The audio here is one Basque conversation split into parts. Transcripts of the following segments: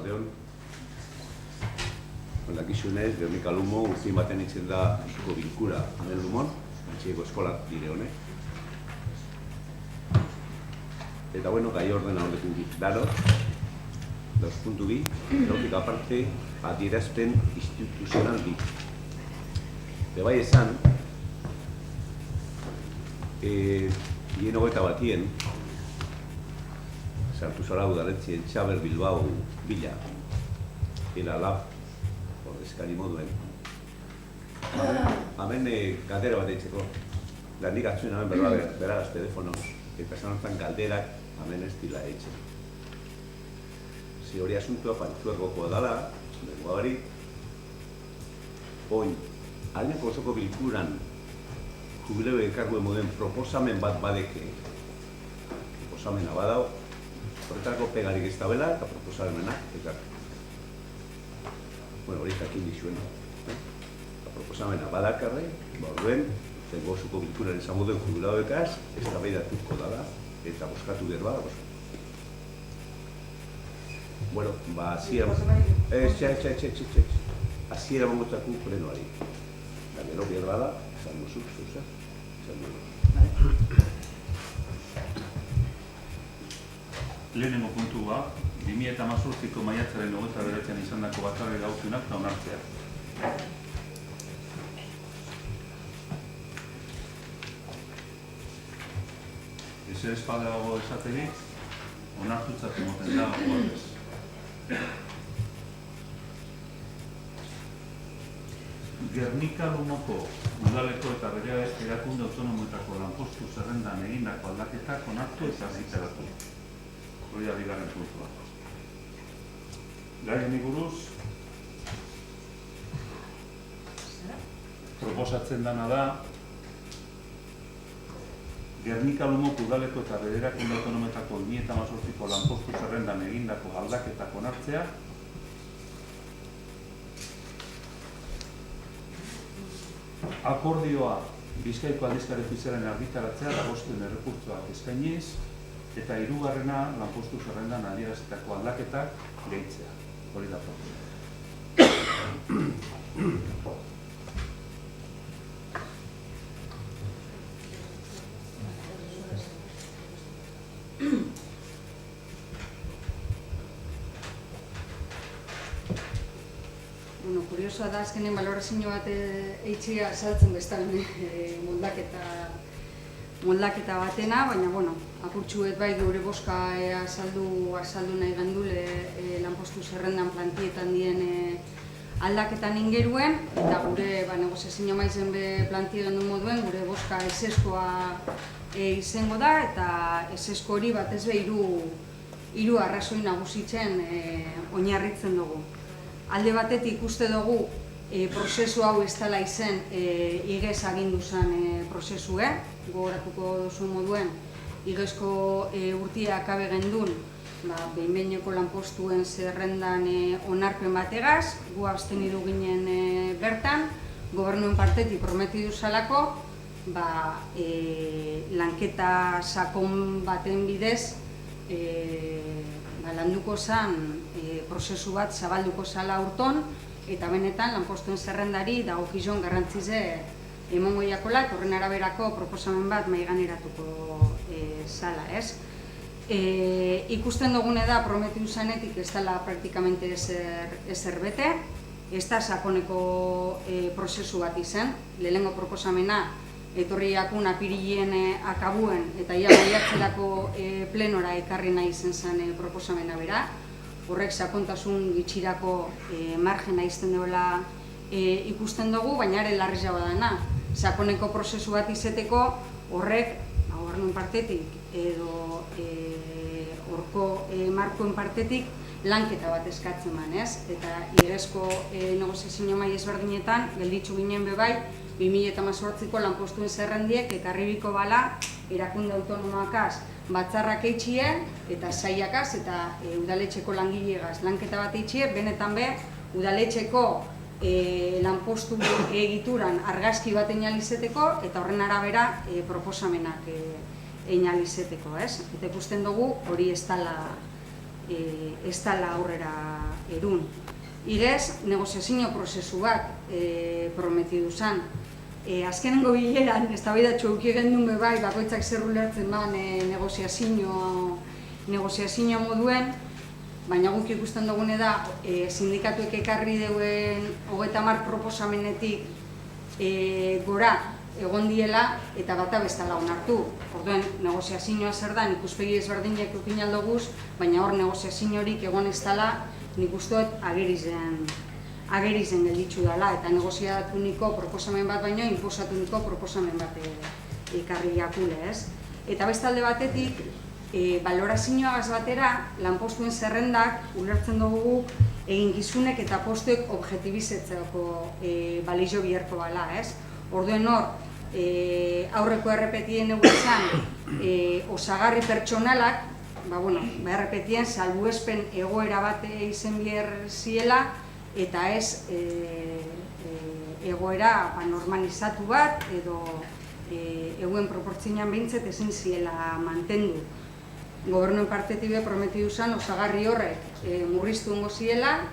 Arratsaldeon. Dakizunez, Gernika Lumo urtein baten itzen da Eusko Bilkura hemen Lumon, antxeko eskolak dire honek. Eta bueno, gai ordena horrekin daro, 2.2, erotik aparte, adierazpen instituzional di. Bai esan, hien hogeita batien, sartu zara udalentzien Txaber Bilbao bila, ela lab, ordezkari moduen. Hemen galdera bat eitzeko, nik atzuen hemen beragaz telefonoz, eta zanantzan galderak hemen ez dila eitzen. Hori asuntua pantzuergokoa dala, dengoa hori, oin, haineko osoko bilkuran jubileo elkarguen moden proposamen bat badeke, proposamena badao, horretako pegarik ez dabela eta proposamena ekarri. Bueno, hori jakin dizuen. Proposamena badakarri, orduen, zengo osoko bilkuran esan moduen jubileo ekaz, ez da beidatuko dala, eta boskatu gerba da boskatu. Bueno, hasiera hasiera mongotzako plenoari. Da gero bierda da, esan duzu, zuza, esan duzu. Lehenengo puntua, 2018ko maiatzaren 29an izandako batzarri dagokionak eta onartzea. Ezer espadago esaterik, onartutzat emoten da guardez. Gernika Lumoko udaleko eta bere erakunde autonomoetako lanpostu zerrendan egindako aldaketak onartu eta argitaratu. Hori da bigarren puntua. Gai honi buruz, proposatzen dana da Gernika Lumoko udaleko eta bere erakunde autonomoetako 2018ko lanpostu zerrendan egindako aldaketak onartzea, akordioa Bizkaiko aldizkari ofizialen argitaratzea dagozkien errekurtsoak eskainiz, eta hirugarrena lanpostu zerrendan adierazitako aldaketak gehitzea. Hori da kuriosoa da, azkenen balorazio bat eitxia saltzen bestan moldaketa batena, baina, bueno, apurtxuet bai geure boska azaldu nahi gandule lanpostu zerrendan plantietan dien aldaketan ingeruen, eta gure negoziazio maizen be plantie gendu moduen, gure boska eseskoa izango da, eta esesko hori batez be hiru arrazoi nagusitzen oinarritzen dugu. Alde batetik uste dugu prozesu hau ez dela izen igez agindu zen prozesue, gogoratuko duzu moduen, igezko urtia akabe gendun, behin-behineko lanpostuen zerrendan onarpen bategaz, gu abstenidu ginen bertan, gobernuen partetik prometidu zalako, lanketa sakon baten bidez landuko zen prozesu bat zabalduko zala urton, eta benetan lanpostuen zerrendari dagokizon garrantzize emongo jakola, eta horren araberako proposamen bat maiganeratuko zala, ez? Ikusten dugune da prometidu zanetik ez dela praktikamente ezer bete, ez da sakoneko prozesu bat izan, lehenengo proposamena etorri jakun apirilien akabuen eta ia maiatzerako plenora ekarri nahi izen zen proposamena bera. Horrek sakontasun gitxirako margena izten duela ikusten dugu, baina ere larri jau dana. Sakoneko prozesu bat izeteko horrek gobernuen partetik edo horko markoen partetik lanketa bat eskatzen man, ez? Eta igezko negoziazio mai ezberdinetan gelditzu ginen bebai 2018ko lanpostuen zerrendiek ekarribiko bala erakunde autonomoakaz batzarrak eitxie eta saiakaz eta udaletxeko langileegaz lanketa bat eitxie, benetan be udaletxeko lanpostu egituran argazki bat einalizeteko eta horren arabera proposamenak einalizeteko, ez? Eta ikusten dugu hori ez dela ez dela aurrera erun. Igez, negoziazio prozesu bat prometidu zen. Azkenengo bileran, eztabaidatxo eduki gendun bai, bakoitzak zer ulertzen ban negoziazio moduen, baina guk ikusten dugune da, sindikatuek ekarri deuen 30 proposamenetik gora egon diela eta bata bestala onartu. Orduen, negoziazioa zer da, nik uspegi ezberdinak eukin aldoguz, baina hor negoziaziorik egon ez dela, nik uste dut agerizen gelditzu dela, eta negoziatuniko proposamen bat baino, inposatuniko proposamen bat ekarri jakule, ez? Eta bestalde batetik, balorazioagaz batera, lanpostuen zerrendak ulertzen dugu eginkizunek eta postuek objetibizetzeko balizio biherko bala, ez? Orduen hor, aurreko errepetien egu izan, osagarri pertsonalak, errepetien salbuespen egoera bat izen biher ziela, eta ez egoera normalizatu bat edo eguen proportzioan behintzet ezin ziela mantendu. Gobernuen partetik prometidu zen osagarri horrek murriztu ongo ziela,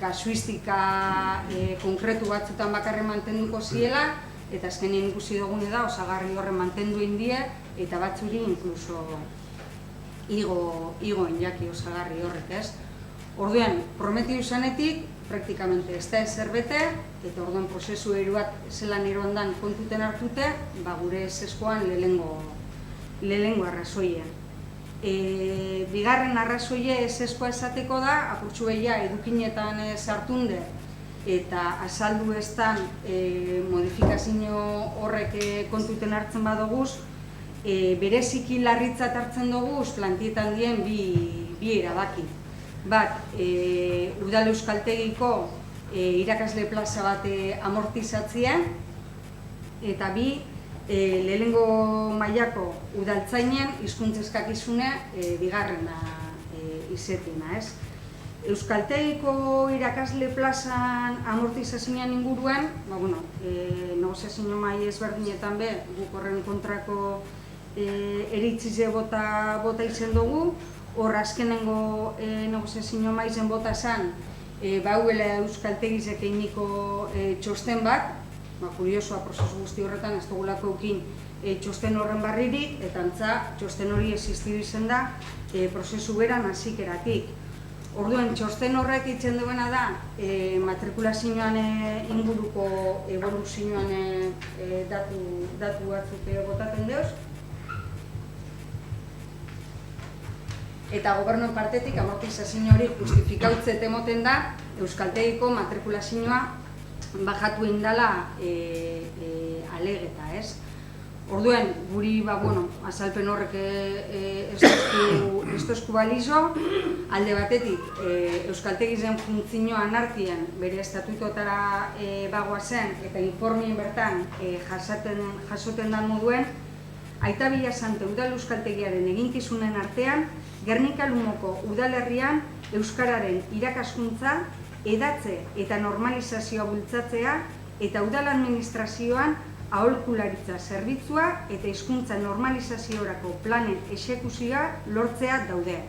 kasuistika konkretu batzutan bakarren mantenduko ziela, eta azkenien ikusi dugune da osagarri horren mantendu indie, eta batzuri inkluso igo injaki osagarri horrek, ez? Orduan, prometidu zanetik, praktikamente ez da ezer bete, eta orduan prozesu bat zelan eroandan kontuten hartute, gure eseskoan lehengo arrazoia. Bigarren arrazoia eseskoa esateko da, apurtxu behia edukinetan sartunde, eta azaldu eztan modifikazio horrek kontuten hartzen badoguz, bereziki larritzat hartzen doguz, plantietan dien bi erabaki. Bat, Udal Euskaltegiko irakasle plaza bat amortizatzea, eta bi, lehengo mailako udaltzainen hizkuntza eskakizune bigarrena izetena, ez? Euskaltegiko irakasle plazan amortizazioan inguruan, negoziazio mai ezberdinetan be, guk horren kontrako eritzize bota izen dugu, hor azkenengo negoziazio maizen bota zen, bauela euskaltegizek einiko txosten bat, kuriosoa prozesu guzti horretan ez dugulako eukin txosten horren barririk, eta antza txosten hori existidu izen da prozesu beran hazikeratik. Orduen, txosten horrek itzen duena da, matrikulazioan inguruko evoluzioan datu batzuk botaten deuz, eta gobernuen partetik amortizazio hori justifikautze emoten da Euskaltegiko matrikulazioa bajatu indala alegeta, ez? Orduen, guri, azalpen horrek ez dozku balizo, alde batetik Euskaltegizen funtzioan artien bere estatutuotara bagoazen eta informien bertan jasoten da moduen, Aita Bilasante Udal Euskaltegiaren eginkizunen artean, Gernika Lumoko udalerrian euskararen irakaskuntza, edatze eta normalizazioa bultzatzea eta udal administrazioan aholkularitza zerbitzua eta hizkuntza normalizaziorako planen exekuzioa lortzea daude.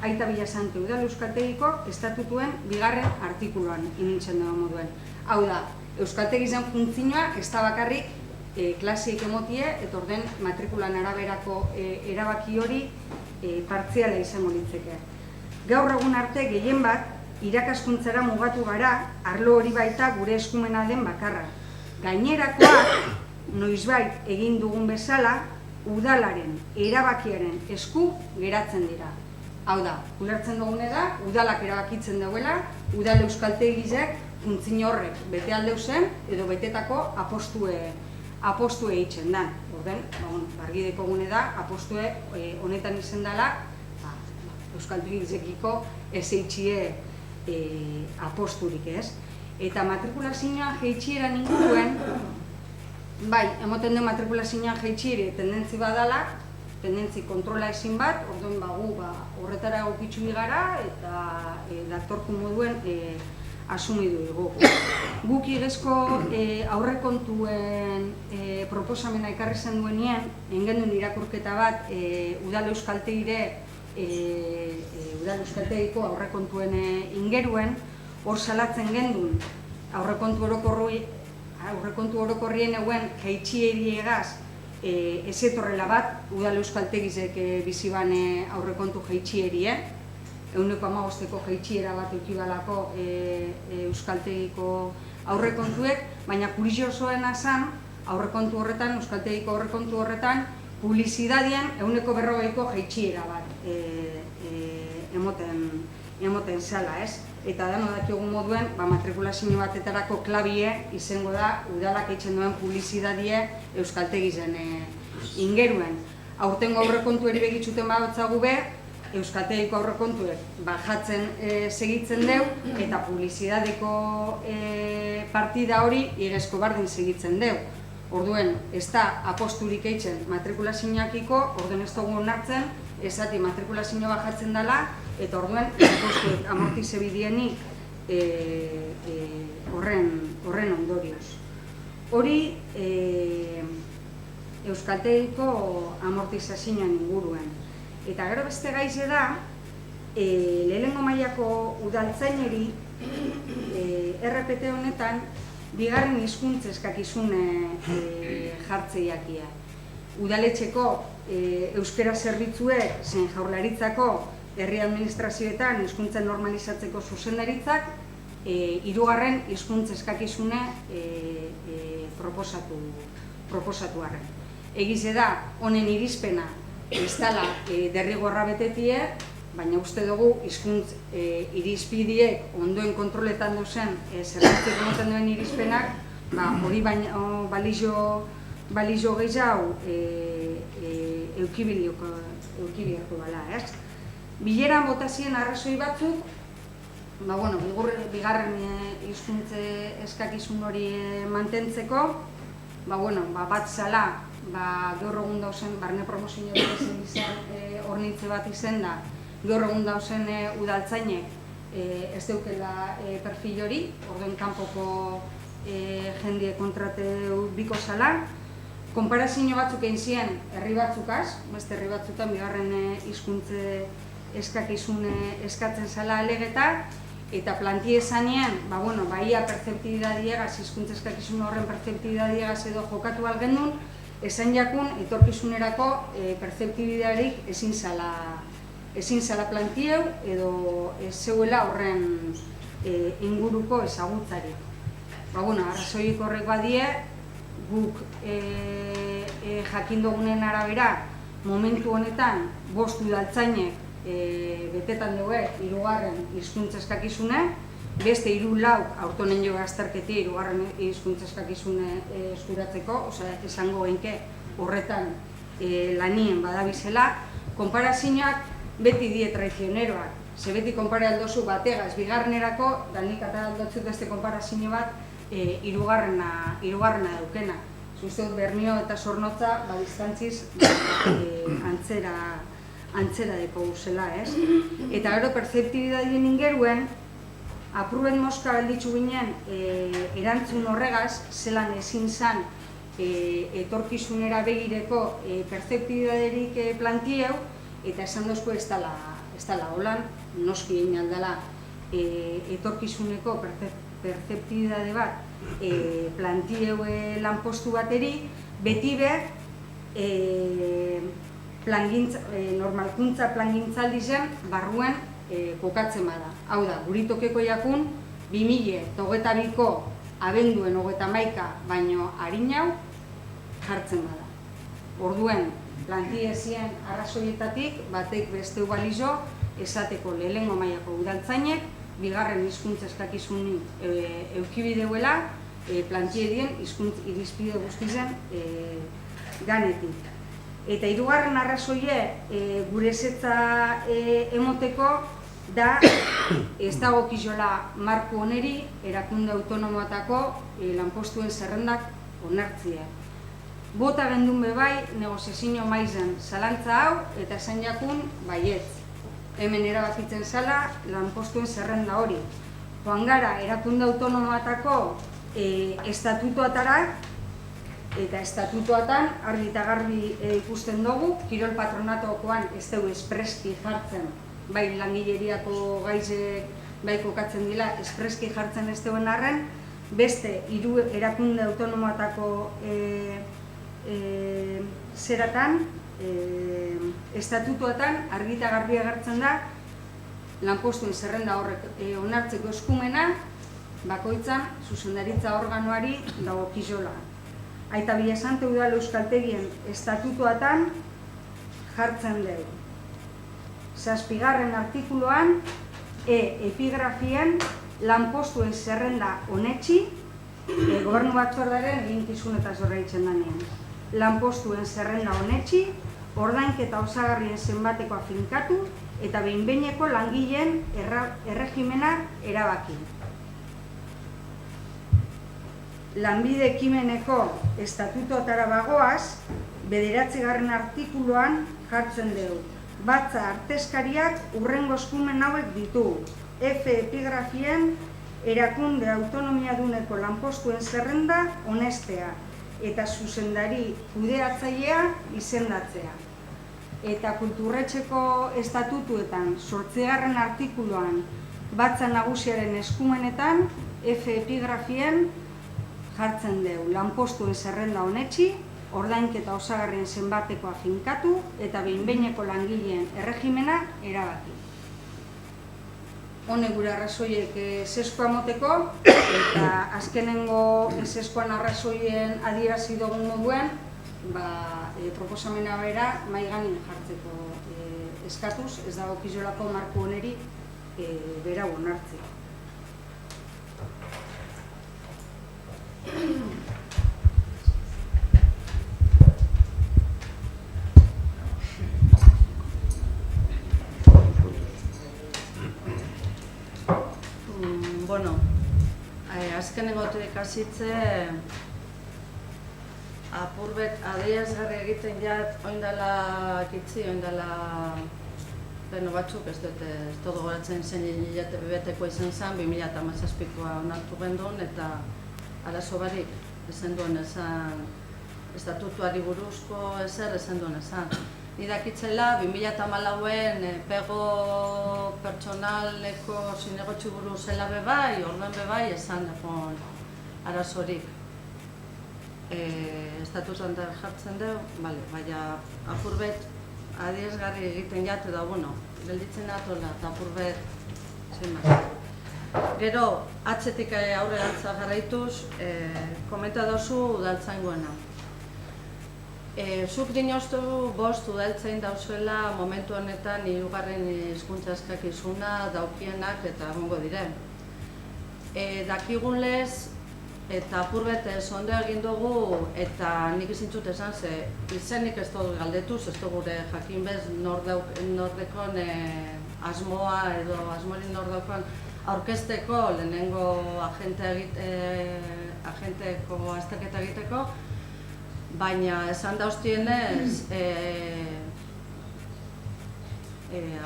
Aita Bilasante Udal Euskaltegiko estatutuen 2. artikuluan inintzen dugu moduen. Hau da, Euskaltegizan funtzioa ez da bakarrik klasiek emotie eta orden matrikulan araberako erabaki hori partziala izango litzeke. Gaur egun arte gehien bat irakaskuntzara mugatu gara, arlo hori baita gure eskumena den bakarra. Gainerakoak, noizbait egin dugun bezala, udalaren erabakiaren esku geratzen dira. Hau da, ulertzen dugune da, udalak erabakitzen duela, udal euskaltegizek funtzio horrek bete aldeu zen edo betetako apostue eitzen da. Orden, argideko gune da, apostue honetan izen dela, euskaltegizekiko ez eitxie aposturik, ez? Eta matrikulazioa jeitxieran inguruen, bai, emoten den matrikulazioa jeitxiere tendentzi badala, tendentzi kontrola ezin bat, orduan gu horretara egokitzu gara eta datorku moduen asumidu dugu. Guk igezko aurrekontuen proposamena ekarri zen duenien, engendun irakurketa bat Udal Euskaltegire udal euskaltegiko aurrekontuen ingeruen, hor salatzen gendun aurrekontu orokorrien eguen jaitxieriegaz ez etorrela bat udal euskaltegizek biziban aurrekontu jaitxierie, 1,5ko jaitxiera bat eukibalako euskaltegiko aurrekontuek, baina kuriosoena zen aurrekontu horretan, euskaltegiko aurrekontu horretan, publizidadian 140ko jaitxiera bat emoten zala, ez? Eta da, dakigun moduen, matrikulazio batetarako klabie izango da udalak eitzen duen publizidadie euskaltegizen ingeruen. Aurtengo aurrekontueri begitzuten badotzagu be, euskaltegiko aurrekontuek bajatzen segitzen deu eta publizidadeko partida hori igezko bardin segitzen deu. Orduen, ez da aposturik eitzen matrikulazioakiko, orduen ez dugu onartzen, ezati matrikulazio bajatzen dela, eta orduen apostuek amortize bidienik horren ondorioz. Hori euskaltegiko amortizazioan inguruen. Eta gero beste gaize da, lehenengo mailako udaltzaineri RPT honetan bigarren hizkuntza eskakizune jartzeiakia. Udaletxeko euskera zerbitzuek zein jaurlaritzako herri administrazioetan hizkuntza normalizatzeko zuzendaritzak hirugarren hizkuntza eskakizune proposatu arren. Egize da, honen irizpena ez dela derrigorra betetie, baina uste dugu hizkuntz irizpidiek ondoen kontroletan duzen zerbitzeko moten duen irizpenak, hori balizio gehiago eukibiako bala, ez? Bileran botazien arrazoi batzuk, bigarren hizkuntze eskakizun hori mantentzeko, bat zala, gaur egun dauzen, barne promozio hornitze bat izen da, gaur egun dauzen udaltzainek ez deukela perfil hori, orduen kanpoko jendie kontrateu biko zala. Konparazio batzuk egin ziren herri batzukaz, beste herri batzutan bigarren hizkuntze eskakizune eskatzen zala alegeta, eta plantie esanean, baia pertzeptibidadiegaz, hizkuntza eskakizun horren pertzeptibidadiegaz edo jokatu algendun, esan jakun, etorkizunerako pertzeptibidarik ezin zala plantieu edo ez zeuela horren inguruko ezagutzari. Arrazoik horrek badie, guk jakindogunen arabera, momentu honetan, 5 udaltzainek betetan dugu hirugarren hizkuntza eskakizune, beste 3-4 aurtonen jo azterketi hirugarren hizkuntza eskakizune eskuratzeko, esango genke horretan lanien badabizela. Konparazioak beti die traizioneroak, ze beti konpara aldozu bategaz bigarrenerako, danik eta aldotzut beste konparazio bat hirugarrena daukena. Uste dut Bermeo eta Zornotza distantziz antzera deko guzela, ez? Eta gero pertzeptibidadien ingeruen, apuruen moska balditzu ginen erantzun horregaz, zelan ezin zan etorkizunera begireko pertzeptibidaderik plantieu, eta esan dozko ez dala holan, noski egin aldala etorkizuneko pertzeptibidade bat plantieu lanpostu bateri, beti behar normalkuntza plangintzaldi zen barruen kokatzen bada. Hau da, guritokeko jakun 2022ko abenduen 31 baino harinau jartzen bada. Orduen, plantiezien arrazoietatik batek beste balizo esateko lehenengo mailako udaltzainek, bigarren hizkuntza eskakizuni eukibideuela plantiedien hizkuntz irizpide guztizen ganetik. Eta hirugarren arrazoie gure ezetza emoteko da ez dagokizola marko oneri erakunde autonomoatako lanpostuen zerrendak onartzea. Bota gendun bebai negoziazio maizen zalantza hau eta esan jakun baietz. Hemen erabakitzen zala lanpostuen zerrenda hori. Joan gara erakunde autonomoatako estatutuatara Eta estatutuatan argi eta garbi ikusten dugu, kirol patronatokoan ez dugu espreski jartzen, bai langileriako gaizek bai kokatzen dira, espreski jartzen ez duen arren, beste 3 erakunde autonomoatako zeratan, estatutuatan argi eta garbi agertzen da, lanpostuen zerrenda horrek onartzeko eskumena, bakoitzan zuzendaritza organoari dagokizola. Aita Bilasante udal euskaltegien estatutuatan jartzen dugu. 7. artikuluan, epigrafien lanpostuen zerrenda onetxi, gobernu batzordaren eginkizunetaz horreitzen danean. Lanpostuen zerrenda onetxi, ordainketa osagarrien zenbatekoa finkatu eta behin-behineko langileen erregimena erabaki. Lanbide ekimeneko estatutuatara bagoaz, 9. artikuluan jartzen dugu. Batza artezkariak hurrengo eskumen hauek ditu. Epigrafien erakunde autonomiaduneko lanpostuen zerrenda onestea eta zuzendari kudeatzailea izendatzea. Eta kulturretxeko estatutuetan 8. artikuluan batza nagusiaren eskumenetan epigrafien jartzen dugu. Lanpostuen zerrenda onetxi, ordainketa osagarrien zenbatekoa finkatu eta behin-behineko langileen erregimena erabaki. Hone gure arrazoiek eseskoa moteko, eta azkenengo eseskoan arrazoien adierazi dugun moduen, proposamena bera mahai gainin jartzeko eskatuz, ez dagokizolako marko honeri berau onartzea. Bueno, azkenengotik hasitze apurbet adierazgarri egiten jat oindala kitzi, oindala beno batzuk, ez dut goratzen zen hilate bebeteko izan zen, 2017koa onartu gendun eta arazo barik esan duen esan estatutuari buruzko ezer esan duen esan. Nidakitzela 2014en pego pertsonaleko zinegotxi buruz zela bebai, orduan bebai esan egon arazorik. Estatutuan da jartzen dugu, baina apurbet adierazgarri egiten jate da, bueno, gelditzen atola eta apurbet, gero, atzetik aurrerantza jarraituz, komenta dozu udaltzaingoena. Zuk dinoztu 5 udaltzain dauzuela momentu honetan 3. hizkuntza eskakizuna daukienak eta egongo diren. Dakigun lez, eta apurbet ondo egin dugu, eta nik izintzut esan ze, izenik ez dugu galdetuz, ez dugu gure jakin bez nordekon asmoa edo asmorin nordekon aurkezteko lehenengo agenteko azterketa egiteko, baina esan dauztienez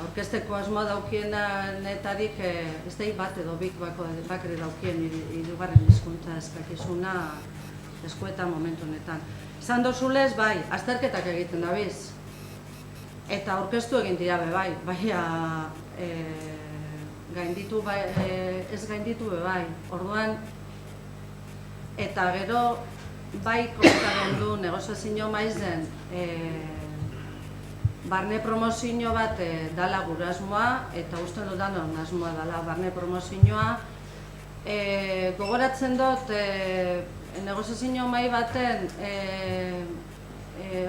aurkezteko asmoa daukienetarik ez da bat edo bik bakre daukien 3. hizkuntza eskakizuna eskuetan momentu honetan. Esan dozulez, bai, azterketak egiten dabiz. Eta aurkeztu egin dira bai, baina gainditu ez gainditu bai. Orduan, eta gero bai komentaren du negoziazio maizen barne promozio bat dala gure asmoa, eta uste dut danon asmoa dala barne promozioa. Gogoratzen dut negoziazio mai baten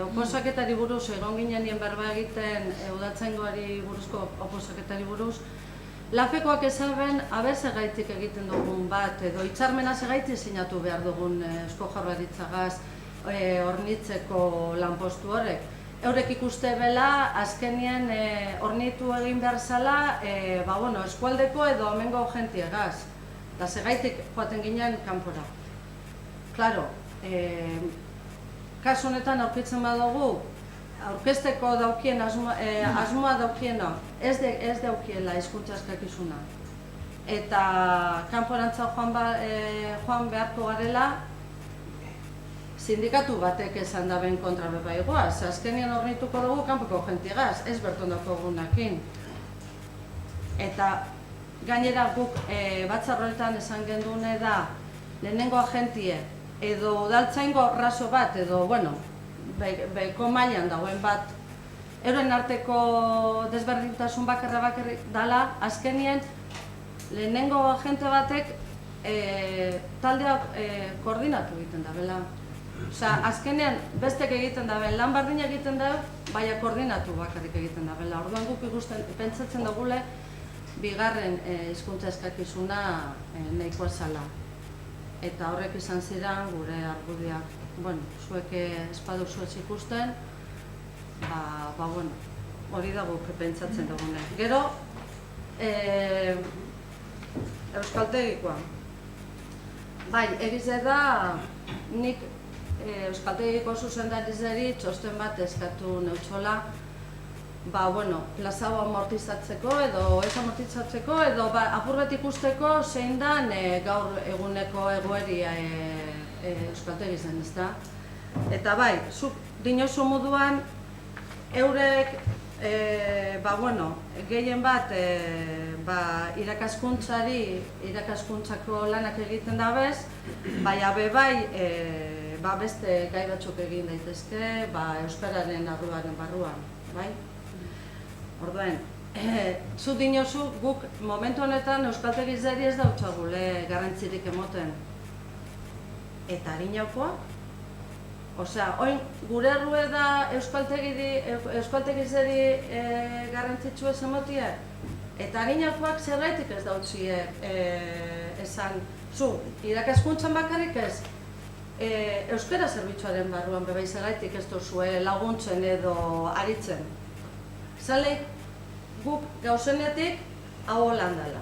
oposaketari buruz, egon ginen berba egiten udaltzaingoari buruzko oposaketari buruz, LAFekoak ezaben abezegaitik egiten dugun bat, edo hitzarmena segaitik sinatu behar dugun Eusko Jaurlaritzagaz hornitzeko lanpostu horrek. Eurek ikuste bela, azkenien hornitu egin behar zala, eskualdeko edo hemengo jentiegaz. Eta segaitik joaten ginen kanpora. Klaro, kasu honetan aurkitzen badugu, aurkezteko daukien asmoa daukiena ez daukiela hizkuntza eskakizuna. Eta kanporantza joan beharko garela, sindikatu batek esan da ben kontra bebai goaz. Azkenean hornituko dugu kanpoko jentigaz, ez berton daukagunakin. Eta gainera guk batzarroetan esan gendune da lehenengo agentie edo udaltzaingo raso bat edo, bueno, behiko mailan dagoen bat euren arteko desberdintasun bakarrik dala, azkenien lehenengo agente batek taldeak koordinatu egiten da, bela. Osea, azkenean bestek egiten da, lan berdina egiten da, baina koordinatu bakarrik egiten da, bela. Orduan guk ikusten, pentsatzen dugule, bigarren hizkuntza eskakizuna nahikoa zala. Eta horrek izan ziren gure argudiak. Bueno, zuek espadu zuez ikusten, bueno, hori da guk pentsatzen dugune. Gero, euskaltegikoa. Bai, egize da, nik euskaltegiko zuzendarizari txosten bat eskatu neutxola, bueno, plaza amortizatzeko edo ez amortizatzeko edo apur bat ikusteko zein dan gaur eguneko egoeria euskaltegi zen, ezta? Eta bai, zuk dinozu moduan eurek bueno, gehien bat irakaskuntzako lanak egiten dabez, baina bebai beste gai batzuk egin daitezke euskararen barruan, bai? Orduan, zu dinozu guk momentu honetan euskaltegizari ez dautxagule garrantzirik emoten. Eta harinakoa? Osea, oin gure errue da euskaltegizari garrantzitsu ez emotie? Eta harinakoak zergaitik ez dautxie esan, zu, irakaskuntzan bakarrik ez, euskara zerbitzuaren barruan bebai zergaitik ez duzue laguntzen edo aritzen. Zaleik guk gauzenetik hau landala.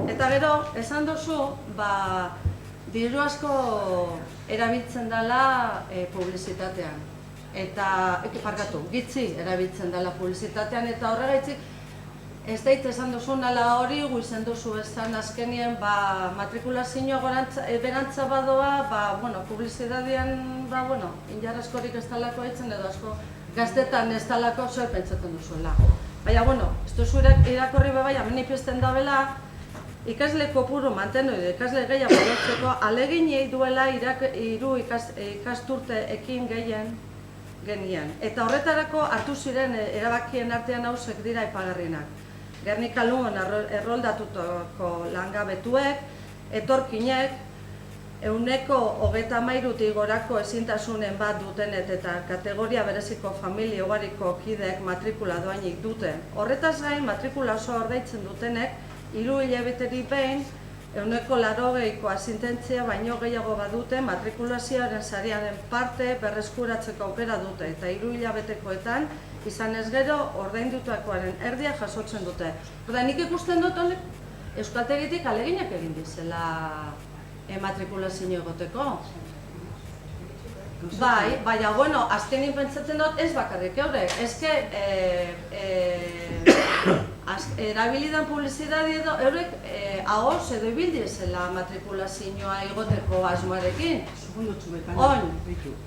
Eta gero, esan duzu, diru asko erabiltzen dela publizitatean. Eta, gitzi erabiltzen dela publizitatean, eta horregaitzik ez dait esan duzu nala hori, guizen duzu esan azkenien matrikulazioa berantza badoa, publizitatean, injar askorik ez talako eitzen edo asko gaztetan ez talako zer pentsatzen duzuela. Baina, ez duzu irakorri bebai, manifesten dabela, ikasle kopuru mantendu edo ikasle gehiago lortzeko aleginei duela hiru ikasturte ekin gehien genien. Eta horretarako hartu ziren erabakien artean hausek dira aipagarrienak. Gernika Lugon erroldatutako langabetuek, etorkinek, 133 gorako ezintasunen bat dutenet eta kategoria bereziko familia ugariko kideek matrikula doainik dute. Horretaz gain, matrikula osoa ordaitzen dutenek, 3 hilabeteri behin, 180ko asintentzia baino gehiago badute matrikulazioaren sariaren parte berreskuratzeko aukera dute eta 3 hilabetekoetan izan ez gero ordaindutakoaren erdia jasotzen dute. Eta nik ikusten dut honek euskaltegitik aleginak egin dizela matrikulazio egoteko. Baina, azkenin pentsatzen dut ez bakarrik eurek. Ezke, erabilidan publizidadi edo eurek ahoz edo ibildi ezela matrikulazioa egoteko asmoarekin. Oin.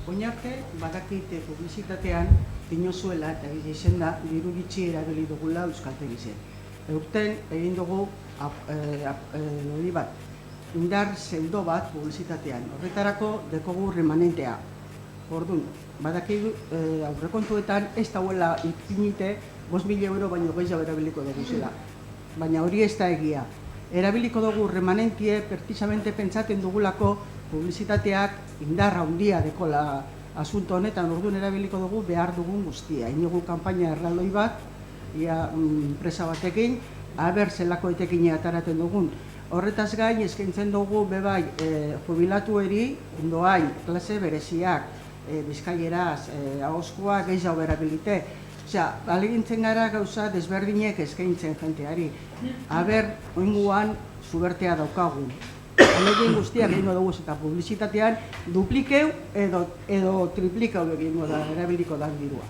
Oinarte, badakite publizitatean dinozuela eta izen da, diru gitxi erabili dugula euskaltegizen. Eurten egin dugu hori bat, indar zeudo bat publizitatean. Horretarako dekogu remanentea. Orduan, badakigu aurrekontuetan ez dauela ipinite 5.000 euro baino gehiago erabiliko dugu zela. Baina hori ez da egia. Erabiliko dugu remanentie precisamente pentsaten dugulako publizitateak indar handia dekola asunto honetan. Orduan erabiliko dugu behar dugun guztia. Inigu kanpaina erraldoi bat, enpresa batekin, aber zelako etekine ataraten dugun. Horretaz gain, eskaintzen dugu bebai jubilatueri ondoain klase bereziak, bizkaieraz, ahozkoa gehiago erabilite. Osea, alegintzen gara gauza desberdinek eskaintzen jenteari. Aber, oinguan, zubertea daukagu. Alegin guztiak egingo dugu eta publizitatean duplikeu edo triplikeu egingo da, erabiliko da dirua.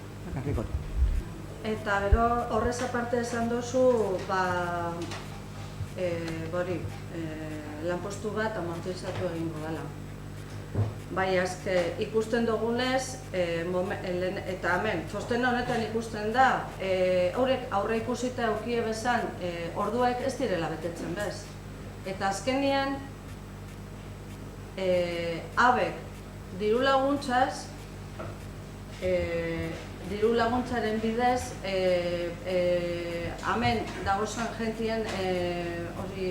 Eta gero horrez aparte esan duzu, lanpostu bat amortizatu egingo dela. Bai, azke ikusten dugunez, eta hemen, txosten honetan ikusten da, haurek aurre ikusita eukie bezan, orduek ez direla betetzen bez. Eta azkenean, abek diru laguntzaz, diru laguntzaren bidez, hemen dagozan jentien hori,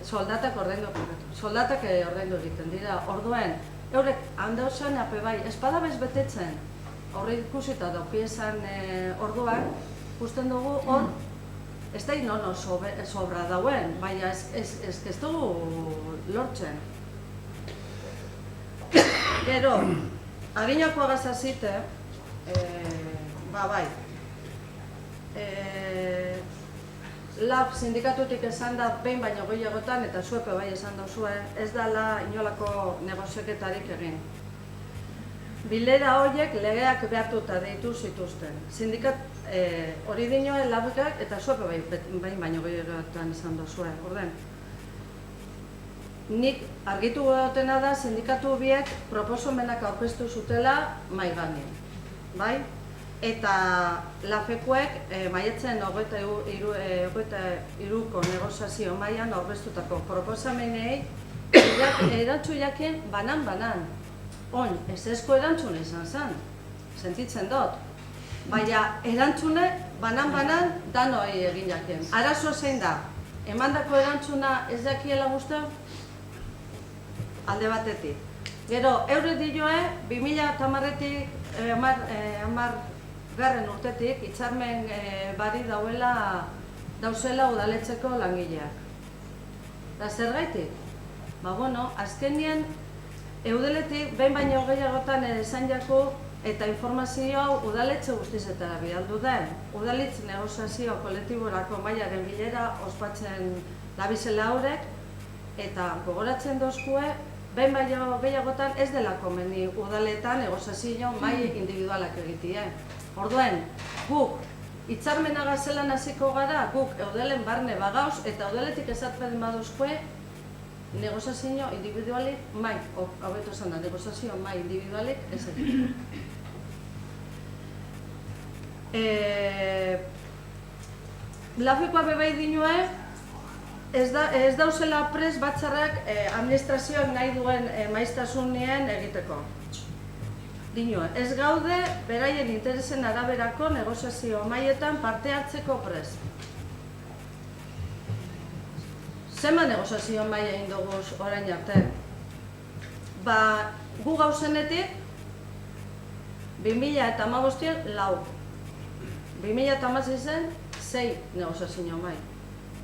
soldatak ordaindu egiten dira. Orduen, eurek handauzen ape bai, espada bez betetzen, horre ikusita daukiezan orduak, ikusten dugu hor, ez da inono sobra dauen, baina ez dugu lortzen. Gero, adinako agazazite, bai, LAB sindikatutik esan da behin baino gehiagotan, eta zuepe bai esan dauzue, ez dela inolako negoziaketarik egin. Bilera horiek legeak behartuta deitu zituzten. Sindikat hori dinoen LABak eta zuepe behin baino gehiagotan esan dauzue. Orden, nik argitu gotena da sindikatu biek proposamenak aurkeztu zutela mahai gainean. Bai? Eta LAFEkoek maiatzen 23ko negoziazio mailan aurkeztutako proposamenei erantzu jakin banan-banan. Oin, ezezko erantzune izan zen, sentitzen dut. Baina erantzune banan-banan danoi egin jakin. Arazo zein da, emandako erantzuna ez jakiela guztau? Alde batetik. Gero, eure dioe, 2010-tik, 10. urtetik, hitzarmen bari dauzela udaletzeko langileak. Da zer gaitik? Azkenien, eudeletik behin baino gehiagotan esan jako eta informazio hau udaletxe guztizetara bialdu den. Udalitz negoziazio kolektiborako mailaren bilera ospatzen labizela haurek eta gogoratzen dozkue behin baino gehiagotan ez dela komeni udaletan negoziazio mai individualak egitie. Orduen, guk hitzarmena gazelan hasiko gara, guk eudelen barne bagauz eta eudeletik esatzen baduzkue negoziazio individualik mai, hobeto esan da, negoziazio mai individualik ez egiteko. LAFEkoa bebai dinue, ez dauzela pres batzarrak administrazioak nahi duen maiztasunien egiteko. Dinue, ez gaude beraien interesen araberako negoziazio maietan parte hartzeko pres. Zenba negoziazio maia egin dugu orain arte? Gu gauzenetik 2015-an 4, 2016-an 6 negoziazio mai,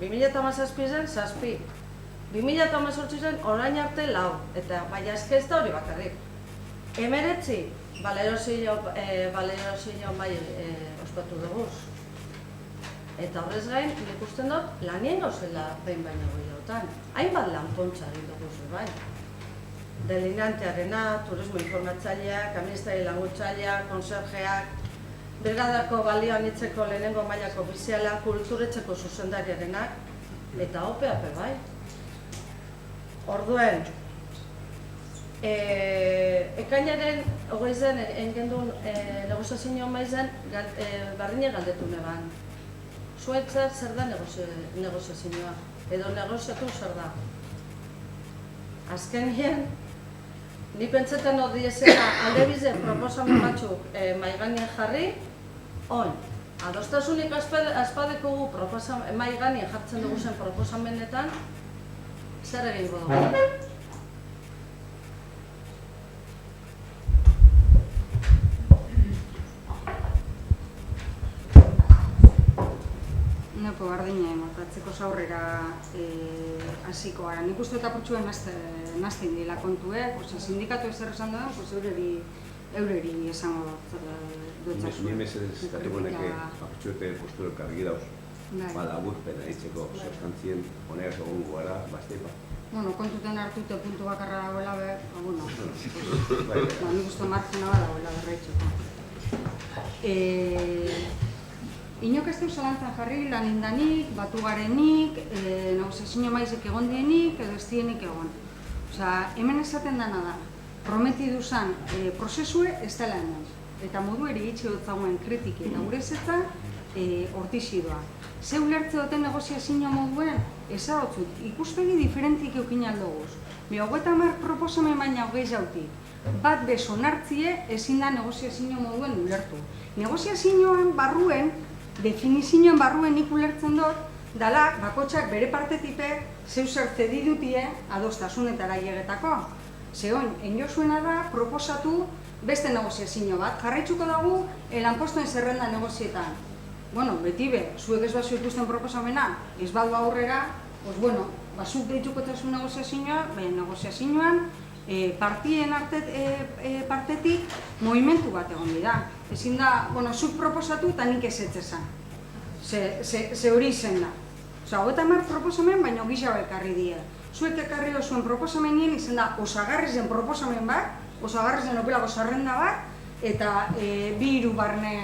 2017-an 7, 2018-an orain arte 4, eta baina eske ez da hori bakarrik. 19 balerozio mai ospatu dugu. Eta horrez gain, ikusten dut, lanien gauzela behin baino gehiagotan. Hainbat lan pontsa egin dugu bai. Delineantearena, turismo informatzaileak, administrari laguntzaileak, konserjeak, brigadako balioan hitzeko lehenengo mailako ofiziala, kulturetxeko zuzendariarenak, eta OPAP bai. Orduen, ekainaren 20 egin duen negoziazio maizen bardine galdetu neban. Zuetzat zer da negoziazioa, edo negoziatu zer da. Azkenien, ni pentsetan hori ezela aldebize proposamen batzuk maiganean jarri, oin, adostasunik azpadeko maiganean jartzen dugu zen proposamenetan, zer egingo dugu. Nepo bardina emotatzeko zaurrera hasiko gara. Nik uste eta purtsuen nazten dila kontuek, sindikatu ezer esan duen, eureri esango duetzak. Ni mesedez eskatuko neke purtsuete posturok argi dauz. Laburpena hitzeko sustantzien honegaz egongo gara, bazteipa. Kontuten hartute puntu bakarra dagoela nik uste margena badagoela berreitzeko. Inok ez du zalantzan jarri lan indanik, batu garenik, negoziazio maizek egon dienik, edo ez dienik egon. Osea, hemen esaten dena da, prometidu zan prozesue ez dela hemen. Eta modu ere itxe dut zagoen kritiki eta urezetza hortizidoa. Ze ulertze duten negoziazio moduen, ezagotzut, ikuspegi diferentik eukin aldoguz. 50 proposamen baina hogei jautik. Bat bez onartzie ezin da negoziazio moduen ulertu. Negoziazioan barruen, definizioan barruen nik ulertzen dut, dala bakotxak bere partetipe zeu zer zedidutie adostasunetara hiegetako. Zegoen, enjozuena da proposatu beste negoziazio bat. Jarraitzuko dugu lanpostuen zerrenda negozietan. Bueno, beti be, zuek ez bazu ikusten proposamena, ez badu aurrera, pues bueno, zuk deituko tasun negoziazioa, negoziazioan partien partetik movimentu bat egon dira. Ezin da, bueno, zuk proposatu eta nik ez etzezan. Ze hori izen da. Osa, 50 proposamen, baina gisa ekarri dira. Zuek ekarri zuen proposamenien izen da osagarri zen proposamen bat, osagarri zen opelako zerrenda bat, eta 2 barne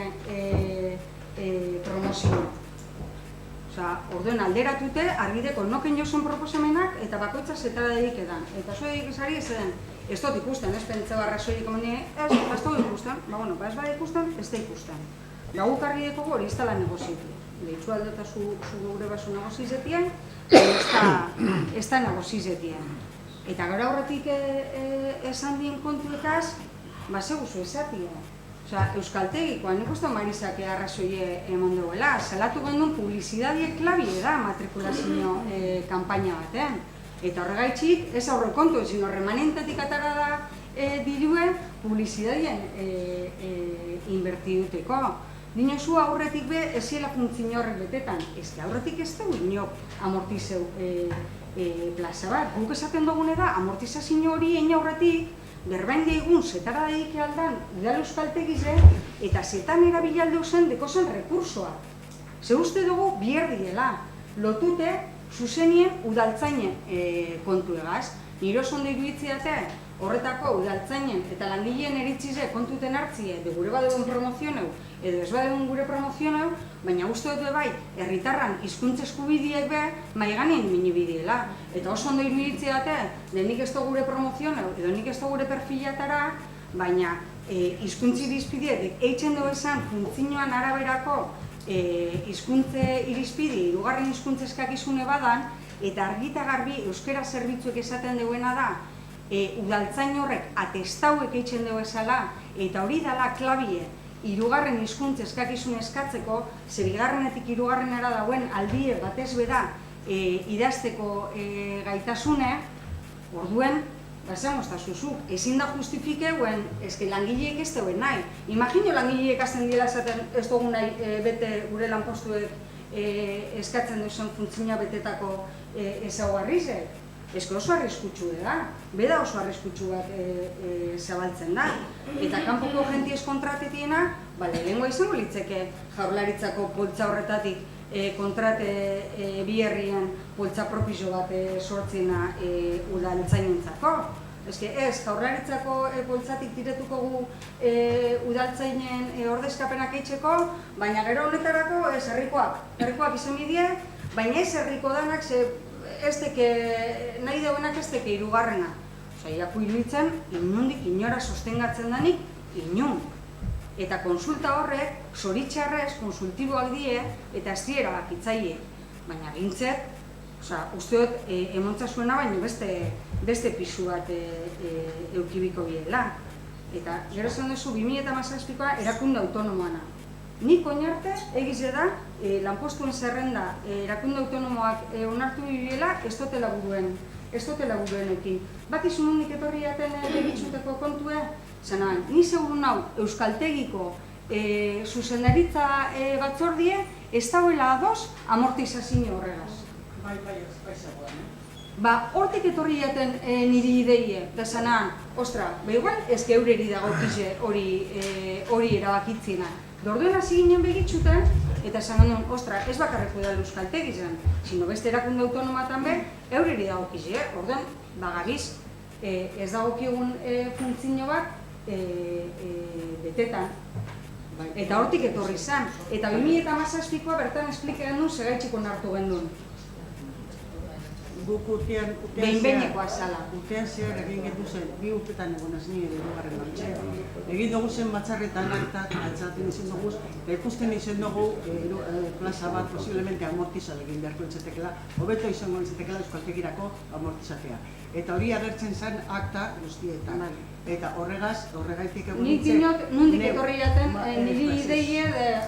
promozio. Osea, orduen alderatute, argideko noken jozen proposamenak eta bakoitza zetara dedik edan. Eta zuek izari ez den, ez dut ikusten, ez pentsa barra zoik omeni, ez dut ikusten, ez bada ikusten, ez da ikusten. Guk argideko hori ez dela negozietien. Deitzu aldota zu gure basu negozizetien, ez da negozizetien. Eta gara horretik esan dien kontuekaz, seguzu esatia. Euskaltegikoan, nik uste Marisak arrazoie emon duela, salatu gendun publizidadie klabie da matrikulazio kanpaina baten. Eta horregaitxik, ez aurrekontu, ezin remanentetik atara da diruen publizidadien inbertiduteko. Dinozu aurretik be, eziela funtzio horrek betetan. Ez que aurretik ez dugu inok amortizeu plaza bat. Guk esaten dugune da, amortizazio hori egin aurretik, berbain daigun zetara daik aldan udal euskaltegize eta zetan erabilaldeu zen dekozen rekursoa. Ze uste dugu bierdiela, lotute zuzenien udaltzainen kontuegaz. Nire oso ondo iruditziate horretako udaltzainen eta langileen eritzize kontuten hartzie de gure badegun promozioneu edo ez badegun gure promozioneu, baina uste dut bai, herritarran hizkuntza eskubideak be maiganean minibidiela. Eta oso ondo iruditziate, nik ez da gure promozioneu edo nik ez da gure perfilatara, baina hizkuntza irizpideak eitzen dugu esan funtzioan araberako hizkuntza irizpide, hirugarren hizkuntza eskakizune badan, eta argita garbi euskera zerbitzuek esaten duena da, udaltzain horrek atestauek eitzen dugu esala, eta hori dala klabie, hirugarren hizkuntza eskakizun eskatzeko, ze bigarrenetik hirugarrenera dauen aldie batez beda idazteko gaitasune, orduen, zuzuk, ezin da justifikeuen, eske langileek ez duen nahi. Imagino langileek azten dira esaten ez dugu nahi bete gure lanpostuek eskatzen duzen funtzioa betetako ezaugarrizek. Eske oso arriskutsu da, beda oso arriskutsu bat zabaltzen da. Eta kanpoko jentiez kontratetiena, lehengoa izango litzeke Jaurlaritzako poltza horretatik kontrate bi herrien poltza propiso bat sortzena udaltzainentzako. Eske ez, Jaurlaritzako poltzatik tiretuko gu udaltzainen ordezkapenak eitzeko, baina gero honetarako ez herrikoak izan bidie, baina ez herriko danak nahi dauenak ez deke hirugarrena. Osa, iraku iruditzen, inundik inora sostengatzen danik, inun. Eta konsulta horrek, zoritxarrez, konsultiboak die, eta ez diera bakitzaile. Baina gintzet, uste dut, emontza zuena, baina beste pisu bat eukibiko biela. Eta gero esan duzu, 2017koa erakunde autonomoana. Nik oinarte egize da, lanpostuen zerrenda erakunde autonomoak onartu bibiela ez dutela buruenekin. Bat izun hundik etorri jaten begitzuteko kontue, zena, ni seguru nau Euskaltegiko zuzendaritza batzordie ez dagoela ados amortizazio horregaz. Bai, zagoan, Hortik etorri jaten niri ideie, da zanan, ostra, igual ez geureri dagokize hori erabakitzena. Dorduen hasi ginen begitzuten, eta esan genuen, ostra, ez bakarreko da Euskaltegi zen, sino beste erakunde autonomatan be, eureri dagokize, orduan, bagabiz, ez dagokigun funtzio bat betetan. Eta hortik etorri zen. Eta 2017koa bertan esplike genuen segaitxik onartu genuen. Guk urtean Behin-behinekoa zala. Urtean zehar egin genduzen, 2 urtetan egon azni ere dugarren martxea. Egin dugu zen batzarretan aktak, altzaten izan dugu, eta ikusten izan dugu plaza bat posiblemente amortizal egin beharko etxetekela, hobeto izango etxetekela euskaltegirako amortizatea. Eta hori agertzen zen akta guztietan. Eta horregaitik egon Nik dinot, nondik etorri jaten, niri ideie,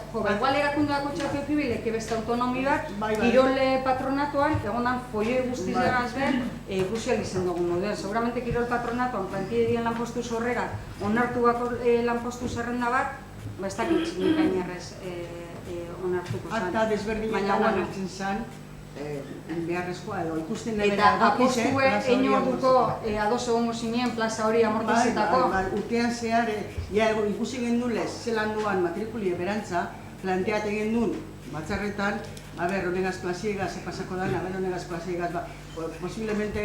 igual erakundeako txapio pibilek beste autonomi bat, kirole patronatuan, egonan foioi guztiz egaz behar, ikusiak izan dugu moduen. Seguramente kirol patronatuan, plantidien lanpostu zorrerak, onartu bako lanpostu zerrenda bat, ez dakit nik ainerrez onartuko zen. Akta desberdinetan agertzen zen, beharrezkoa edo ikusten dela eta apostue enorduko ados egongo zinen plaza hori amortizetako. Urtean zehar, ikusi gendulez, zelan duan matrikulie berantza, planteat egin duen batzarretan, honegaz plaziegaz, pasako da, honegaz plaziegaz, posiblemente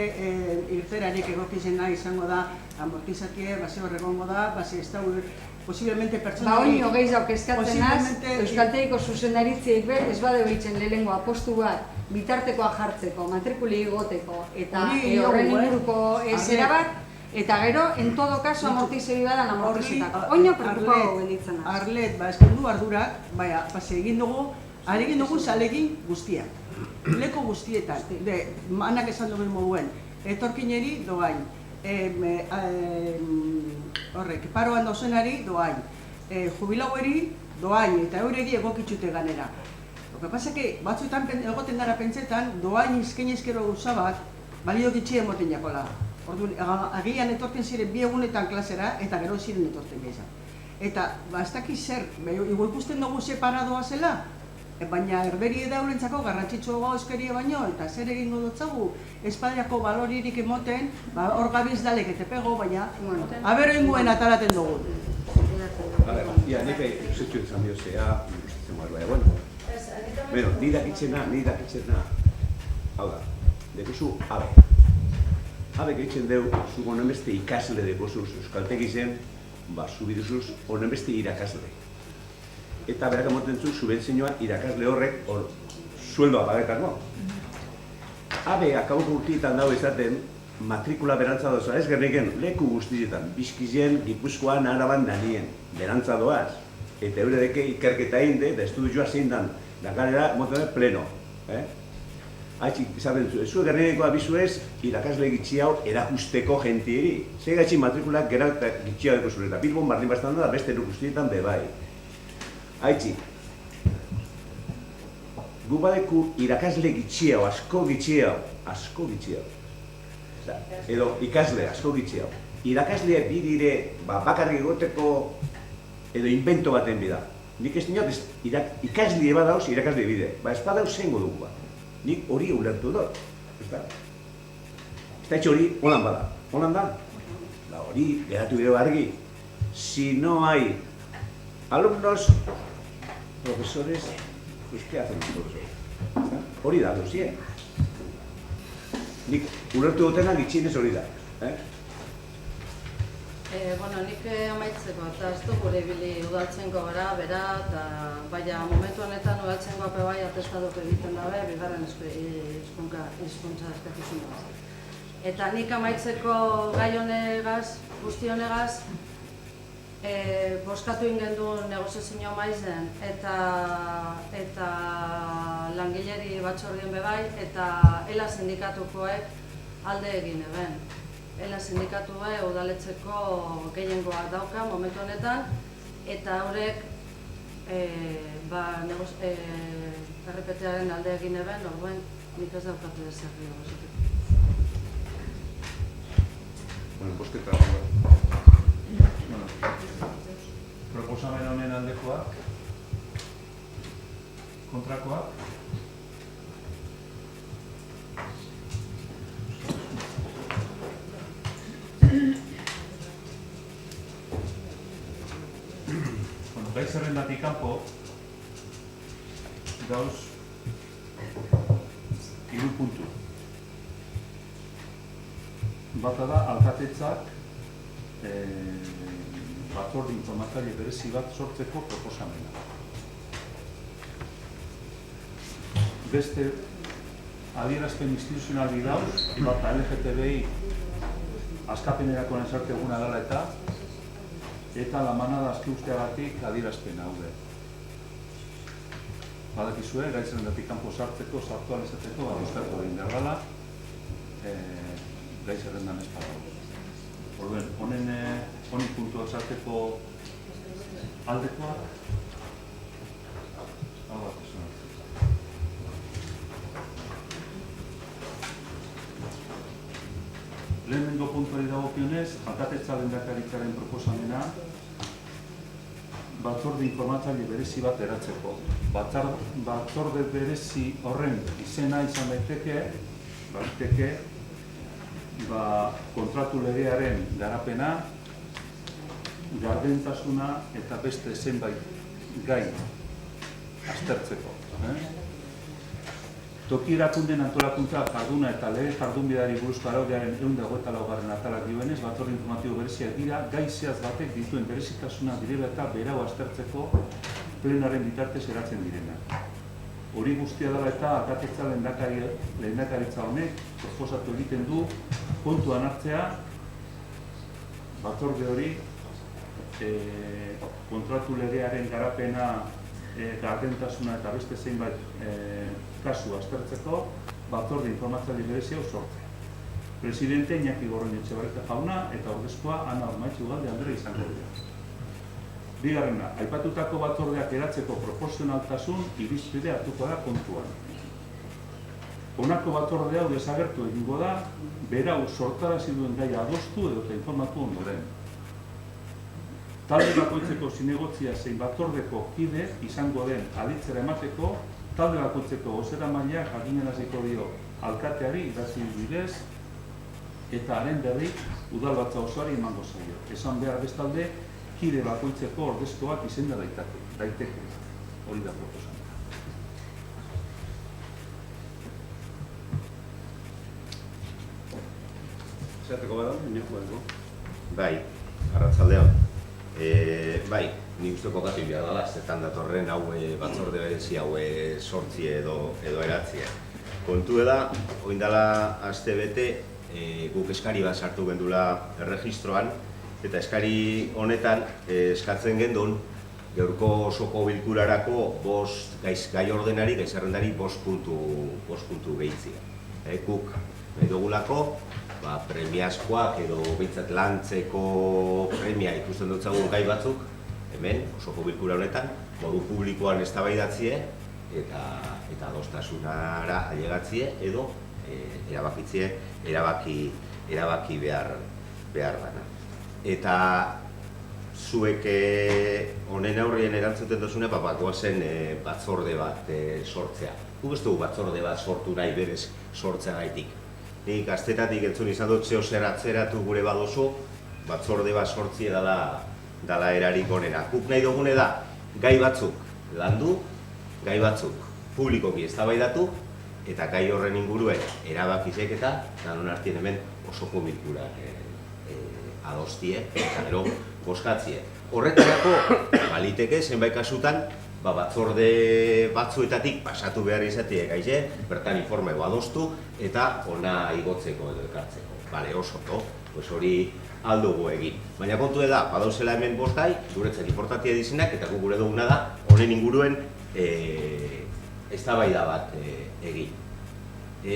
irterarik egokizena izango da, amortizatie, base horregongo da, base ez da, posiblemente pertsona hori... Oino gehiz daukizkatzen az, Euskaltegiko zuzendaritziek be, ez bade behitzen lehenengo apostu bat, bitartekoa jartzeko, matrikuli igoteko, eta horren inguruko zera bat, eta gero, en todo caso, amortizei badan amortizetako. Oino preocupago gelditzen az. Arlet, eskendu ardurak, egin dugu zalegin guztiak. Leko guztietan, manak esan duen moduen, etorkineri doain, paroan dauzenari doain, jubilaueri doain, eta eureri egokitxute ganera. Lo que pasa que batzuetan egoten gara pentsetan, doain izkenezkero gauza bat, balio gitxi emoten jakola. Orduan, agian etorten ziren 2 egunetan klasera, eta gero ziren etorten gehiago. Eta, ez dakiz zer, ikusten dugu separadoa zela, baina erberi edaurentzako garrantzitsua euskerie baino, eta zer egingo dutzagu, espadiako baloririk emoten, hor gabiz dalek etepego, baina, abero inguen ataraten dugu. Ia, nire usetxu izan biozea, ikusten gara, baina, bueno, nire dakitzena, hau da, dekuzu abe. Abe gehitzen deu, zu honemeste ikasle dekozuz euskaltegizen, zubiduzuz honemeste irakasle. Eta berak emoten zu, subentzioa irakasle horrek sueldoa pagetako. Abe, akaboko urtietan dago izaten, matrikula berantza doza, ez gerniken leku guztietan, Bizkaian, Gipuzkoan, Araban, danien, berantza doaz. Eta euredeke ikerketa inde, da estudioa zein dan, da galera, moten pleno. Haitxik, izaten zu, zu gernikeko abizu ez, irakasle gitxi hau erakusteko jentieri. Zei gaitxi matrikulak gera gitxi hau deko zure, eta Bilbon bardin bastan da, beste guztietan bebai. Haitxik, gu badeku irakasle gitxi hau, asko gitxi hau. Edo ikasle, asko gitxi hau. Irakasle bidire, bakarrik egoteko edo invento baten bida. Nik ez dinot, ikasle badauz irakasle bide. Ez badauz zengo dugu bat. Nik hori ulertu dut. Ez da etxe hori, holan bada. Holan da? Hori, geratu bide argi. Si no hay alumnos, profesores, pues ¿qué hacen los profesores? Hori da, dozie. Nik ulertu dutena gitxinez hori da. Nik amaitzeko, eta ez du gure ibili udaltzenko gara, bera, eta baina momentu honetan udaltzenko ape bai atestadok egiten dabe, bigarren hizkuntza eskakizun dago. Eta nik amaitzeko gai honegaz, guzti honegaz, boskatu ingendun negoziazio maizen, eta langileri batzordien bebai, eta ELA sindikatukoek alde egin eben. ELA sindikatua udaletxeko gehiengoak dauka momentu honetan, eta horrek errepetearen alde egin eben, orduen nik ez daukatu dezer negoziotik. Bueno, bosketa. Proposamen honen aldekoak, kontrakoak, gai zerrendatik kanpo, gauz 3 puntu. Bata da, alkatetzak batzorde informatzaile berezi bat sortzeko proposamena. Beste adierazpen instituzional bidauz, bat LGTBI askapenerako nesarte eguna dela eta la manada aski usteagatik adierazpen haude. Badakizue, gai zerrendatik kanpo sartzeko, sartu alizateko, adostatu egin behar dela, gai zerrendan ez padago. Orduen, honen puntua sarteko aldekoak, hau bat esan. Lehenengo puntuari dagokionez, alkatetza lehendakaritzaren proposamena batzorde informatzaile berezi bat eratzeko. Batzorde berezi horren izena izan daiteke kontratu legearen garapena, gardentasuna eta beste zenbait gai aztertzeko. Toki erakunden antolakuntza jarduna eta lege jardunbideari buruzko araudiaren 124. atalak dioenez, batzorde informatibo bereziak dira, gai zehaz batek dituen berezitasuna direla eta berau aztertzeko plenaren bitartez eratzen direnak. Hori guztia dela eta alkatetza lehendakaritza honek proposatu egiten du kontuan hartzea batzorde hori kontratu legearen garapena, gardentasuna eta beste zeinbait kasu aztertzeko batzorde informatzaile berezi hau sortzea. Presidente Iñaki Gorroñetxebarreta jauna eta ordezkoa Ana Ormaitz Ugalde Andre izango dira. Bigarrena, aipatutako batzordeak eratzeko proportzionaltasun irizpide hartuko da kontuan. Honako batzorde hau desagertu egingo da, berau sortarazi duen gaia adostu edota informatu ondoren. Talde bakoitzeko zinegotzia zein batzordeko kide izango den aditzera emateko, talde bakoitzeko bozeramailea jakinaraziko dio alkateari idatzi bidez eta haren berri udalbatza osoari emango zaio. Esan behar bestalde, kide bakoitzeko ordezkoak izenda daiteke. Hori da proposamena. Zerteko bada, inoko edo? Bai, arratsaldean. Bai, ni uste kokatu behar dela, zetan datorren hau batzorde berezi hau sortzi edo eratzie. Kontu da, oindala aste bete, guk eskari bat sartu gendula erregistroan, eta eskari honetan eskatzen gendun, gaurko osoko bilkurarako gai ordenari, gai zerrendari 5 puntu gehitzia. Guk nahi dugulako, premiazkoak edo bintzat lantzeko premia ikusten dutzagun gai batzuk, hemen, osoko bilkura honetan, modu publikoan eztabaidatzie eta adostasunara ailegatzie edo erabaki behar dana. Eta zuek honen aurrien erantzuten duzune, goazen batzorde bat sortzea. Guk ez dugu batzorde bat sortu nahi berez sortzea gaitik. Nik gaztetatik entzun izan dut zeo zer atzeratu gure badozu, batzorde bat sortzie dala erarik onena. Guk nahi dugune da, gai batzuk landu, gai batzuk publikoki eztabaidatu, eta gai horren inguruen erabakizek eta danon artien hemen osoko bilkurak adostie, eta gero bozkatzie. Horretarako, baliteke, zenbait kasutan, batzorde batzuetatik pasatu behar izatea gaize, bertan informe adostu eta ona igotzeko edo ekartzeko. Bale, oso, hori aldugu egin. Baina kontu da, badauzela hemen bostai, guretzen importantia dizinak, eta gure duguna da, honen inguruen eztabaida bat egin.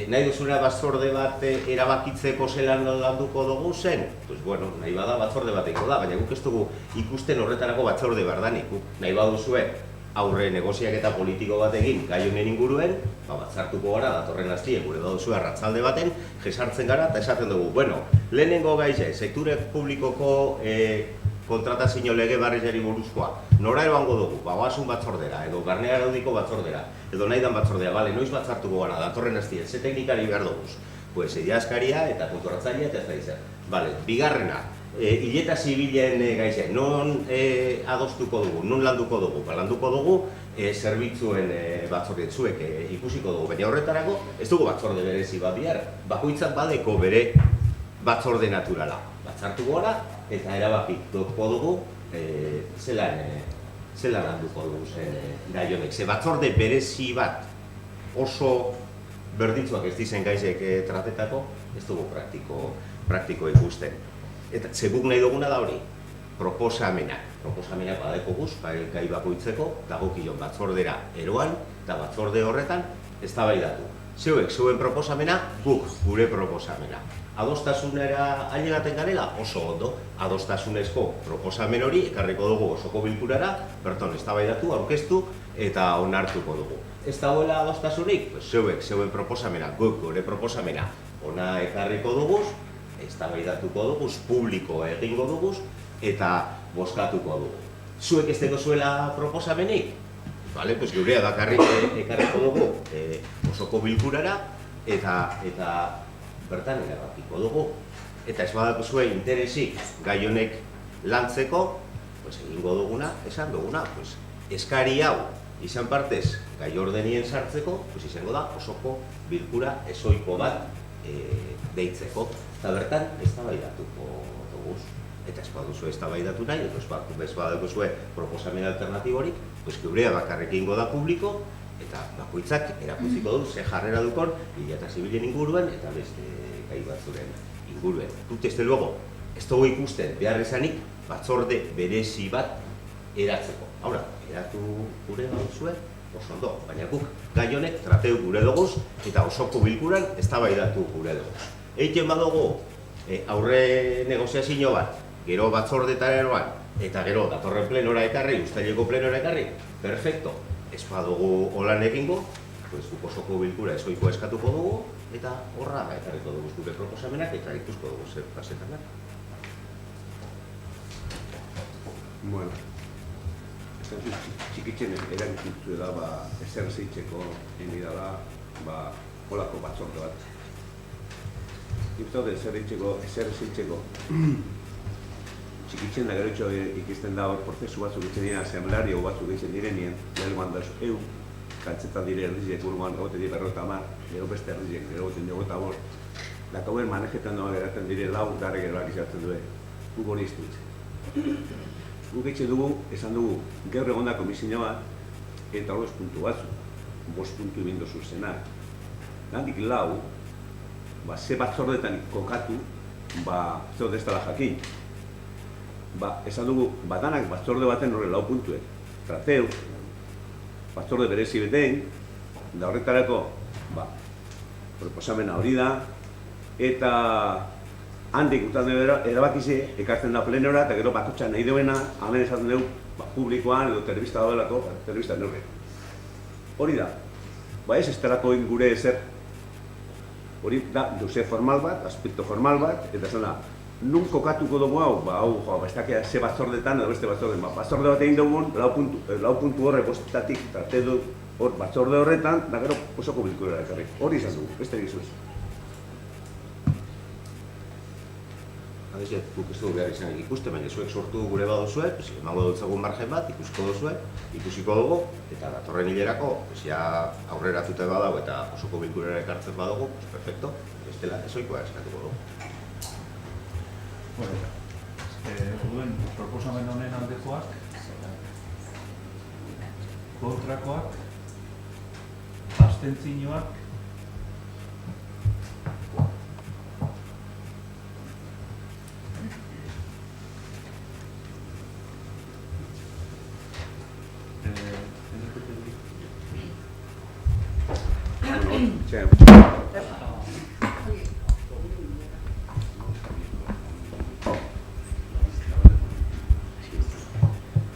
Nahi duzuna batzorde bat erabakitzeko zelan landuko dugu zen? Bueno, nahi bada batzorde bateko da, baina guk ez dugu ikusten horretarako batzorde berdanik. Nahi baduzue aurre negoziak eta politiko bat egin gai honen inguruen, batzartuko gara, datorren hastien gure baduzue arratsalde baten, jesartzen gara eta esaten dugu, bueno, lehenengo gaize, sektore publikoko kontratazio lege barriari buruzkoa, nora ebango dugu, goasun batzordera, edo barne araudiko batzordera, edo nahi dan batzordera, bale, noiz batzartuko gara, datorren hastien, ze teknikari behar duguz, pues askaria eta konturatzailea eta ez da izan. Bale, bigarrena, hileta zibilen gaize, non adostuko dugu, non landuko dugu, landuko dugu zerbitzuen batzordetzuek ikusiko dugu, baina horretarako ez dugu batzorde berezi bat bihar, bakoitzak badeko bere batzorde naturala. Batzartuko gara eta erabakituko dugu zelan handuko dugu zen gai honek. Ze batzorde berezi bat oso berdintzuak ez dizen gaizek tratetako, ez dugu praktiko ikusten. Eta guk nahi duguna da hori, proposamenak badeko guz, gai bakoitzeko, dagokion batzordera eroan, eta batzorde horretan eztabaidatu. Zeuen proposamena, guk gure proposamena. Adostasunera ailegaten garela oso ondo, adostasunezko proposamen hori ekarriko dugu osoko bilkurara, berton eztabaidatu, aurkeztu eta onartuko dugu. Ez dagoela adostasunik, zeuen proposamena, guk gure proposamena ona ekarriko duguz, eztabaidatuko duguz, publiko egingo duguz eta bozkatuko dugu. Zuek ez dago zuela proposamenik? Vale, pues gurea bakarrik ekarriko dugu osoko bilkurara eta bertan erabakiko dugu. Eta ez badako zuen interesik gai honek lantzeko, pues egingo duguna, esan duguna, pues eskari hau izan partez gai ordenien sartzeko, pues izango da osoko bilkura ezoiko bat deitzeko. Eta bertan eztabaidatuko dugu. Eta ez baduzu eztabaidatu nahi, ez baduzu proposamen alternatiborik, pues gurea bakarrik egingo da publiko, eta bakoitzak erakutsiko du ze jarrera dukon hilata zibilen inguruan eta beste gai batzuren inguruen. Dut ez luego, ez dugu ikusten behar izanik batzorde berezi bat eratzeko. Haura, eratu gure baduzue, oso ondo, baina guk gai honek trateu gure duguz eta osoko bilkuran eztabaidatu gure duguz. Egiten badugu aurre negoziazio bat, gero batzordetara eroan, eta gero datorren plenora ekarri, uztaileko plenora ekarri, perfecto. Ez badugu holan egingo, guk osoko bilkura ezoiko eskatuko dugu, eta horra ekarriko dugu gure proposamenak, eta ikusko dugu zer pasetan da. Bueno, txikitzen erakuntzu da, ezer zeitzeko egin dela, holako batzorde bat. Iptau da ezer zeitzeko txikitzen da gero ikisten da hor prozesu batzuk egiten diren, asemblario batzuk egiten direnien, lehenkoan da kaltzetan dire erdiziek urgoan gaute dire 50, gero beste erdiziek gero goten dugu eta bor. Dakauen manejetan doa geratzen dire lau darrek eroak izatzen duen, guk hori ez dut. Guk etxe dugu, esan dugu, gaur egon da komisio bat, eta hori puntu batzuk, 5 puntu ibindu zuzenak. Gandik lau, ze batzordetan kokatu, zeu destala jakin. Esan dugu, danak batzorde baten horre 4 puntuek. Trateu, batzorde berezi beten, da horretarako, proposamena hori da, eta handik utan erabakize, ekartzen da plenora, eta gero bakotxan nahi duena, hemen esaten dugu, publikoan edo telebista daudelako, telebista neurre. Hori da, ez estelako gure ezer, hori da, doze formal bat, aspekto formal bat, eta esan da, nun kokatuko dugu hau, ez dakia ze batzordetan edo beste batzorde. Batzorde bat egin dugun, 4 puntu horre bostatik tarte du hor batzorde horretan, da gero osoko bilkurera ekarri. Hori izan dugu, beste egizuz. Adizet, guk ez dugu behar izanik ikuste, baina zuek sortu gure baduzue, emango dutzagun margen bat, ikusiko dugu, eta datorren hilerako, aurreratute badago eta osoko bilkurera ekartzen badugu, perfecto, bestela ezoikoa eskatuko dugu. Orduen, proposamen honen aldekoak, kontrakoak, abstentzioak,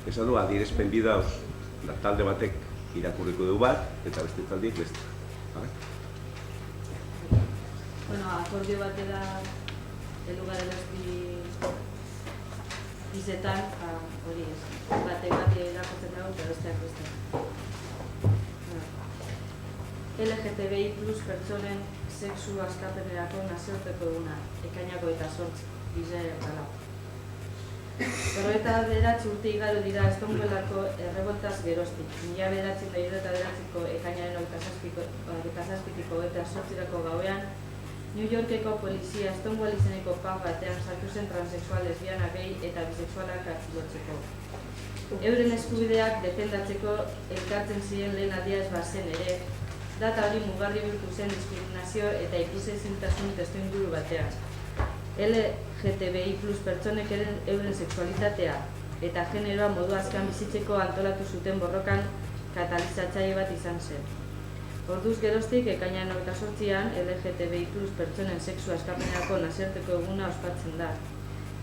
Esan du, adierazpen bidauz, talde batek irakurriko du bat, eta beste taldiek beste. Akordio batera heldu garela bizetan, hori ez, batek bat irakurtzen dago eta besteak beste. LGTBI plus pertsonen sexu askapenerako nazioarteko eguna, ekainako eta 8 Israel. 49 urte igaro dira Estonbelako erreboltaz geroztik. 1949ko ekainaren 27-ko eta 8-rako gauean, New Yorkeko polizia Stonewall izeneko pub batean sartu zen transexual, lesbiana, gay eta bisexualak atxilotzeko. Euren eskubideak defendatzeko elkartzen ziren lehen aldia ez bazen ere, data hori mugarri bihurtu zen diskriminazio eta ikusezintasun testuinguru batean. LGTBI+ pertsonek euren sexualitatea eta generoa modu azkan bizitzeko antolatu zuten borrokan katalizatzaile bat izan zen. Orduz geroztik, ekainaren 28an, LGTBI+ pertsonen sexu askapenerako nazioarteko eguna ospatzen da.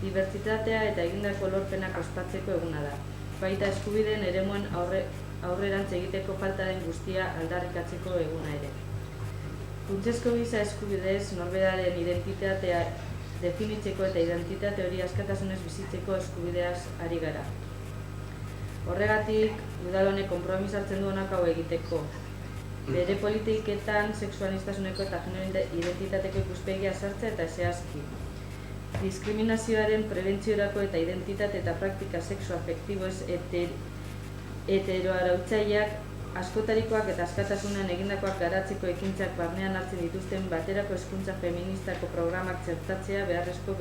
Dibertsitatea eta egindako lorpenak ospatzeko eguna da. Baita eskubideen eremuen aurrerantz egiteko faltaren guztia aldarrikatzeko eguna ere. Funtsezko giza eskubidez norberaren identitatea definitzeko eta identitate hori askatasunez bizitzeko eskubideaz ari gara. Horregatik, udal honek konpromiso hartzen du honak hau egiteko. Bere politiketan sexualistasuneko eta genero identitateko ikuspegia sartzea eta zehazki. Diskriminazioaren prebentziorako eta identitate eta praktika sexu-afektiboez heteroarautzaileak askotarikoak eta askatasunean egindakoak garatzeko ekintzak barnean hartzen dituzten baterako hezkuntza feministako programak txertatzea beharrezko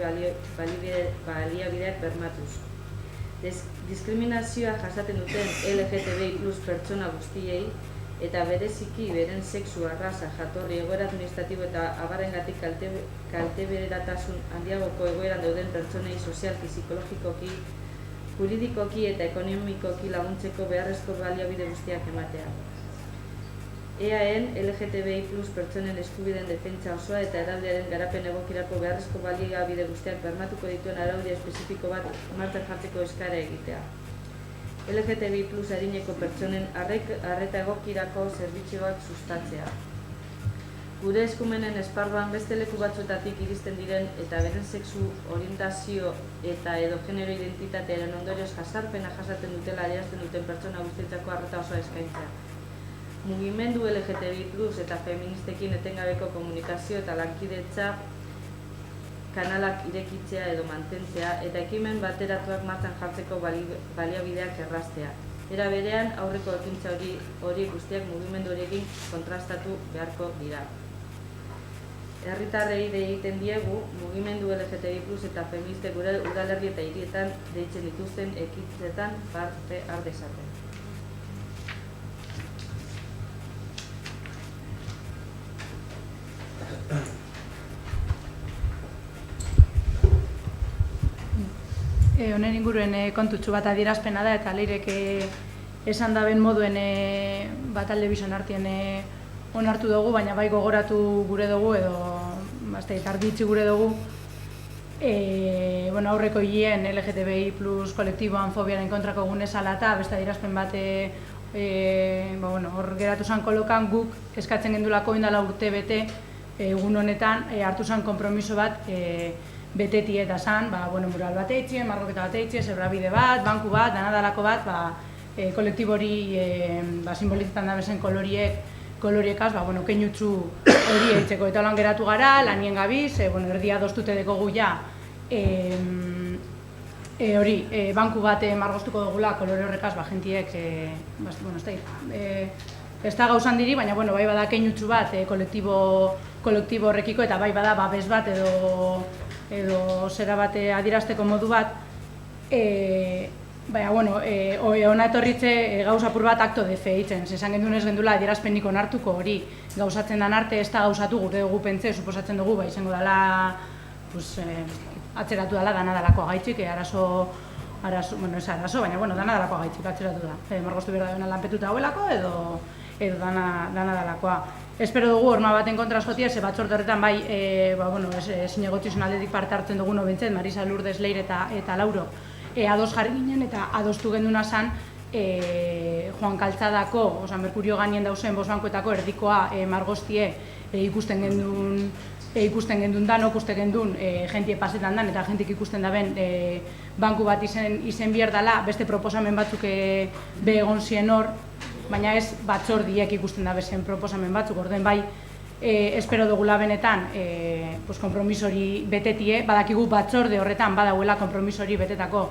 baliabideak bermatuz. Diskriminazioa jasaten duten LGTBI+ pertsona guztiei eta bereziki beren sexu, arraza, jatorri, egoera administratibo eta abarrengatik kalteberatasun handiagoko egoeran dauden pertsonei sozialki, psikologikoki, juridikoki eta ekonomikoki laguntzeko beharrezko baliabide guztiak ematea. EAN LGTBI+ pertsonen eskubideen defentsa osoa eta eraldiaren garapen egokirako beharrezko baliabide guztiak bermatuko dituen araudia espezifiko bat martxan jartzeko eskara egitea. LGTBI+ adineko pertsonen arreta egokirako zerbitzuak sustatzea. Gure eskumenen esparruan beste leku batzuetatik iristen diren eta beren sexu, orientazio eta edo genero identitatearen ondorioz jazarpena jasaten dutela adierazten duten pertsona guztientzako arreta osoa eskaintzea. Mugimendu LGTBI+ eta feministekin etengabeko komunikazio eta lankidetza kanalak irekitzea edo mantentzea eta ekimen bateratuak martxan jartzeko baliabideak erraztea. Era berean, aurreko ekintza hori guztiak mugimendu horiekin kontrastatu beharko dira. Herritarrei egiten diegu, mugimendu LGTBI+ eta feministek gure udalerri eta hirietan deitzen dituzten ekintzetan parte har dezaten. Honen inguruen kontutxu bat adierazpena da eta leirek esan daben moduen batalde bizon artien onartu dugu, baina bai gogoratu gure dugu edo argitzi gure dugu aurreko hilien LGTBI+ kolektiboan fobiaren kontrako gune zala eta beste adierazpen bat hor geratu zen kolokan guk eskatzen gendulako indala urte bete egun honetan hartu zen konpromiso bat beteti eta zan, mural bat eitxien, margoketa bat eitxien, zebrabide bat, banku bat, danadalako bat, kolektibo hori simbolizetan da bezen koloriekaz, keinutzu hori eitzeko. Eta lan geratu gara, lanien gabiz, erdia doztute dekogu ja, banku bat margoztuko dugula kolore horrekaz, jentiek, ez da gauzan diri, baina bai bada keinutzu bat kolektibo horrekiko eta bai bada babes bat edo zera bat adierazteko modu bat, ona etorritze gauza apur bat akto de fe eitzen, esan gendun ez gendula adierazpenik onartuko hori gauzatzen dan arte ez da gauzatu gure dugu pentze, suposatzen dugu, izango dela atzeratu dela danadalako agaitzik, ez arazo, baina danadalako agaitzik atzeratu da. Margoztu behar da lanpetuta hauelako edo danadalakoa. Espero dugu horma baten kontra askotia, ze batzorde horretan bai, zinegotizun aldetik parte hartzen dugu nobentzet, Marisa Lourdes, Leire eta Lauro ados jarri ginen eta adostu genduna zan Joan Kaltzadako, Merkurio gainien dauzen bosbankoetako erdikoa margoztie ikusten gendun danok, uste gendun jentie pasetan dan eta jentik ikusten daben banku bat izen behar dela, beste proposamen batzuk be egon zien hor, baina ez batzordiek ikusten da bezen proposamen batzuk, orden bai, espero dugula benetan konpromiso hori betetie, badakigu batzorde horretan badauela konpromiso hori betetako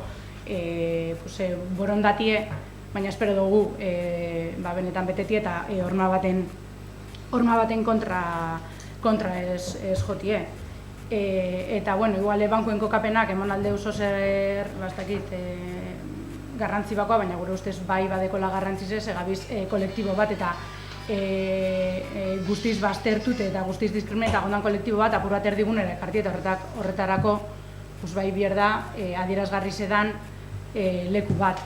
borondatie, baina espero dugu benetan betetie eta horma baten kontra kontra ez jotie. Eta, bueno, igual bankuen kokapenak emon alde oso zer, bastakit, garrantzi bakoa, baina gure ustez bai badekola garrantzizez, egabiz kolektibo bat eta guztiz baztertut eta guztiz diskrimineta gondan kolektibo bat apur bat erdigunera ekarti eta horretarako bai bierda adierazgarri zedan leku bat.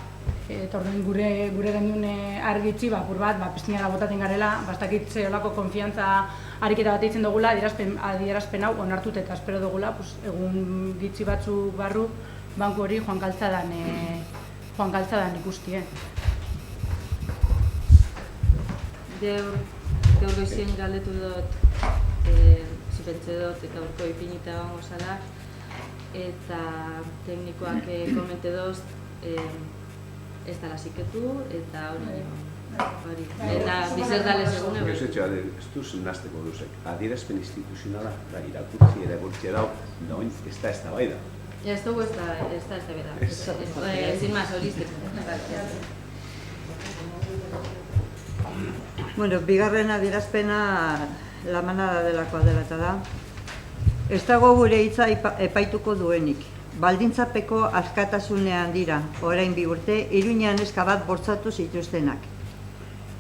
Eta orduan gure gendun argitzi apur bat piztinara botaten garela, bastakit zeolako konfiantza ariketa bat eitzen dugula, adierazpen hau onartut eta espero dugula egun gitzi batzuk barru banku hori joan kaltzadan ikustie. Gaur goizien galdetu dut, zipentze dut eta urko ipinita gongo zala, eta teknikoak komente doz, ez dala ziketu eta hori. Eta bizer dale segun egu. Ez duz nazteko duzek, adierazpen instituzionala da irakurtzi ere gurtzi edau, noin ez da bai da. Ez dugu ez da bai da. Ezin maz holistiko. Bueno, bigarren adierazpena la manada delakoa dela eta da. Ez dago gure hitza epaituko duenik. Baldintzapeko askatasunean dira, orain 2 urte, Iruñean neska bat bortzatu zituztenak.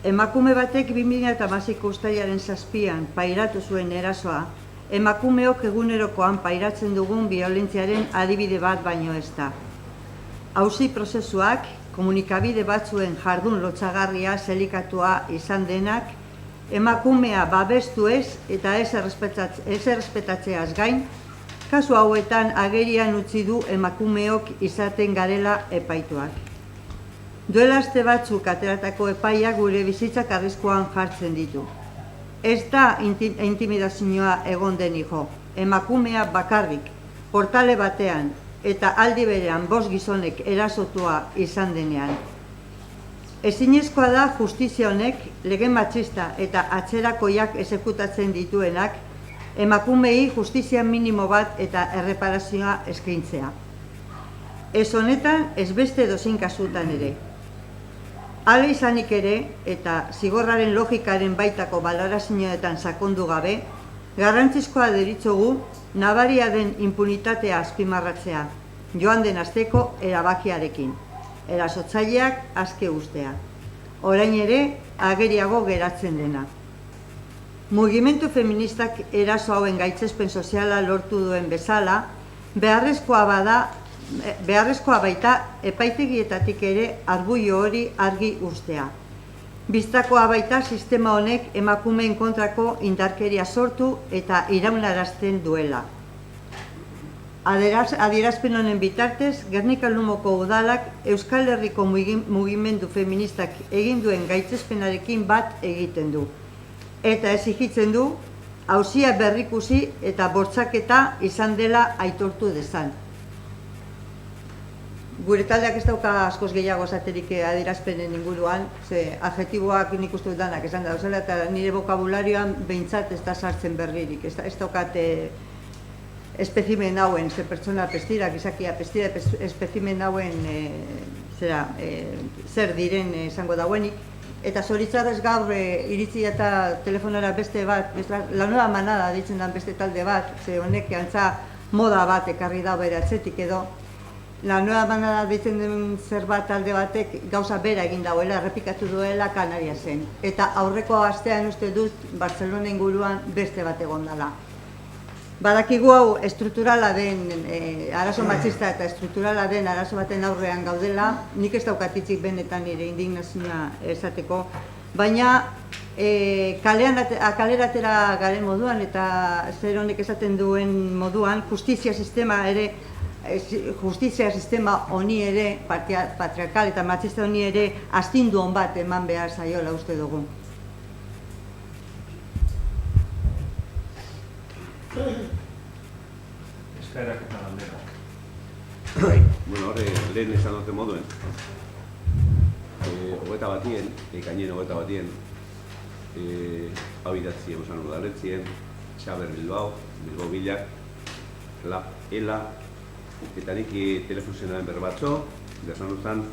Emakume batek 2016ko uztailaren 7an pairatu zuen erasoa, emakumeok egunerokoan pairatzen dugun biolentziaren adibide bat baino ez da. Auzi prozesuak, komunikabide batzuen jardun lotsagarria zelikatua izan denak, emakumea babestu ez eta ez errespetatzeaz gain, kasu hauetan agerian utzi du emakumeok izaten garela epaituak. Duela aste batzuk ateratako epaia gure bizitzak arriskuan jartzen ditu. Ez da intimidazioa egon den jo, emakumea bakarrik, portale batean eta aldi berean 5 gizonek erasotua izan denean. Ezinezkoa da justizia honek lege matxista eta atzerakoiak exekutatzen dituenak emakumei justizia minimo bat eta erreparazioa eskaintzea. Ez honetan ez beste edozein kasutan ere. Hala izanik ere eta zigorraren logikaren baitako balorazioetan sakondu gabe, garrantzizkoa deritzogu nabaria den impunitatea azpimarratzea, joan den asteko erabakiarekin, erasotzaileak aske ustea. Orain ere ageriago geratzen dena. Mugimendu feministak eraso hauen gaitzespen soziala lortu duen bezala, beharrezkoa baita epaitegietatik ere argudio hori argi ustea. Bistakoa baita sistema honek emakumeen kontrako indarkeria sortu eta iraunarazten duela. Adierazpen honen bitartez, Gernika-Lumoko udalak Euskal Herriko mugimendu feministak egin duen gaitzespenarekin bat egiten du. Eta exigitzen du, auzia berrikusi eta bortxaketa izan dela aitortu dezan. Gure taldeak ez dauka askoz gehiago esaterik adierazpenen inguruan, ze adjektiboak nik uste dut danak esan dauzela, eta nire vokabularioan behintzat ez da sartzen berririk. Ez daukat espezimen hauen, ze pertsona pestira, gizakia pestira, espezimen hauen zer diren esango dauenik. Eta zoritzarrez gaur iritzi eta telefonora beste bat, la nueva manada ditzen den beste talde bat, ze honek antza moda bat ekarri da bere atzetik edo. La nueva manada ditzen den zer bat talde batek gauza bera egin dauela, errepikatu duela Kanariasen. Eta aurreko astean uste dut Barcelona inguruan beste bat egon dela. Badakigu hau estrukturala den, arazo matxista eta estrukturala den arazo baten aurrean gaudela, nik ez daukatitzik benetan nire indignazioa esateko, baina kaleratera garen moduan eta zer honek esaten duen moduan, justizia sistema honi ere, patriarkal eta matxista honi ere, astindu hon bat eman behar zaiola uste dugu. Eskaerak eta galderak. Bueno, horre, lehen esan dute moduen. 21, ekainen 21, hau idatzi egusan udaletzien, Xaber Bilbao, Bilbao Bilak, Ela, eta nik telefonzenaren berbatzo, desan duzan,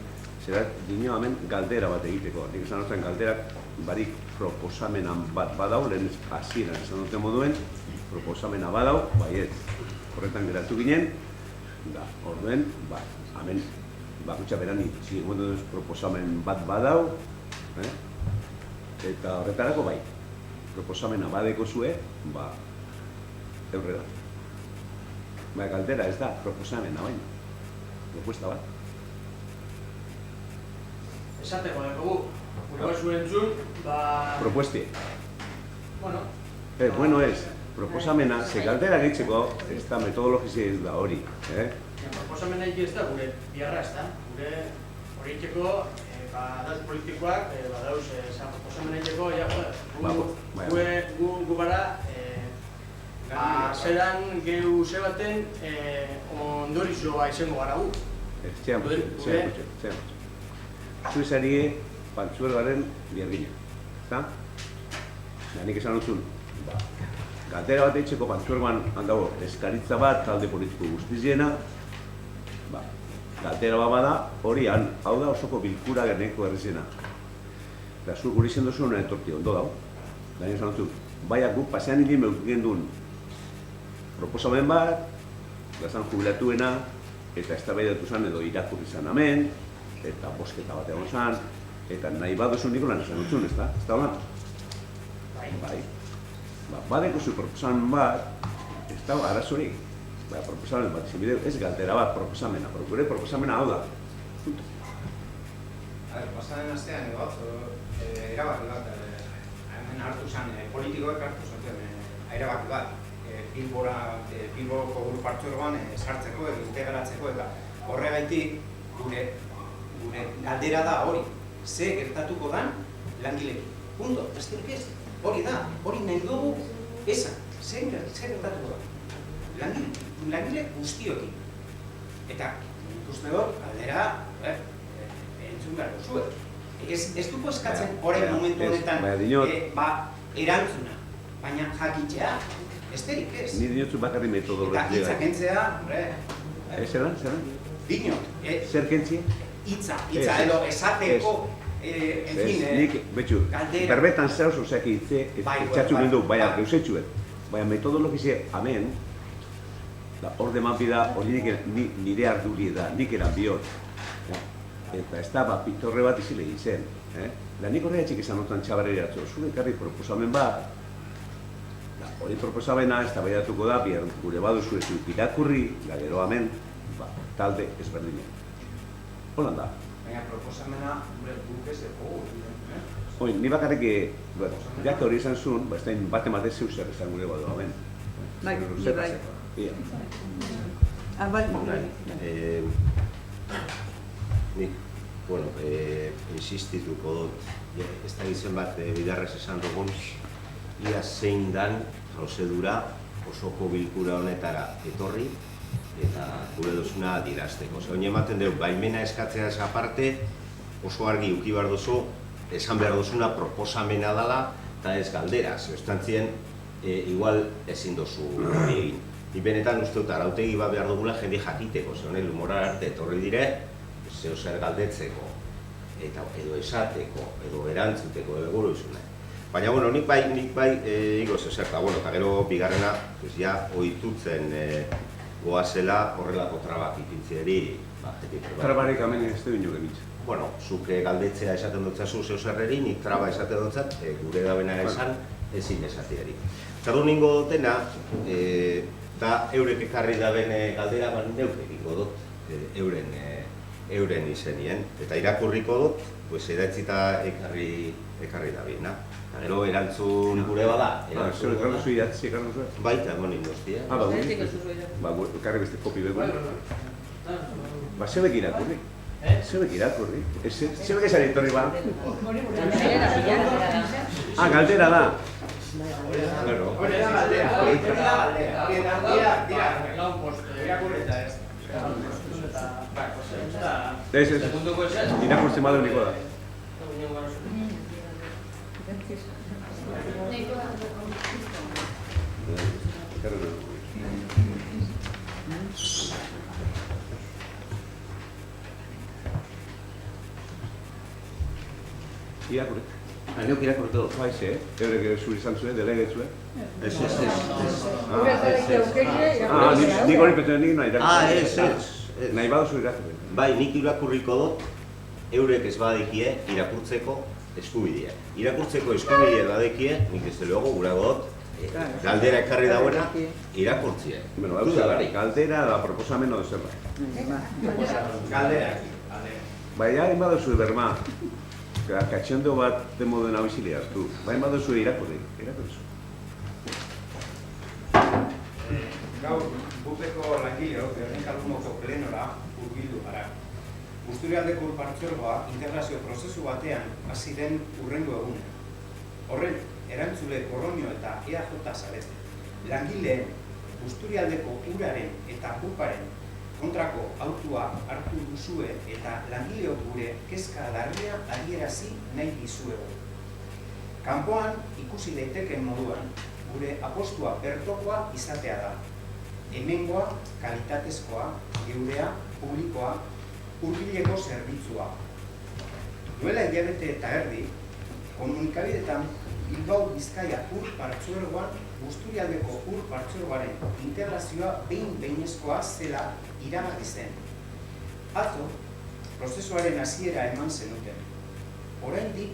zera dino hemen galdera bat egiteko. Nik esan duten galderak barik proposamenan bat badau, lehen hasieran esan duten moduen, proposamena badau, baiet. Horretan geratu ginen, da, orduen, hemen bakutsa beran itxi proposamen bat badau, eta horretarako bai, proposamena badeko zue, eurrera. Galdera ez da, proposamena baina, propuesta bat. Esateko dago, gure bat zuen entzun, Propuesti. Bueno. Bueno ez, proposamena, ze galdera gehitzeko, ez da metodologizia ez da hori. Proposamena ez da gure biharra ez da. Gure hori itxeko, dauz politikoak, dauz proposamena itxeko, gu bara, zeran gehu zebaten ondorizoa izango gara gu. Zean Suizarie Pantzuergaren biargina, ezta? Nik esan dutzun, galdera bat eitzeko Pantzuergoan handago eskaritza bat, talde politiko guztiziena, galdera bat bada, hori hau da osoko bilkura geneko errezena. Eta zu guri zen duzu honen etorti ondo dago. Nik esan dutzun, baiak guk pasean hili meukien duen proposamen bat, gazan jubilatuena, eta eztabaidatu zen edo irakurri zen hemen, eta bosketa bat egon zen, eta nahi baduzu niko lan esan dutzun, ez da? Ez da hola? Bai. Badeko zu proposamen bat, ez da arazorik. Proposamen bat, ez galdera bat proposamena, gure proposamena hau da. Pasaden astean edo erabaki bat, hemen hartu zen, politikoek hartu zen erabaki bat, Bilboko Guru Partzuergoan sartzeko, integratzeko, eta horregaitik gure galdera da hori, ze gertatuko dan langilekin. Punto, besterik ez. Hori da, hori nahi dugu esan, ze gertatuko da. Langile guztiokin. Eta ikuste dut, galdera entzun behar duzuek. Ez dugu eskatzen horren momentu honetan erantzuna, baina jakitzea, esterik ez. Ni dinotzu bakarri metodologia. Eta hitzak entzea, Zeran? dinot. Zer kentzia? Hitza edo esateko, Nik, betxu, berbetan zehoz oseak hitze, etxatzu gindu, baina geusetxuet. Baina metodologizia, hemen, hor deman bida, hori nire arduri da, nik eran bihot. Eta ez da, pitorre bat izile izen. Nik horregatxik esan notan txabarri atzo, zure ekarri proposamen bat, hori proposamena ez da baiatuko da, gure baduzu ez du irakurri, gero hemen, talde ezberdinen. Holan da. Baina proposamena guk ez dugu. Ni bakarrik, jak hori izan zuen, bat ematez zeu zer esan gure badu hemen. Bai. Nik, insistituko dut, ez da izen bat bidarrez esan dugun, ia zein dan prozedura osoko bilkura honetara etorri eta gure duzuna dirazteko. Oin ematen dugu, baimena eskatzea ez aparte, oso argi uki behar duzu, esan behar duzuna proposamena dela eta ez galdera. Zeostantzien, igual ezin duzu hori egin. Ni benetan uste dut arautegi bat behar dugula jende jakiteko, ze honen lumorar arte etorri dire, zeo zer galdetzeko, edo esateko, edo erantzuteko, edo gure izuna. Baina, nik bai, igoz ezerta, eta gero bigarrena, ja, ohitutzen goazela horrelako trabak ipintzieri. Trabarik hemen ez du ino gemitz. Zuk galdetzea esaten dutzazu zeu zerreri, nik traba esaten dutzat, gure dabena esan, ezin esatiari. Zerdu ningo dutena, da eurek ekarri daben galdera, neuk egingo dut, euren izenien. Eta irakurriko dut, edatzita ekarri dabiena. Gero erantzun gure bada. Zer ekarri zu idatzi ekarri zu? Baita, egon indoztia. Ekarri beste kopi begun. Zebek irakurri. Zebek irakurri. Zebek esan etorri ba? Galdera da. Hori da galdera. Ez, irakurtzen badu niko da. irakurri. Neuk irakurtu dut. Baize, eurek zuri izan zuen, delegetzue. Ez. Nik hori petzen nik nahi irakurri. Ez. Nahi baduzu irakurri. Bai, nik irakurriko dut, eurek ez badekie irakurtzeko eskubidea. Irakurtzeko eskubidea badekie, nik ez luego gurago dut, galdera ekarri dauena, irakurtzia. Bueno, galdera da proposamen edo zerra. Galdera. Bai, hain baduzu berma, katxondo bat demo dena bizilea, du. Bai, baduzu irakurri, irakurri. Gaur, bupeko langileok Gernika-Lumoko plenora hurbildu gara. Busturialdeko Urpartzuergoa integrazio prozesu batean hasi den hurrengo egunean. Horren, erantzule Korroño eta EAJ zarete. Langileen Busturialdeko uraren eta buparen kontrako autua hartu duzue eta langileok gure kezka larria adierazi nahi dizuegu. Kanpoan ikusi daiteken moduan, gure apostua bertokoa izatea da. Hemengoa, kalitatezkoa, geurea, publikoa, hurbileko zerbitzua. Duela hilabete eta erdi, komunikabideetan Bilbao Bizkaia Ur-Partzuergoan Busturialdeko Ur-Partzuergoaren integrazioa behin-behinezkoa zela iragarri zen. Atzo, prozesuaren hasiera eman zenuten. Oraindik,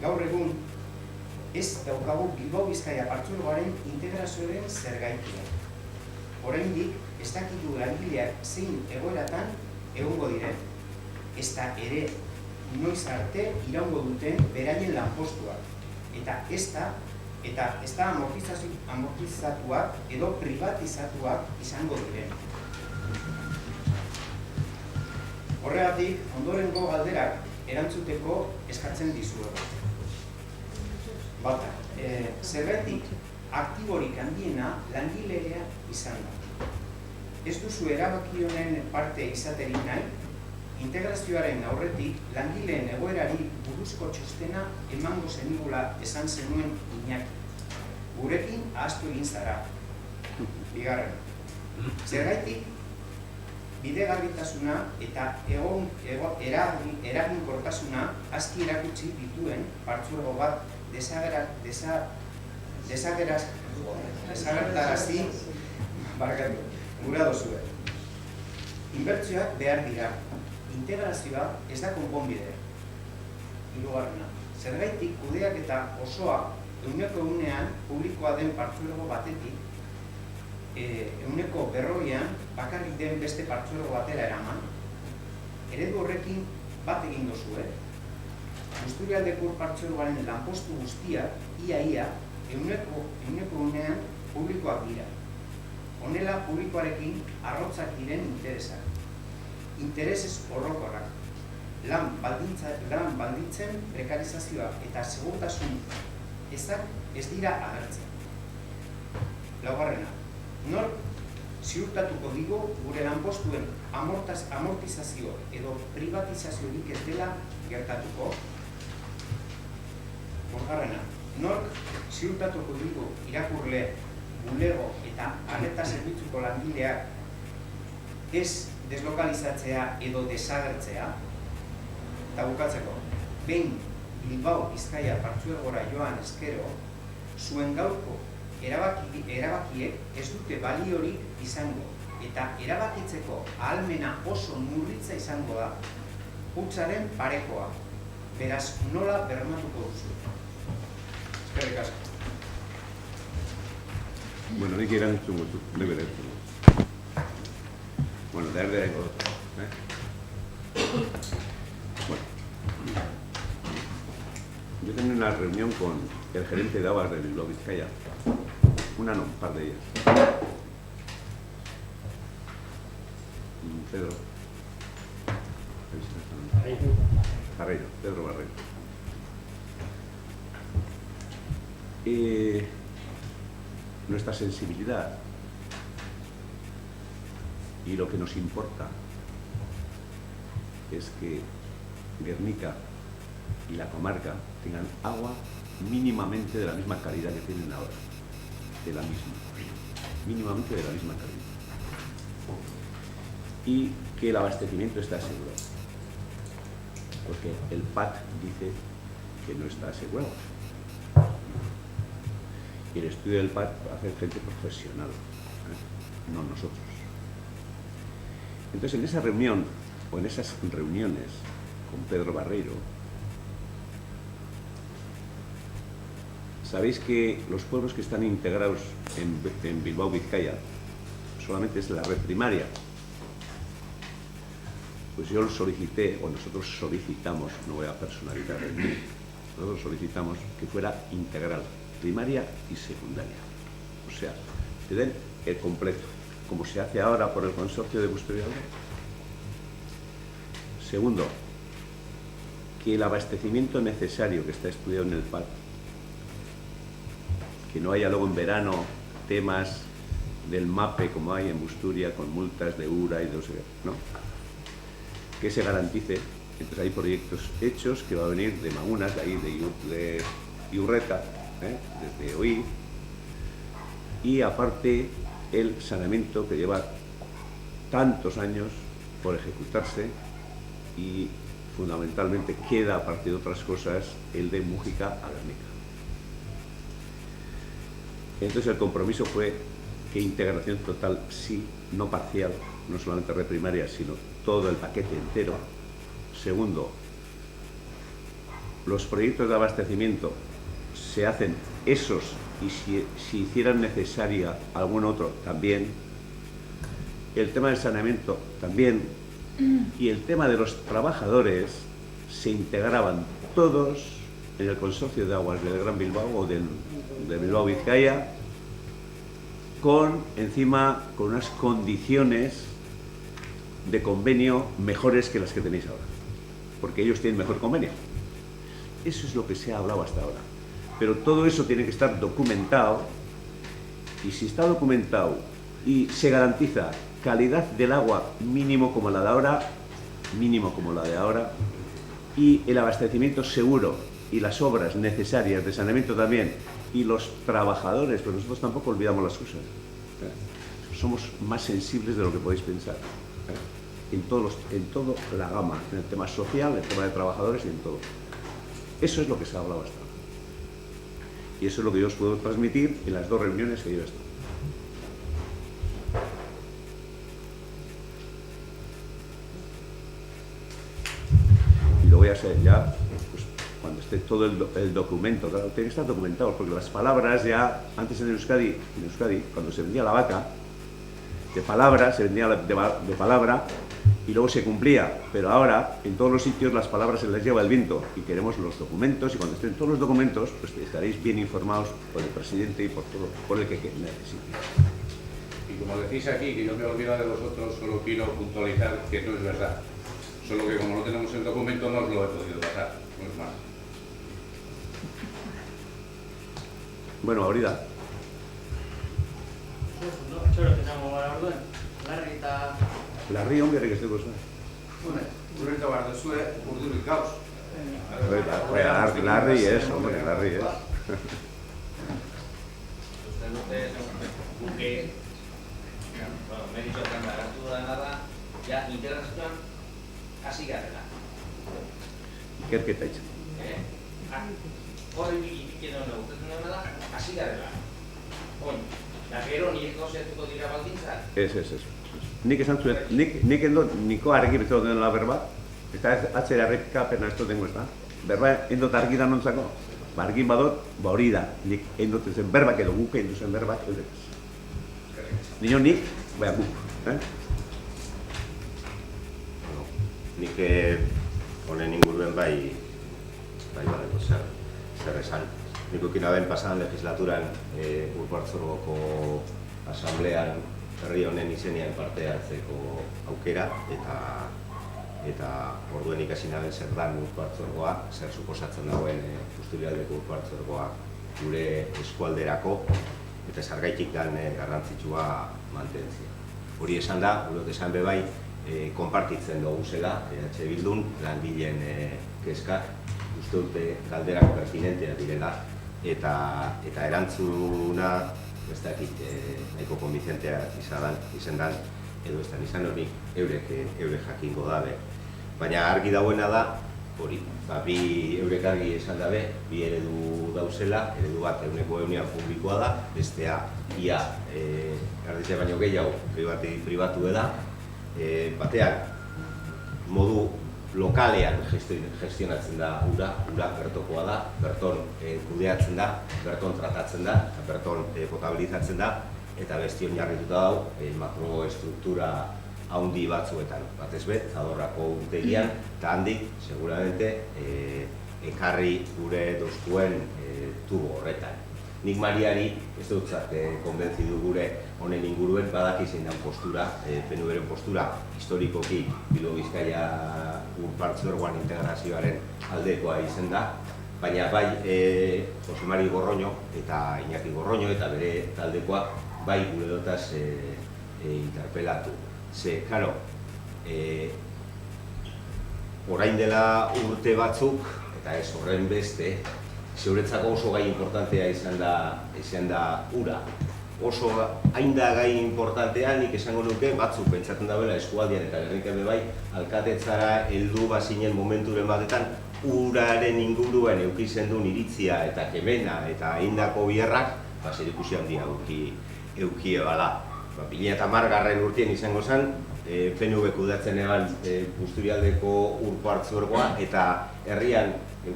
gaur egun, ez daukagu Bilbao Bizkaia Partzuergoaren integrazioaren zergaitia. Oraindik, ez dakigu langileak zein egoeratan egongo diren, ezta ere noiz arte iraungo duten beraien lanpostuak, eta ez da amortizatuak edo privatizatuak izango diren. Horregatik, ondorengo galderak erantzuteko eskatzen dizuegu. Bata, zergatik aktiborik handiena langilea izan da. Ez duzu erabaki honen parte izaterik nahi, integrazioaren aurretik langileen egoerari buruzko txostena emango zenigula esan zenuen Iñaki. Gurekin ahaztu egin zara. Bigarren, zergaitik bidegarritasuna eta eraginkortasuna aski erakutsi dituen partzuergo bat desagertarazi gura dozue. Inbertsioak behar dira, integrazioa ez da konponbide. Hirugarrena, zergaitik kudeaketa osoa ehuneko ehunean publikoa den partzuergo batetik, ehuneko 40an bakarrik den beste partzuergo batera eraman, eredu horrekin bat egin dozue, Busturialdeko Ur-Partzuergoaren lanpostu guztiak, ia, ehuneko ehunean publikoak dira. Honela publikoarekin arrotzak diren interesak. Interesez orokorrak. Lan baldintzen prekarizazioa eta segurtasun ezak ez dira agertzen. Laugarrena, nork ziurtatuko digu gure lanpostuen amortizazio edo privatizaziorik ez dela gertatuko. Bosgarrena, nork ziurtatuko digu irakurle, bulego eta arreta zerbitzuko langileak ez deslokalizatzea edo desagertzea. Eta bukatzeko, behin Bilbao Bizkaia Partzuergora joan ezkero, zuen gaurko erabakiek ez dute baliorik izango eta erabakitzeko ahalmena oso murritza izango da, hutsaren parekoa. Beraz, nola bermatuko duzu? Eskerrik asko. Bueno, nik erantzun gutu, nire erantzun. Bueno, de erdereko dut. Bueno, yo tenía una reunión con el gerente de aguas de Bilbao Bizkaia. Una no, un par de ellas. Pedro. Barreiro, Pedro Barreiro. Nuestra sensibilidad y lo que nos importa es que Guernica y la comarca tengan agua mínimamente de la misma calidad que tienen ahora. De la misma. Mínimamente de la misma calidad. Y que el abastecimiento está asegurado. Porque el PAT dice que no está asegurado. Y el estudio del PAT lo hace gente profesional, no nosotros. Entonces, en esa reunión, o en esas reuniones con Pedro Barreiro, sabéis que los pueblos que están integrados en Bilbao, Vizcaya, solamente es la red primaria. Pues yo lo solicité, o nosotros solicitamos, no voy a personalizar el mío, nosotros solicitamos que fuera integral, primaria y secundaria. O sea, que den el completo, como se hace ahora por el consorcio de Busturialde. Segundo, que el abastecimiento necesario que está estudiado en el PAT, que no haya luego en verano temas del MAPE como hay en Busturia con multas de URA y de no sé qué, ¿no? Que se garantice. Entonces hay proyectos hechos que va a venir de Magunas, de ahí de Iurreta, desde OI, y aparte el saneamiento que lleva tantos años por ejecutarse y fundamentalmente queda, aparte de otras cosas, el de Mújica a Guernica. Entonces el compromiso fue que integración total, sí, no parcial, no solamente red primaria, sino todo el paquete entero. Segundo, los proyectos de abastecimiento se hacen esos y si hicieran necesaria algún otro también. El tema del saneamiento también. Y el tema de los trabajadores se integraban todos en el consorcio de aguas del Gran Bilbao o de Bilbao Vizcaya con unas condiciones de convenio mejores que las que tenéis ahora, porque ellos tienen mejor convenio. Eso es lo que se ha hablado hasta ahora, pero todo eso tiene que estar documentado, y si está documentado y se garantiza calidad del agua mínimo como la de ahora, y el abastecimiento seguro y las obras necesarias de saneamiento también, y los trabajadores, pero nosotros tampoco olvidamos las cosas. Somos más sensibles de lo que podéis pensar. En toda la gama, en el tema social, en el tema de trabajadores y en todo. Eso es lo que se ha hablado hasta ahora. Y eso es lo que yo os puedo transmitir en las 2 reuniones que yo he estado. Y lo voy a hacer ya, pues, cuando esté todo el documento. Claro, tiene que estar documentado, porque las palabras ya, antes en Euskadi, cuando se vendía la vaca, de palabra, se vendía de palabra, y luego se cumplía, pero ahora en todos los sitios las palabras se les lleva el viento y queremos los documentos, y cuando estén todos los documentos pues estaréis bien informados por el presidente y por el que necesite. Y como decís aquí, que yo me he olvidado de vosotros, solo quiero puntualizar que no es verdad, solo que como no tenemos el documento no os lo he podido pasar, no es más. Bueno, ahorita Larri ongi errekezteko zuen. Urreta behar duzue urdurik gauz. Larri ez, hombre, Larri ez. Uste dute, guke, meditxotan garatu da nada, ja integrazioan hasi garela. Ikerketa itxan. Hori ikikien hona gutetzen dena da, hasi garela. Oin, da gero nireko zertuko dira baldintzak? Ez. Nik esan zuen, nik niko argi betzatu den la berba, eta atzera errepikapena ez dutengo ez da. Berba endot argi da nontzako, argin badot, hori da, nik endoten zen berbak edo guk endu zen berbak eudetaz. Nino nik, guk. Nik honen inguruen bai badeko zer esan. Nik ukin aben pasan legislaturan Urpartzorgoko asamblean herri honen izenean parte hartzeko aukera, eta orduen ikasi naben zer dan Urpartzorgoa, zer suposatzen dagoen Busturialdeko Urpartzorgoa gure eskualderako, eta zergaitik dan garrantzitsua mantentzia. Hori esan da, urok esan bebai, konpartitzen dugu zela, EH Bildun, langileen kezkak, uste dute galderak pertinenteak direla, eta erantzuna, ez dakit nahiko konbizentea izan dan, edo ez da izan hori eurek jakingo dabe. Baina argi dauena da, hori, bi eurek argi esan dabe, bi eredu dauzela, eredu bat 100% publikoa da, bestea ia erditzea baino gehiago pribatu da, batean modu lokalean gestionatzen da ura bertokoa da, berton kudeatzen da, berton tratatzen da, berton potabilizatzen da, eta besti oinarrituta dago makroestruktura haundi batzuetan, batez be, Zadorrako urtegian, eta handik, seguramente, ekarri gure doztuen tubo horretan. Nik Mariari, ez dutzat, konbentzidu gure honen inguruen, badaki zein den postura, PNV-ren postura, historikoki Bilbo Bizkaia Ur-Partzuergoan integrazioaren aldekoa izen da, baina bai Jose Mari Gorroño eta Iñaki Gorroño eta bere taldekoa bai gure dotaz interpelatu. Ze, karo, orain dela urte batzuk, eta ez horren beste, zeuretzako oso gai importantea izan da ura. Oso hain da gai importantea, nik esango nuke, batzuk pentsatzen dauela eskualdian eta Gernikan bai, alkatetzara heldu bazinen momenturen batetan, uraren inguruen eukizen duen iritzia eta kemena eta indako biherrak, zerikusi handia eukie bala. 2010 urtean izango zen, PNV kudeatzen eban Busturialdeko Ur-Partzuergoa eta herrian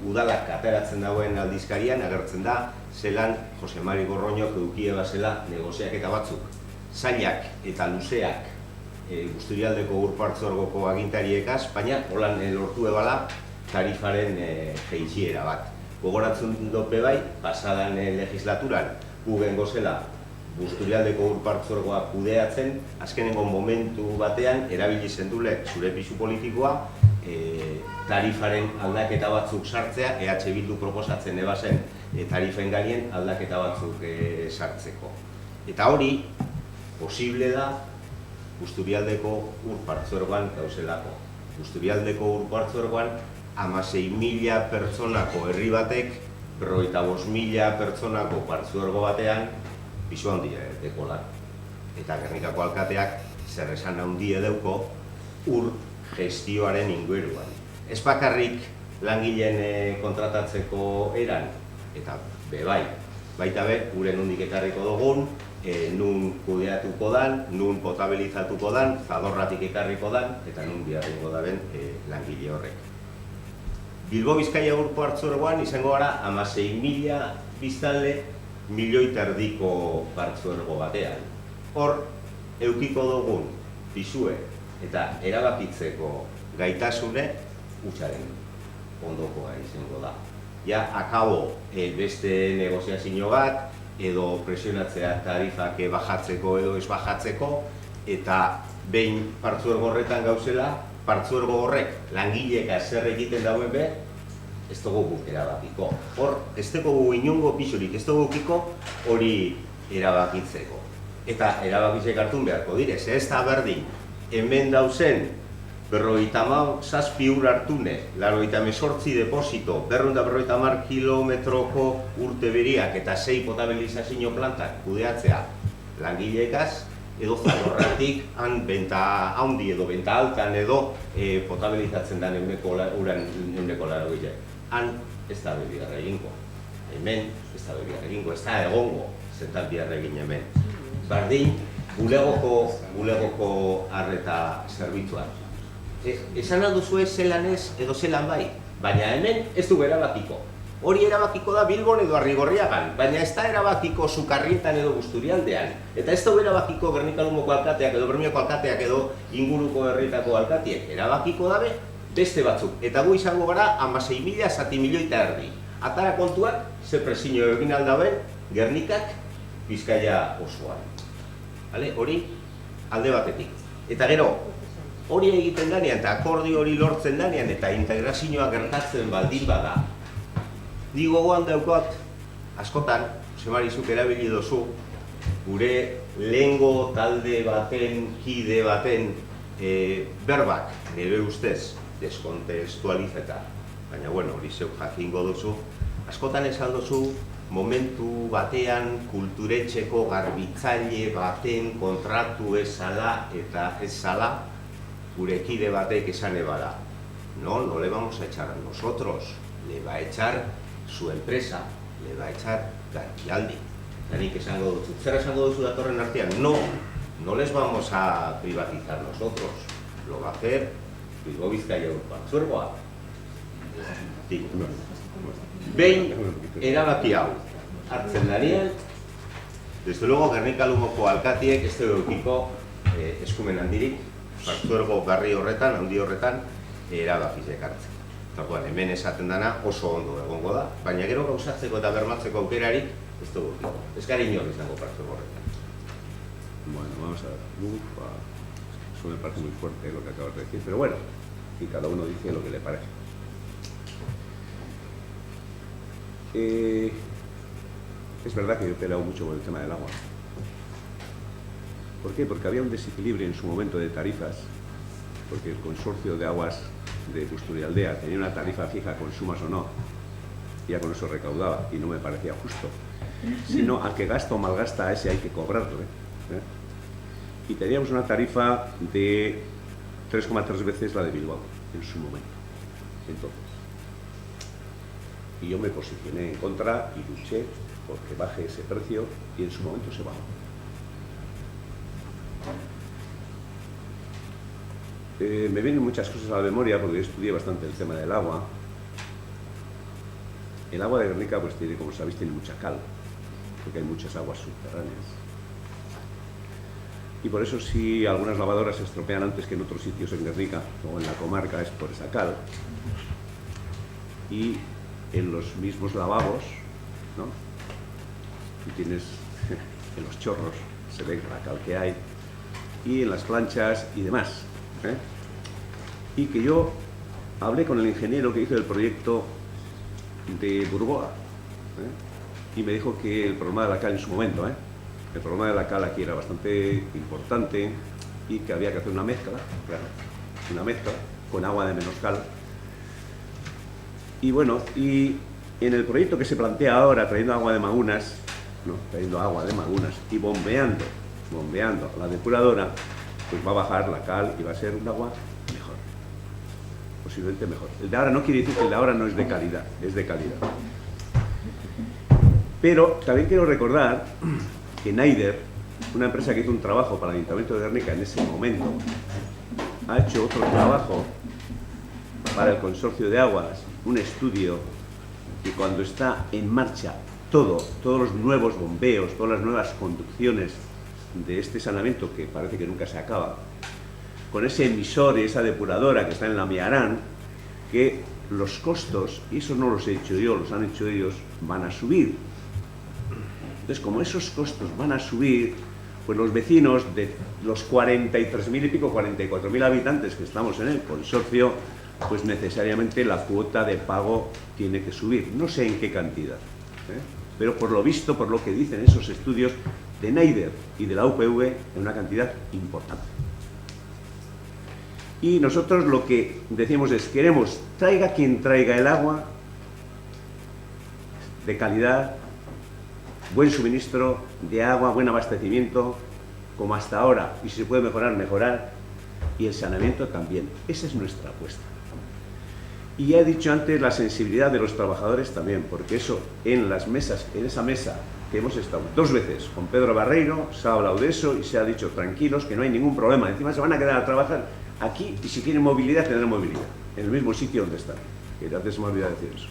udalak ateratzen dauen aldizkarian agertzen da zelan Jose Mari Gorroñok eukie bazela negoziaketa batzuk. Zailak eta luzeak Busturialdeko Ur-Partzuergoko agintariekaz, baina holan lortu ebala tarifaren jeitsiera bat. Gogoratzen dope bai, pasadan legislaturan gugen gozela Busturialdeko Ur-Partzuergoa kudeatzen, azkenengo momentu batean erabili zendule zure pisu politikoa tarifaren aldaketa batzuk sartzea, EH Bildu proposatzen ebazen tarifen gainen aldaketa batzuk sartzeko. Eta hori, posible da Busturialdeko Ur-Partzuergoan dauzelako. Busturialdeko Ur-Partzuergoan 16.000 pertsonako herri batek, 55.000 pertsonako partzuergo batean, pisu handia dekola. Eta Gernikako alkateak zer esan handia deuko ur gestioaren inguruan. Ez bakarrik langileen kontratatzeko eran, eta bai, baita be, gure nondik ekarriko dugun, nun kudeatuko dan, nun potabilizatuko dan, Zadorratik ekarriko dan, eta nun biharriko daren langile horrek. Bilbo Bizkaia Ur-Partzuergoan izango gara 16.000 biztanle, 1,5 milioi partzuergo batean. Hor, eukiko dugun pisue eta erabakitzeko gaitasune hutsaren ondokoa izango da. Ja, akabo beste negoziazio bat, edo presionatzea tarifak bajatzeko edo ez bajatzeko, eta behin partzuergo horretan gauzela, partzuergo horrek langileka zer egiten dauen be, ez dugu guk erabakiko. Hor, ez dugu inongo pisurik, ez dugu kiko hori erabakitzeko. Eta erabakitzek hartun beharko direz, ez da berdin, hemen dauzen 57 ur hartune, 88 deposito, 250 kilometroko urte beriak eta 6 potabilizazio plantak kudeatzea langileekaz, edo Zadorratik han benta handi edo benta altan edo potabilizatzen den uran 180. Han ez da bebigarra egingo. Hemen ez da bebigarra egingo, ez da egongo zentan biharra egin hemen. Bardin, bulegoko arreta zerbitzuan. Esan alduzue zelan ez edo zelan bai, baina hemen ez du erabakiko. Hori erabakiko da Bilbon edo Arrigorriagan, baina ez da erabakiko Sukarrietan edo Busturialdean. Eta ez da erabakiko Gernika-Lumoko alkateak edo Bermeoko alkateak edo inguruko herrietako alkatiek. Erabakiko dabe beste batzuk. Eta gu izango gara 16.000 zati milioi eta erdi. Atara kontuak, ze presio egin aldaben Gernikak Bizkaia osoan. Hori alde batetik. Eta gero, hori egiten danean eta akordio hori lortzen danean eta integrazioa gertatzen baldin bada, ni gogoan daukat, askotan, Jose Mari zuk erabili dozu, gure lehengo talde baten, kide baten berbak, nire ustez, deskontestualizeta. Baina, bueno, hori zeuk jakingo duzu. Askotan esan duzu, momentu batean kulturetxeko garbitzaile baten kontratu ezala eta ezala, gure kide batek esan ebala. No le vamos a echar a nosotros, le va a echar su empresa, le va a echar Garbialdi. Nik esango dut, zer esango duzu datorren artean? No les vamos a privatizar nosotros, lo va a hacer Bilbao Bizkaia Partzuergoa. Behin erabaki hau hartzen danean, desde luego Gernika Lumoko alkatiek ez edukiko eskumen handirik Partzuergo garri horretan, handi horretan, erabakiz ekartzen. Orduan, hemen esaten dana oso ondo egongo da, baina gero gauzatzeko eta bermatzeko aukerarik ez dugu. Ez gara inor izango Partzuergo horretan. Bueno, vamos a ver. Eso me parece muy fuerte lo que acabas de decir, pero bueno, y cada uno dice lo que le parece. Es verdad que yo he peleado mucho con el tema del agua. ¿Por qué? Porque había un desequilibrio en su momento de tarifas, porque el consorcio de aguas de Busturialdea tenía una tarifa fija, consumas o no, y ya con eso recaudaba, y no me parecía justo. Sino al que gasta o malgasta, a ese hay que cobrarle. Y teníamos una tarifa de 3,3 veces la de Bilbao, en su momento. Entonces, y yo me posicioné en contra y luché porque baje ese precio, y en su momento se bajó. Me vienen muchas cosas a la memoria porque yo estudié bastante el tema del agua. El agua de Gernika, pues tiene, como sabéis, tiene mucha cal, porque hay muchas aguas subterráneas. Y por eso, si algunas lavadoras se estropean antes que en otros sitios en Gernika o en la comarca, es por esa cal. Y en los mismos lavabos, ¿no? Tú tienes en los chorros, se ve la cal que hay, y en las planchas y demás. Y que yo hablé con el ingeniero que hizo el proyecto de Burgoa, y me dijo que el problema de la cal en su momento, el problema de la cal aquí era bastante importante y que había que hacer una mezcla, claro, una mezcla con agua de menoscal. Y bueno, y en el proyecto que se plantea ahora, trayendo agua de Magunas, ¿no? Trayendo agua de Magunas y bombeando la depuradora, pues va a bajar la cal y va a ser un agua mejor, posiblemente mejor. El de ahora no quiere decir que el de ahora no es de calidad, es de calidad. Pero también quiero recordar que Naider, una empresa que hizo un trabajo para el Ayuntamiento de Gernika en ese momento, ha hecho otro trabajo para el Consorcio de Aguas, un estudio que cuando está en marcha todos los nuevos bombeos, todas las nuevas conducciones de este saneamiento, que parece que nunca se acaba, con ese emisor y esa depuradora que está en la Miarán, que los costos, y eso no los he hecho yo, los han hecho ellos, van a subir. Entonces, como esos costos van a subir, pues los vecinos de los 43.000 y pico, 44.000 habitantes que estamos en el consorcio, pues necesariamente la cuota de pago tiene que subir. No sé en qué cantidad, pero por lo visto, por lo que dicen esos estudios de Naider y de la UPV, en una cantidad importante. Y nosotros lo que decimos es, queremos, traiga quien traiga el agua, de calidad, buen suministro de agua, buen abastecimiento, como hasta ahora, y si se puede mejorar, mejorar, y el saneamiento también. Esa es nuestra apuesta. Y ya he dicho antes la sensibilidad de los trabajadores también, porque eso en las mesas, en esa mesa que hemos estado 2 veces con Pedro Barreiro, se ha hablado de eso y se ha dicho tranquilos, que no hay ningún problema. Encima se van a quedar a trabajar aquí y si tienen movilidad tendrán movilidad, en el mismo sitio donde están. Que antes se me ha olvidado decir eso.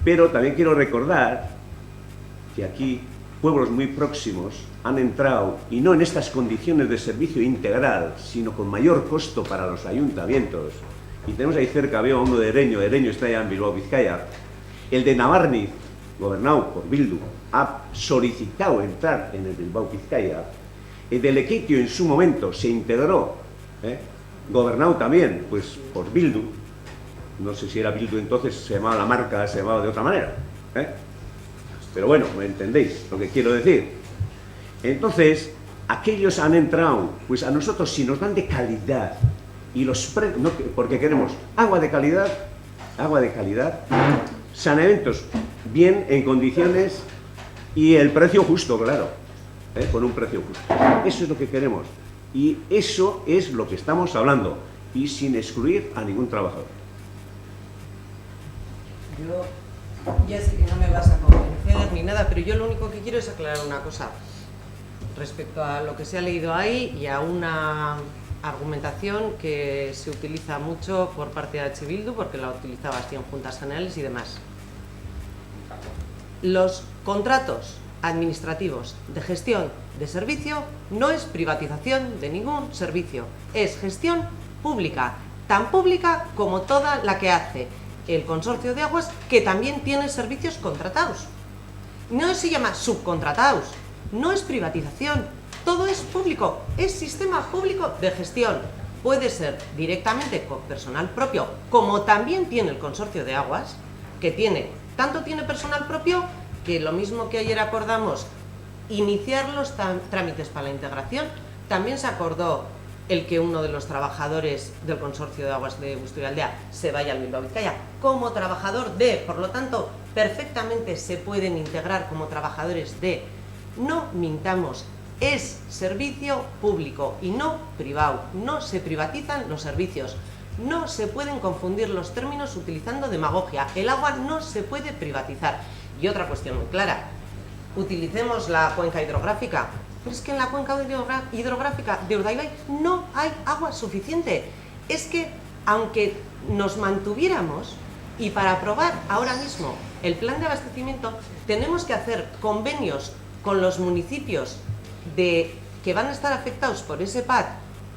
Pero también quiero recordar que aquí pueblos muy próximos han entrado, y no en estas condiciones de servicio integral, sino con mayor costo para los ayuntamientos. Y tenemos ahí cerca, veo a uno de Ereño está allá en Bilbao, Vizcaya. El de Navarniz, gobernado por Bildu, ha solicitado entrar en el Bilbao, Vizcaya. El de Lekeitio en su momento se integró, gobernado también pues por Bildu. No sé si era Bildu entonces, se llamaba la marca, se llamaba de otra manera. Pero bueno, ¿me entendéis lo que quiero decir? Entonces, aquellos han entrado, pues a nosotros si nos dan de calidad, y los no, porque queremos agua de calidad, saneamientos bien, en condiciones, y el precio justo, claro, con un precio justo. Eso es lo que queremos, y eso es lo que estamos hablando. y sin excluir a ningún trabajador. Yo ya sé que no me vas a convencer ni nada, pero yo lo único que quiero es aclarar una cosa respecto a lo que se ha leído ahí y a una argumentación que se utiliza mucho por parte de H. Bildu, porque la utilizaba así en juntas generales y demás. Los contratos administrativos de gestión de servicio no es privatización de ningún servicio, es gestión pública, tan pública como toda la que hace el Consorcio de Aguas, que también tiene servicios contratados. No se llama subcontratados, no es privatización, todo es público, es sistema público de gestión. Puede ser directamente con personal propio, como también tiene el Consorcio de Aguas, que tanto tiene personal propio que lo mismo que ayer acordamos iniciar los trámites para la integración, también se acordó el que uno de los trabajadores del Consorcio de Aguas de Busturialdea se vaya al Bilbao Vizcaya como trabajador de, por lo tanto, perfectamente se pueden integrar como trabajadores de. No mintamos, es servicio público y no privado, no se privatizan los servicios, no se pueden confundir los términos utilizando demagogia, el agua no se puede privatizar. Y otra cuestión muy clara, utilicemos la cuenca hidrográfica, pero es que en la cuenca hidrográfica de Urdaibai no hay agua suficiente. Es que aunque nos mantuviéramos, y para aprobar ahora mismo el plan de abastecimiento, tenemos que hacer convenios con los municipios que van a estar afectados por ese PAD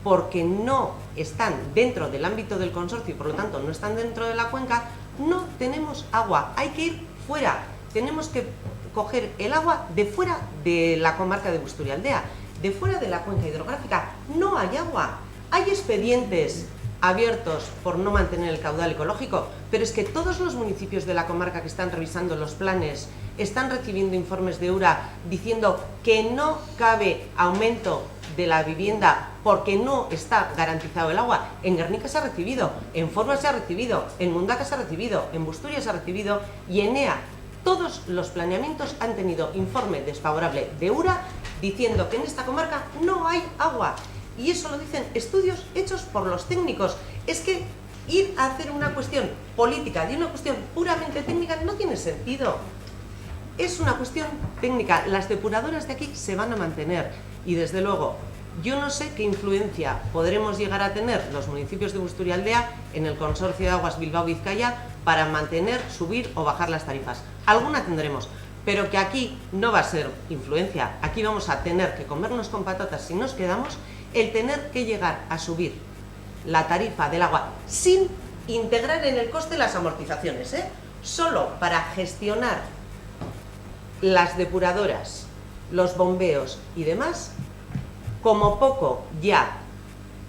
porque no están dentro del ámbito del consorcio y por lo tanto no están dentro de la cuenca, no tenemos agua, hay que ir fuera. Tenemos que coger el agua de fuera de la comarca de Busturialdea, de fuera de la cuenca hidrográfica. No hay agua. Hay expedientes abiertos por no mantener el caudal ecológico, pero es que todos los municipios de la comarca que están revisando los planes están recibiendo informes de URA diciendo que no cabe aumento de la vivienda porque no está garantizado el agua. En Guernica se ha recibido, en Forma se ha recibido, en Mundaca se ha recibido, en Busturia se ha recibido y en EA. Todos los planeamientos han tenido informe desfavorable de URA diciendo que en esta comarca no hay agua. Y eso lo dicen estudios hechos por los técnicos. Es que ir a hacer una cuestión política de una cuestión puramente técnica no tiene sentido. Es una cuestión técnica. Las depuradoras de aquí se van a mantener. Y desde luego, yo no sé qué influencia podremos llegar a tener los municipios de Busturialdea en el Consorcio de Aguas Bilbao-Vizcaya para mantener, subir o bajar las tarifas. Alguna tendremos, pero que aquí no va a ser influencia. Aquí vamos a tener que comernos con patatas si nos quedamos el tener que llegar a subir la tarifa del agua sin integrar en el coste las amortizaciones, solo para gestionar las depuradoras, los bombeos y demás, como poco ya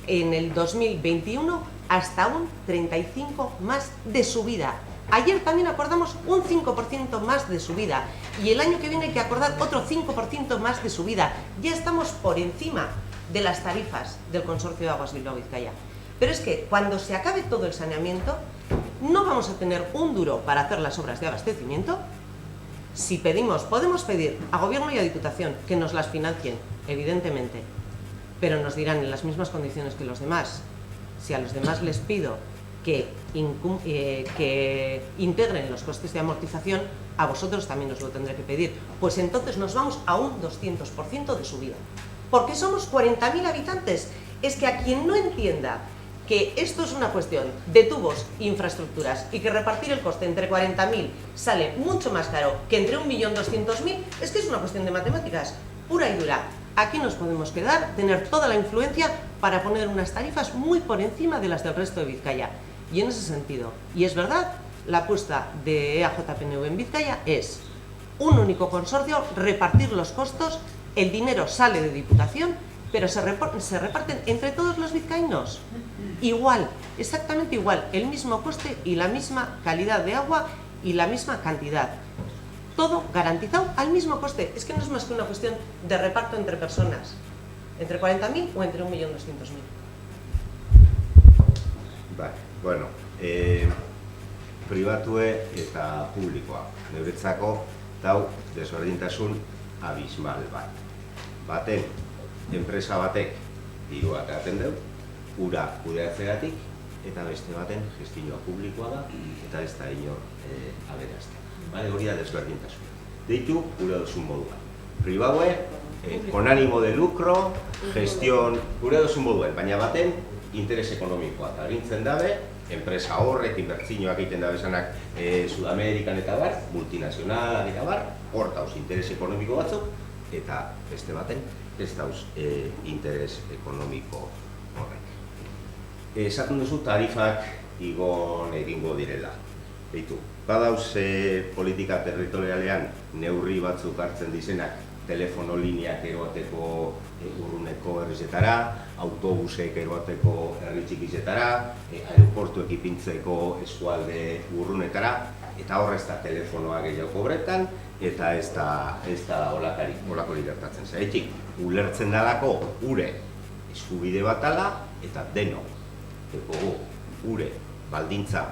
en el 2021 hasta un 35 más de subida. Ayer también acordamos un 5% más de subida y el año que viene hay que acordar otro 5% más de subida. Ya estamos por encima de las tarifas del Consorcio de Aguas Bilbao-Vizcaya. Pero es que cuando se acabe todo el saneamiento no vamos a tener un duro para hacer las obras de abastecimiento. Si pedimos, podemos pedir a Gobierno y a Diputación que nos las financien, evidentemente, pero nos dirán en las mismas condiciones que los demás. Si a los demás les pido que integren los costes de amortización, a vosotros también os lo tendré que pedir. Pues entonces nos vamos a un 200% de subida. Porque somos 40.000 habitantes. Es que a quien no entienda que esto es una cuestión de tubos e infraestructuras y que repartir el coste entre 40.000 sale mucho más caro que entre 1.200.000, es que es una cuestión de matemáticas pura y dura. Aquí nos podemos quedar, tener toda la influencia para poner unas tarifas muy por encima de las del resto de Vizcaya. Y en ese sentido, y es verdad, la apuesta de EAJPNV en Vizcaya es un único consorcio, repartir los costos, el dinero sale de Diputación, pero se reparten entre todos los vizcaínos. Igual, exactamente igual, el mismo coste y la misma calidad de agua y la misma cantidad. Todo garantizado al mismo coste. Es que no es más que una cuestión de reparto entre personas, entre 40.000 o entre 1.200.000. Vale, bueno, pribatue eta publikoa. Neuretzako dau desberdintasun abismal bat. Baten, enpresa batek dirua ateaten deu, ura kudeatzeagatik, eta beste baten gestioa publikoa da, eta ez da inor aberazten. Hori da desberdintasuna. Deitu gure duzun moduan. Pribaue, con ánimo de lucro, gestión, gure duzun moduen, baina baten interes ekonomikoa. Eta agintzen dabe, enpresa horrek, inbertsioak egiten dabe zanak Sudamerikan eta bar, multinazionalak eta bar, hor dauz interes ekonomiko batzuk, eta beste baten ez dauz interes ekonomiko horrek. Esaten duzu tarifak igon egingo direla. Beitu, badauz politika territorialean neurri batzuk hartzen dizenak telefono lineak eroateko urruneko herrizetara, autobusek eroateko herri txikizetara, aeroportuek ipintzeko eskualde urrunetara, eta horrez da telefonoa gehiago kobretan, eta ez da olakorik gertatzen. Zeraitik, ulertzen dalako ure eskubide batala, eta deno, ure baldintza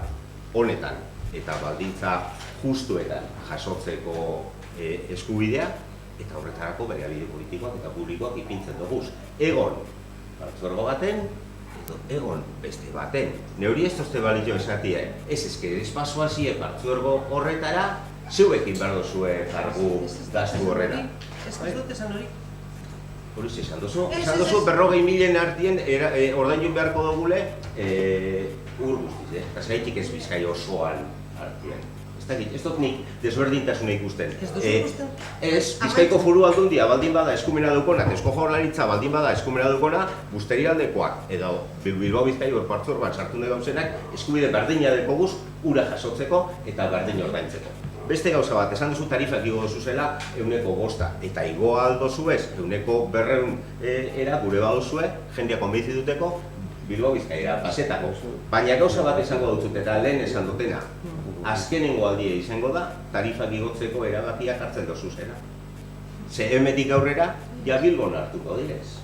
honetan, eta baldintza justuetan jasotzeko eskubidea, eta horretarako baliabide politikoak eta publikoak ipintzen duguz. Egon partzuergo baten, edo egon beste baten. Neuri ez tozte balio esatie, ez eske espazoazie partzuergo horretara, zeuekin behar duzue kargu gaztu horrena. Ez dut esan hori. Horiz esan duzu, 40.000 artien ordaindu beharko dugule ur guztiz, eta zaitik ez Bizkai osoan artien. Ez dut nik desberdintasuna ikusten. Ez duzu ikusten? Ez, Bizkaiko Foru Aldundia baldin bada eskumena dukona, Eusko Jaurlaritza baldin bada eskumena dukona, Busturialdekoak edo Bilbao Bizkaiko partzuergoan sartu nahi gauzenak eskubide berdina dekoguz ura jasotzeko eta berdin ordaintzeko. Beste gauza bat, esan duzu tarifak igo duzuzela 105, eta igo aldozu ez 140 era gure baduzue, jendeak konbentzi duteko Bilbao Bizkaira pasetako. Baina gauza bat esango dutut eta lehen esan dutena. Azkenengo aldia izango da, tarifak igotzeko erabakiak hartzen dozuzena. Ze hemetik aurrera, ja Bilbon hartuko direz.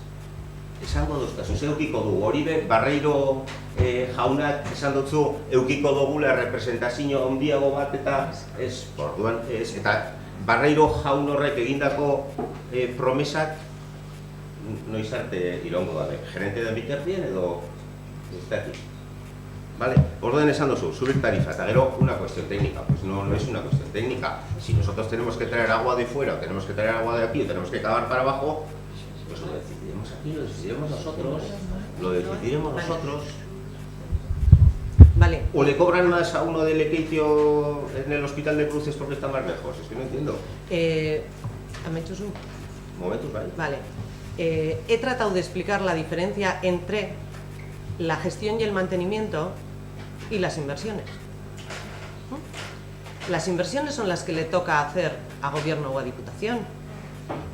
Esango duztazu, eukiko du, hori be, Barreiro jaunak esan dutzu, eukiko dugula representazio handiago bat eta ez, orduan ez, eta Barreiro jaun horrek egindako promesak noiz arte irongo dabe, gerente den bitartien edo ez dakit. Vale, orduan esan duzu, subir tarifa, eta gero una cuestión técnica, pues no es una cuestión técnica. Si nosotros tenemos que traer agua de fuera, o tenemos que traer agua de aquí, o tenemos que cavar para abajo, pues lo decidiremos aquí, lo decidiremos nosotros. Vale. O le cobran más a uno del Lekeitio en el Hospital de Cruces porque está más lejos, es que no entiendo. Ametxuzu. Momentos, vale. Vale. He tratado de explicar la diferencia entre la gestión y el mantenimiento y las inversiones. Las inversiones son las que le toca hacer a gobierno o a diputación.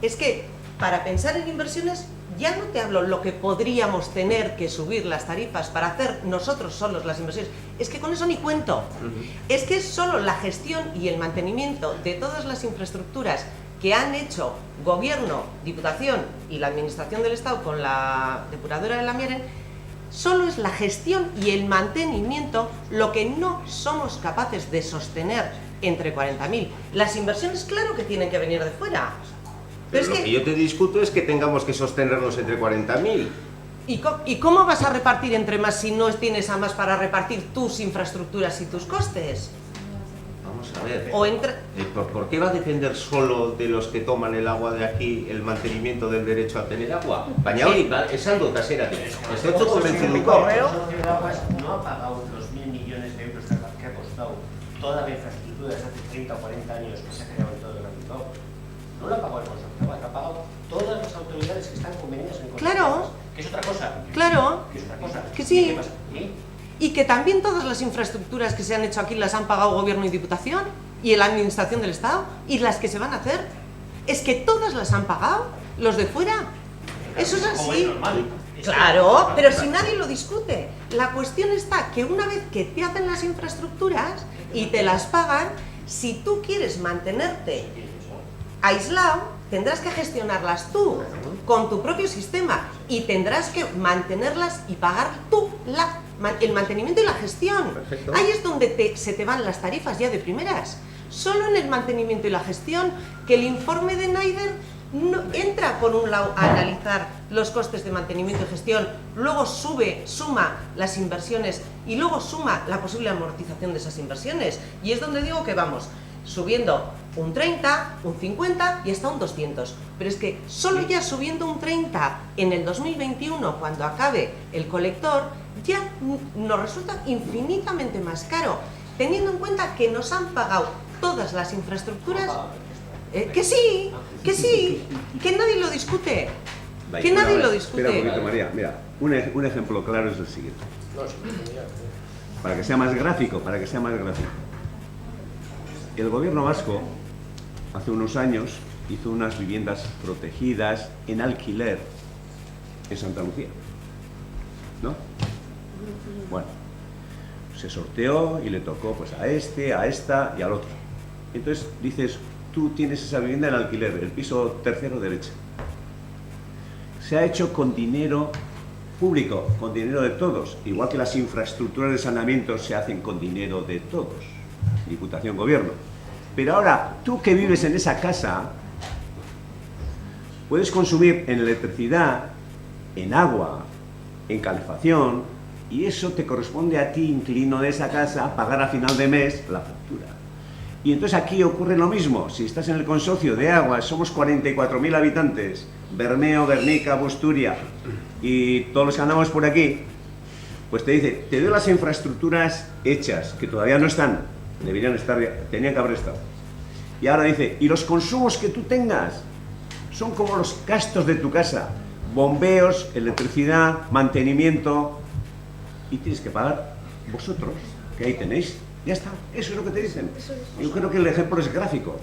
Es que para pensar en inversiones ya no te hablo lo que podríamos tener que subir las tarifas para hacer nosotros solos las inversiones. Es que con eso ni cuento. Es que es solo la gestión y el mantenimiento de todas las infraestructuras que han hecho gobierno, diputación y la administración del Estado con la depuradora de la Mieren. Solo es la gestión y el mantenimiento lo que no somos capaces de sostener entre 40.000. Las inversiones, claro que tienen que venir de fuera. Pero lo que yo te discuto es que tengamos que sostenernos entre 40.000. ¿Y cómo vas a repartir entre más si no tienes a más para repartir tus infraestructuras y tus costes? Vamos a ver. O entre... ¿Por qué va a depender solo de los que toman el agua de aquí el mantenimiento del derecho a tener agua? Baina hori, esan dut haseratik. Estoy convencido. El correo de aguas no ha pagado los 1.000 millones de euros que ha costado toda la infraestructura desde hace 30 o 40 años que se ha creado en todo el ámbito. No lo ha pagado el consorcio de aguas, lo ha pagado todas las autoridades que están convenidas en el consorcio. Claro. Que es otra cosa. Claro. Que es otra cosa. Que sí. ¿Qué pasa? Y que también todas las infraestructuras que se han hecho aquí las han pagado gobierno y diputación y la administración del Estado y las que se van a hacer. Es que todas las han pagado los de fuera. Eso es así. Claro, pero si nadie lo discute. La cuestión está que una vez que te hacen las infraestructuras y te las pagan, si tú quieres mantenerte aislado, tendrás que gestionarlas tú con tu propio sistema y tendrás que mantenerlas y pagar tú el mantenimiento y la gestión. Perfecto. Ahí es donde se te van las tarifas ya de primeras. Solo en el mantenimiento y la gestión, que el informe de Naider entra por un lado a analizar los costes de mantenimiento y gestión, luego suma las inversiones y luego suma la posible amortización de esas inversiones. Y es donde digo que vamos subiendo un 30, un 50 y hasta un 200. Pero es que solo ya subiendo un 30 en el 2021, cuando acabe el colector, ya nos resulta infinitamente más caro, teniendo en cuenta que nos han pagado todas las infraestructuras. Que sí, que nadie lo discute. Que nadie lo discute. Espera un poquito, María. Mira, un ejemplo claro es el siguiente. Para que sea más gráfico, El gobierno vasco, hace unos años, hizo unas viviendas protegidas en alquiler en Santa Lucía. ¿No? Bueno, se sorteó y le tocó pues a este, a esta y al otro. Entonces dices, tú tienes esa vivienda en alquiler, el piso tercero derecha. Se ha hecho con dinero público, con dinero de todos, igual que las infraestructuras de saneamiento se hacen con dinero de todos, Diputación, Gobierno. Pero ahora, tú que vives en esa casa, puedes consumir en electricidad, en agua, en calefacción, y eso te corresponde a ti, inquilino de esa casa, pagar a final de mes la factura. Y entonces aquí ocurre lo mismo. Si estás en el consorcio de agua, somos 44.000 habitantes, Bermeo, Guernica, Busturia y todos los que andamos por aquí, pues te dice, te doy las infraestructuras hechas, que todavía no están, deberían estar, tenían que haber estado. Y ahora dice, y los consumos que tú tengas son como los gastos de tu casa, bombeos, electricidad, mantenimiento, y tienes que pagar vosotros, que ahí tenéis. Ya está, eso es lo que te dicen. Yo creo que el ejemplo es gráfico.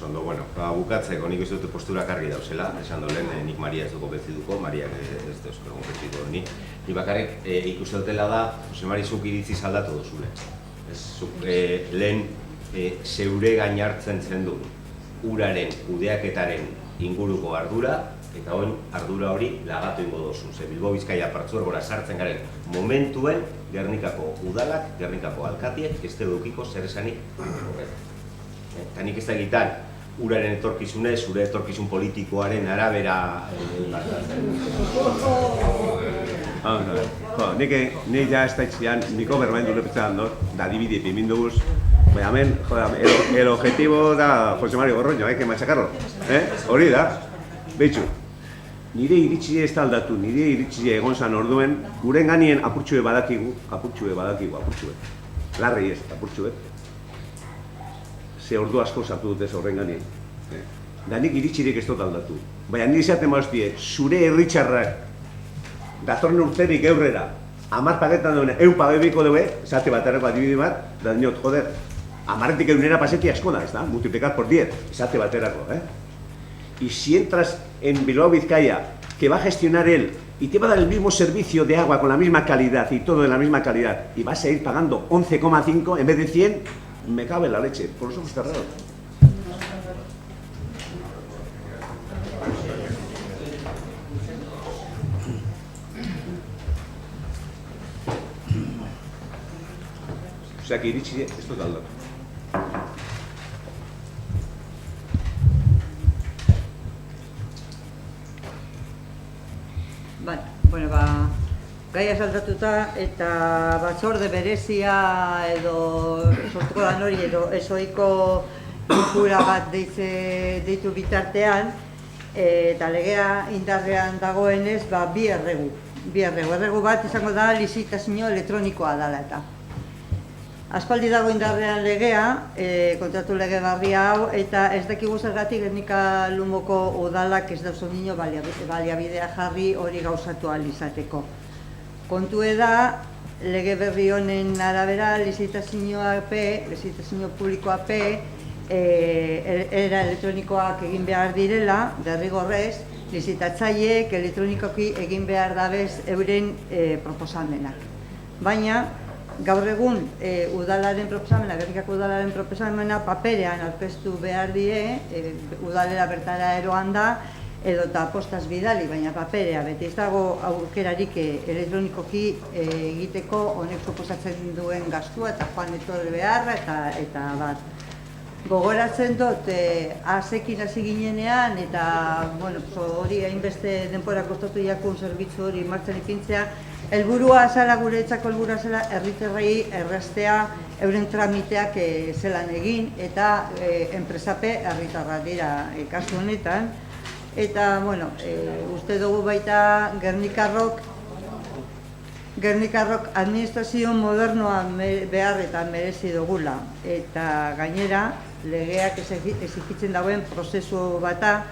Ondo, bueno, bukatzeko nik uste dut postura karri dauzela, esan dolen, nik Maria ez dugu beziduko, Maria ez duzko beziduko ni. Ni bakarrik ikuste dutela da, Jose Mari, zuk iritziz aldatu duzule. Lehen zeure gainartzen zendu uraren kudeaketaren inguruko ardura, eta oin ardura hori lagatu ingo dozu. Ze Bilbo Bizkaia partzuergora sartzen garen momentuen Gernikako udalak, Gernikako alkatiek ez edukiko zer esanik horretan. Eta nik ez da egitan, uraren etorkizunez, zure etorkizun politikoaren arabera... Nik ja ez da itxian, niko bermain dure petzan dut, da dibide piminduguz, baina hemen, el objetivo da Jose Mari Gorroño, hay que machacarlo, hori da, behitxu. Nire iritsi ez da aldatu, nire iritsi egon zan orduen, guren ganien apurtxue badakigu, apurtxue. Larri ez, apurtxue. Ze ordu asko sartu dute horren ganien. Da nik iritsirik ez dut aldatu. Baina nire izaten mauztie, zure herritxarrak, datorren urterik eurrera, 10 pagetan duen, 100 pagebiko dugu, esate baterako adibide bat, da dinot, joder, 10etik 100era paseti asko da, ez da? Multiplicat por 10, esate baterako, Y si entras en Bilbao Vizcaya, que va a gestionar él y te va a dar el mismo servicio de agua con la misma calidad y todo de la misma calidad, y vas a ir pagando 11,5 en vez de 100, me cabe la leche, por los ojos cerrados. O sea que iritsi ez dut aldatu. Bueno, gaia saldatuta eta batzorde berezia edo sortuko da hori edo ezoiko bilkura bat deitu bitartean eta legea indarrean dagoenez bi erregu. Erregu bat izango da lizitazio elektronikoa dela eta. Aspaldi dago indarrean legea, kontratu lege barria hau, eta ez dakigu zergatik Gernika Lumoko udalak ez dauzun nino baliabidea jarri hori gauzatu ahal izateko. Kontue da, lege berri honen arabera, lizitazio publikoa era elektronikoak egin behar direla, derrigorrez, lizitatzaileek elektronikoki egin behar dabez euren proposamenak. Baina, gaur egun udalaren proposamena, Gernikako udalaren proposamena paperean aurkeztu behar die, udalera bertara eroan da, edo eta postaz bidali, baina paperea, beti ez dago aukerarik elektronikoki egiteko honek proposatzen duen gastua eta joan etorri beharra eta bat. Gogoratzen dut, azekin hasi ginenean, eta hori hainbeste denbora kostatu jakun zerbitzu hori martxan ipintzea, helburua zela, guretzako helburua zela, herritarrei erraztea euren tramiteak zelan egin, eta enpresape herritarrak dira kasu honetan. Eta, uste dugu baita Gernikarrok administrazio modernoa behar eta merezi dugula. Eta gainera, legeak exigitzen dagoen prozesu bata,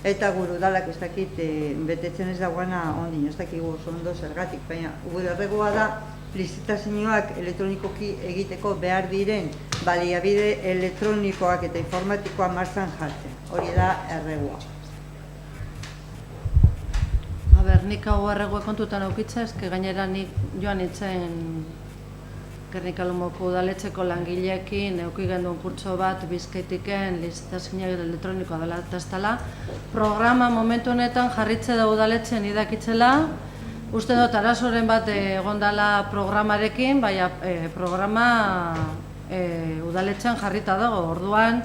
eta gure udalak ez dakit betetzen ez dagoena ondin, ez dakigu oso ondo zergatik, baina gure erregoa da lizitazioak elektronikoki egiteko behar diren baliabide elektronikoak eta informatikoa martxan jartzen. Hori da erregoa. Nik hau erregoa kontutan aukitza, eske gainera nik joan nintzen Gernika-Lumoko udaletxeko langileekin euki genduen kurtso bat Bizkaitiken lizitazioa elektronikoa dela eta ez dela. Programa momentu honetan jarritze da udaletxen idakitzela. Uste dut arazoren bat egondala programarekin, baina programa udaletxean jarrita dago, orduan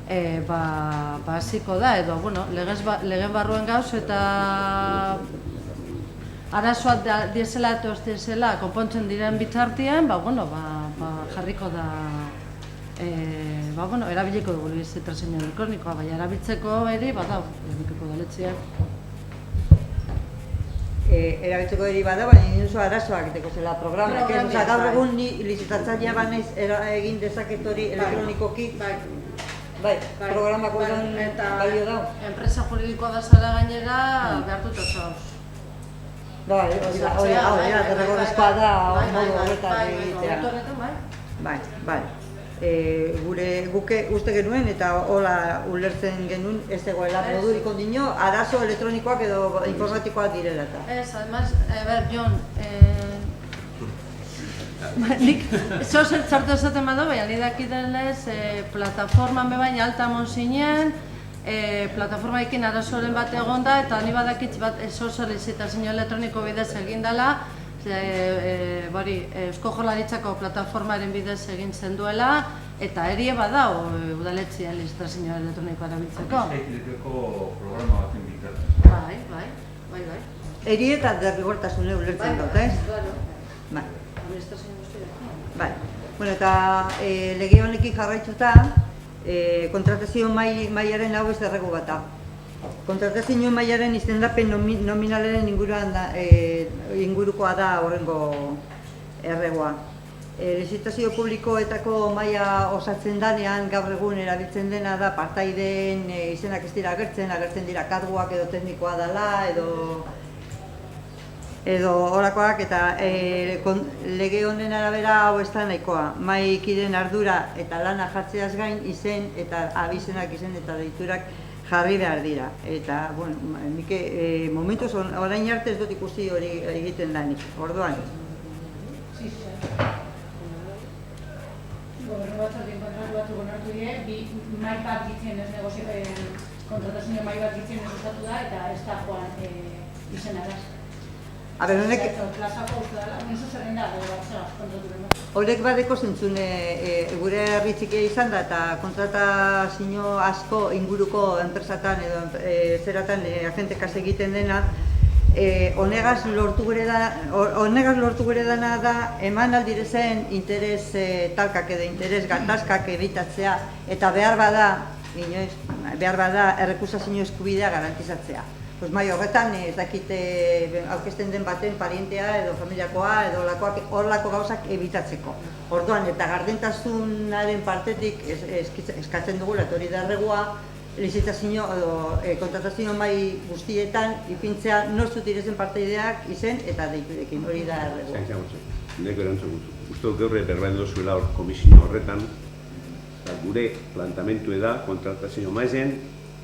hasiko da, edo legen barruen gauz eta arazoak diesela eta ez diesela konpontzen diren bitartean, jarriko da, erabiliko dugu lizitazio elektronikoa, baina erabiltzeko ere, badau, Gernikako udaletxeak. Erabiltzeko eri bada, baina egin zu arazoak egiteko zela programak. Gaur egun ni lizitatzailea banaiz egin dezaket hori elektronikoki. Bai, programako egon balio dau. Enpresa juridikoa da zara gainera behartuta zauz. Bai, hori da, derregorrezkoa da modu horretan egitea. Bai. Guke uste genuen eta hola ulertzen genuen ez egoela modurik ondino, arazo elektronikoak edo informatikoak direla eta. Ez, además, Jon, nik zozer txartu esaten badu, baina nidakidenez plataforman bebain alta monzinen, plataformaekin arazoren bat egonda eta ni badakitz bat zozer lizitazio elektroniko bidez egindala, Eusko Jaurlaritzako plataformaren bidez egin zen duela, eta erie badao udaletxean lizitazio elektronikoa erabiltzeko. Bizkaiteko programa baten bitartez. Bai. Eri eta derrigortasune ulertzen dut, ez? Bai. Bai. Eta lege honekin jarraituta, kontratazio mailaren hau ez derrego bat da. Kontratazio mailaren izendapen nominalaren ingurukoa da horrengo erregoa. Lizitazio publikoetako maila osatzen danean, gaur egun erabiltzen dena da partaideen izenak ez dira agertzen dira karguak edo teknikoa dela, edo horakoak, eta lege honen arabera hau ez da nahikoa. Mahaikideen ardura eta lana jartzeaz gain izen eta abizenak izen eta deiturak jarri behar dira. Eta, nik momentuz orain arte ez dut ikusi hori egiten danik, orduan. Gobernu batzordien kontratu batzuk onartu die, bi mahai bat gitzen ez kontratazio mahai bat gitzen ez osatu da eta ez da joan izenaraz. Horrek badeko zentzune gure herri txikia izan da eta kontratazio asko inguruko enpresatan edo zeratan agentekaz egiten dena, honegaz lortu gure dana da eman aldirezen interes talkak edo interes gatazkak ebitatzea eta behar bada errekusazio eskubidea garantizatzea. Mai horretan ez dakite aurkezten den baten parientea edo familiakoa edo horrelako gauzak ebitatzeko. Orduan eta gardentasunaren partetik eskatzen dugula eta hori da erregoa, lizitazio edo kontratazio mahai guztietan ipintzea nortzuk direzen parteideak izen eta deiturekin, hori da erregoa. Neko erantzun guzu. Uste dut gaur berbain dozuela komisio horretan, gure plantamentu da kontratazio maizen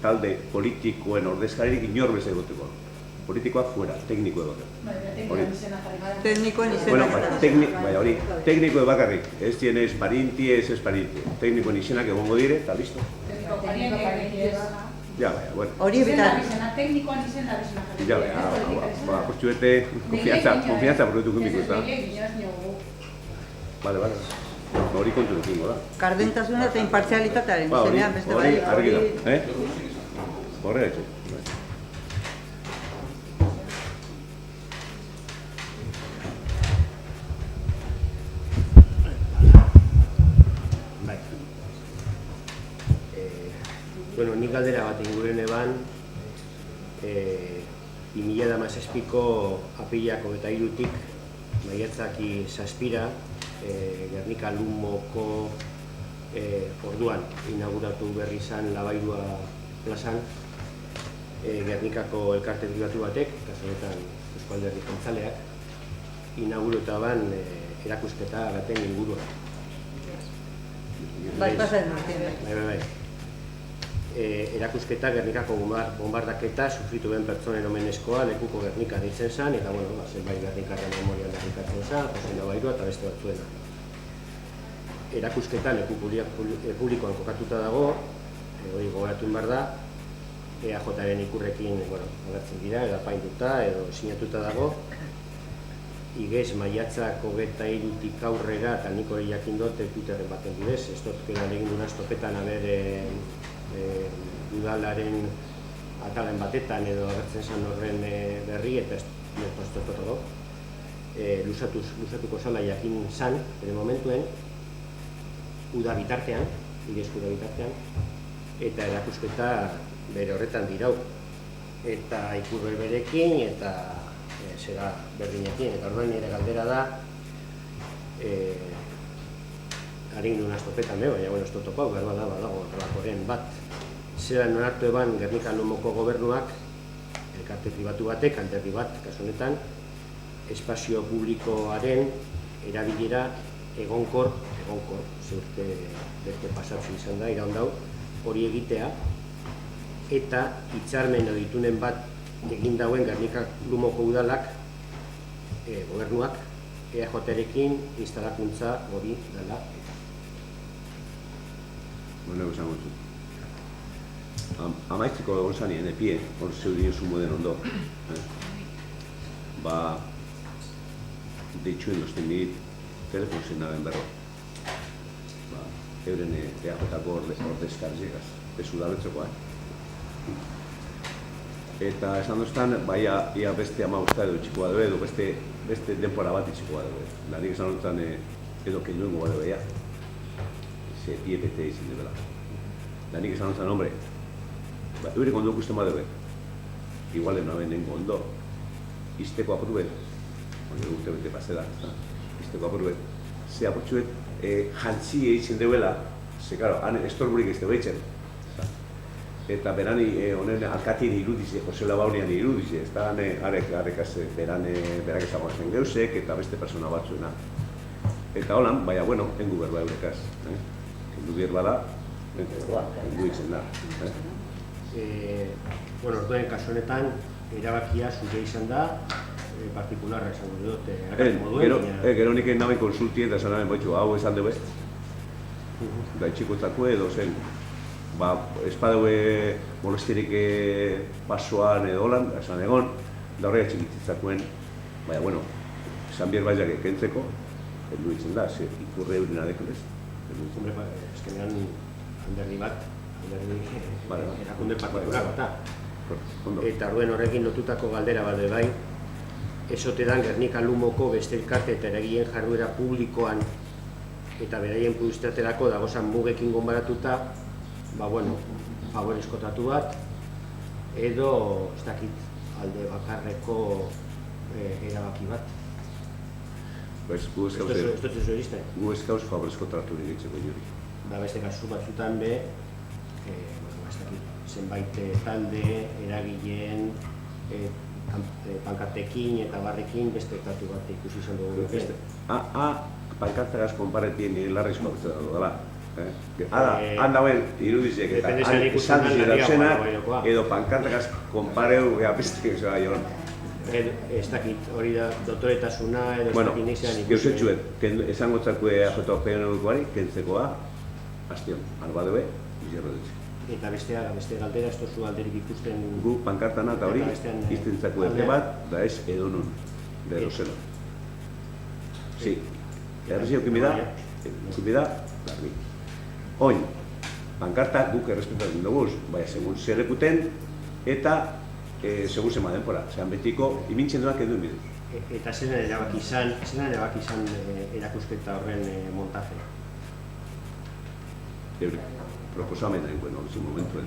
talde politikoen ordezkaririk inor bez egoteko. Politikoak fuera, tekniko egoteko. Teknikoen izena. Hori, tekniko bakarrik. Ez tienez parinti, ez parienti. Teknikoen izenak egongo dire, eta listo. Ja, bueno. Hori ebitan. Teknikoan izena bizena jarri. Ja, portxuete, konfianza proiektu kimiko, ez da? Vale. Hori kontu dukingo da. Gardentasuna eta impartzialitatearen izenean, beste bai. Hori argi da, Horregatik. Bueno, nik galdera bat inguren eban, 2017ko apilako eta irutik, maiatzaki zazpira, Gernika Lumoko orduan inauguratu berri izan Labairua plazan, Gernikako elkarte pribatu batek, kasonetan Eusko Alderdi Jeltzaleak, inaugurataban erakusketa baten inguruan. Bai, pasen Martin. Bai. Erakusketa Gernikako bombardaketa sufritu ben pertsonen omenezkoa lekuko Gernika deitzen zen, eta zenbait Gernikarren memorian errikatzen zen, Jose Labairua eta beste batzuena. Erakusketa leku publikoan kokatuta dago, hori gogoratu behar da, EAJaren ikurrekin agertzen dira, edo apainduta, edo sinatuta dago. Igez maiatzak 23tik aurrera, eta nik hori jakin dut Twitterren baten bidez, ez dut kedan egin duna estopetan udalaren atalen batetan edo agertzen zen horren berri, eta ez dut dago. Lusatuko zala jakin zan, bere momentuen, uda bitartean, igezko uda bitartean, eta erakusketa bere horretan dirau. Eta ikurre berekin, eta zera berdinekin, eta orduan nire galdera da, harin duen astopetan baina ez dut topau, behar badago horrelakoren bat. Zeran onartu eban Gernika Lumoko gobernuak, elkarte pribatu batek, alderdi bat, kasu honetan, espazio publikoaren erabilera egonkor, zeurte beste pasatzen izan da, iraun dau, hori egitea, eta hitzarmen edo ditunen bat egin dauen Gernika Lumoko udalak, gobernuak, EAJarekin instalakuntza hori dela. Bueno, esan gutzu. Amaitziko egon zanien, epie, hor zeudien zumuden ondo. Deitxuen dozten dit, telefon zen naben berro. Euren EAJako ordezkarzegaz, ez udaletxokoa. Eta esan doztan, ia beste 15 edo txikoa dugu, edo beste denpora bat txikoa dugu. Lanik esan doztan, edo kenduengo bat dugu, ea. Ze IEPT izin debela. Lanik esan doztan, hombre, eurek ondo ikusten bat dugu. Igualen naben nengo ondo. Izteko apurubet, hori urte bete pasela, izteko apurubet. Ze apurtxuet, jantzi egin deuela, ze, karo, han estorburik ez dugu eitzen. Eta berani honen alkatien irudize, Jose Labaurian irudize, ez da arekaz berak ezagoan zen geusek eta beste persona batzuena. Eta holan, baina, bueno, engu berba eurekaz. Endu bierba da, endu itzen da. Bueno, orduen kasu honetan, erabakia zure izan da, partikularra esango dut, Gero nik naben konsulti eta esan naben boitxu, hau esan dugu ez? Gaitxikotzako edo zen, espadue molestirik pasoan edo holan, esan egon, da horrega txikitzakuen, baina, bueno, esan bier baiak ekentzeko, heldu itzen da, ikurre eurin adekun ez. Hombre, eskenean alderdi bat, erakunde partikular bat. Eta orduen horrekin lotutako galdera bat bai, esote dan Gernika Lumoko beste elkarte eta eragileen jarduera publikoan eta beraien publizitaterako dagozan mugekin gonbaratuta, favorezko tratu bat, edo, ez dakit, alde bakarreko erabaki bat. Gu ez gauz favorezko tratu egitzeko juri. Beste kasu batzutan be, zenbait talde, eragileen, pankartekin eta barrekin beste tratu bat ikusi izan dugu. Pankartagaz konparetien nire larrizko aurtzen dago dela. Han dauen irudizek eta han esan duzi dauzenak, edo pankartagaz konpareu beste egitea joan. Ez dakit, hori da doktoretasuna edo ez dakit nixean ikusi. Geuzetxuet, esan gotzakue AJPNUkoari, kentzekoa, hastion, alba dube, bizarro dutxe. Eta beste galdera, ez tozu alderik ikusten... Gu pankartana eta hori, iztentzako erte bat, da ez edonun, de erosela. Si, errezi eukin bida, Zubi da, garbi. Oin, pankartak guk errespetatzen dugu, bai, segun zerrekuten, eta segun zema denpora. Zeran betiko, imintzen duak eduen bidez. Eta zelan erabaki izan erakusketa horren montaje? Proposamen dain guen, hori momentuen.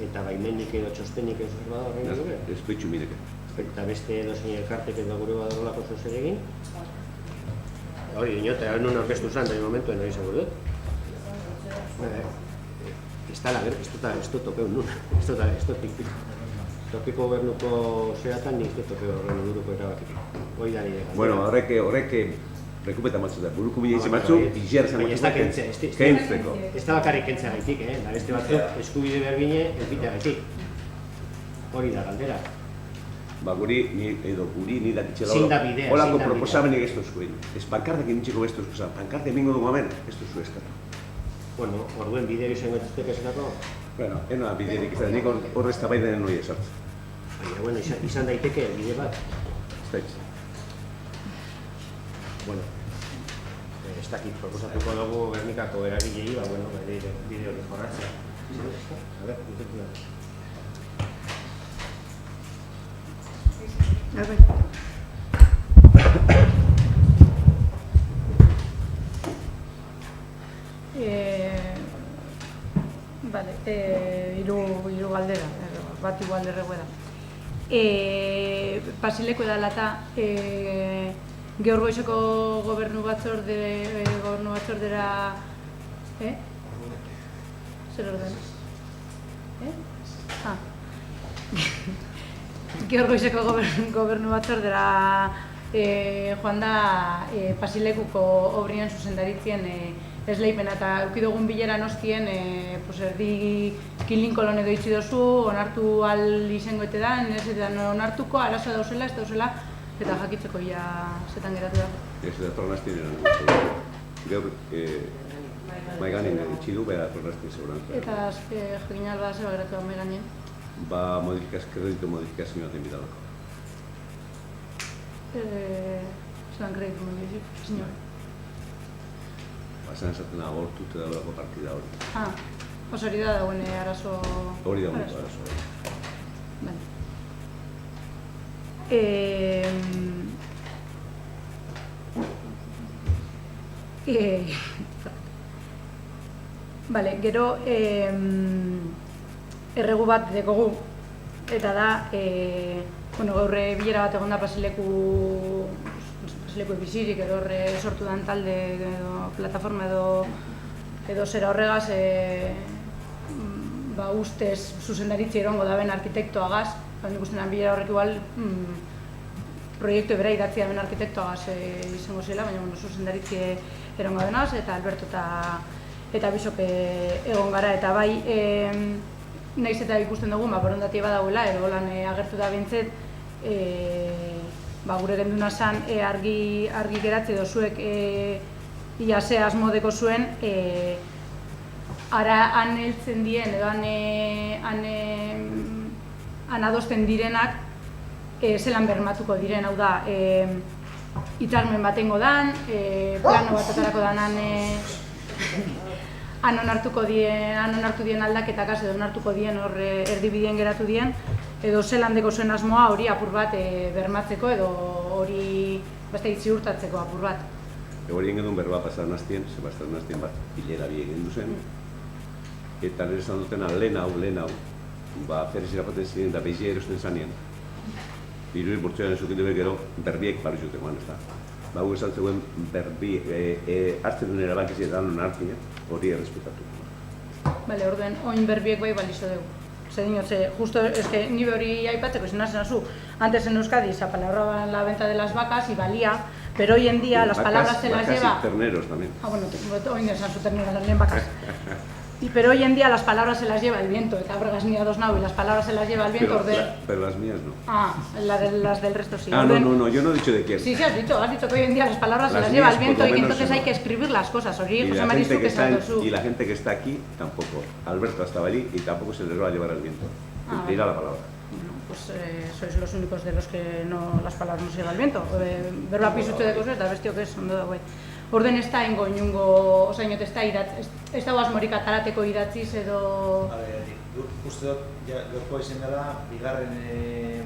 Eta baimenik edo txostenik ez bada horren gure? Ez petxu mineke. Eta beste edo zein elkartek edo gure badorolako zozer egin? Hori, inota, hori nun orkestu zan, da momentuen hori izango dut. Ez dut topeu nun, ez dut tiktik. Tokiko gobernuko zeratan nik ez dut topeu horren buruko erabakitik. Hori da nire. Bueno, horrek rekupeta matzu da, buruko bila izan matzu, izar zen matzu da, kentzeko. Ez da bakarrik kentzea gaitik, da beste batzuk eskubide berbine elpitea gaitik. Hori da galdera. Ba, guri ni dakitxela Zin da bidea, holako proposamenik ez duzuen. Ez pankartek inintziko ez duzuen, pankarte emingo dugu hemen, ez duzu eskatu. Bueno, orduen bidea izango etzutek ezelako? Bueno, enoa biderik izan, nik horre ez da bai denen hori esartzen. Baina, bueno, izan daiteke bide bat? Ez da itxe. Bueno, ez dakit proposatuko dugu Gernikako eragilei, ba, bueno, bide hori jorratzea. A ver, intentu da. Vale, hiru galdera, bat igual errego da. Pasileko edala eta gaur goizeko gobernu batzordera zer orden? Gaur goizeko gobernu batzordera joan da Pasilekuko obrien zuzendaritzien esleipena eta eukidogun bilera nostien erdi kilinkolon edo itxi dozu, onartu al izango etedan, ez eta onartuko, arazoa dauzela, ez dauzela, eta jakitzeko ja zetan geratu da. Ez da tornaztien eran gaur maiganen itxi du, behar tornaztien seguranza. Eta jakin alba zeba geratu da maiganen? Ba, kreditu modifikazioa den bidalako. Zelan kreditu modifikazioa? Bazen esaten agortute dagoelako partida hori. Oso hori da dagoen arazo... Hori dagoen arazo. Bale, gero erregu bat dekogu, eta da, gaur bilera bat egon da Pasileku bizirik edo horre sortu dan talde edo plataforma edo zera horregaz ustez zuzendaritzi erongo daben arkitektoagaz, nik uste den bilera horrek igual proiektu ebera idatzi daben arkitektoagaz izango zela, baina zuzendaritzi erongo denaz eta Alberto eta Bisop egon gara eta bai nahiz eta ikusten dugu borondatia badagoela edo lan agertu da bintzet gure genduna zan argi geratze dozuek ia ze asmodeko zuen ara han heltzen dien edo han adosten direnak zelan bermatuko diren, hau da hitzarmen batengo dan, plano bat aterako dan han onartu dien aldaketak edo onartuko dien hor erdibideen geratu dien edo zelan deko zuen asmoa hori apur bat bermatzeko edo hori ziurtatzeko apur bat. Hori egin gedun berba pasaran hastien, Sebastian hastien bat bilera bi egin duzen eta nire esan dutena lehen hau, Ferez irapaten ziren eta beizia erosten zanien. Biruri bortzoaren zukin dube gero berbiek barri zuten ez da. Gu esan zegoen berbi hartzen duen erabakizi eta anon hartzen hori errespetatu. Bale, orduen, oin berbiek bai balizo dugu. Justo, ni hori aipatzeko izan nazu, antes en Euskadi esa palabra la venta de las vacas y valía, pero hoy en día las palabras se las lleva... Vacas y terneros también. Bueno, hoy no son terneros, las vacas. Pero hoy en día las palabras se las lleva el viento, eta abragas ni a dos nau y las palabras se las lleva el viento. Pero las mías no. Las del resto sí. No, yo no he dicho de quién. Sí, has dicho que hoy en día las palabras se las lleva el viento y que entonces hay que escribir las cosas. Y la gente que está aquí tampoco. Alberto estaba allí y tampoco se les va a llevar el viento. Cumplirá la palabra. Bueno, pues sois los únicos de los que las palabras no se lleva el viento. Berba pisutxo de cosas, eta bestio que es, ondo da, güey. Orden ez da ingo inungo, oza, inot ez da asmorik atarateko idatziz edo... Uste dut, gaurkoa izan dela, bigarren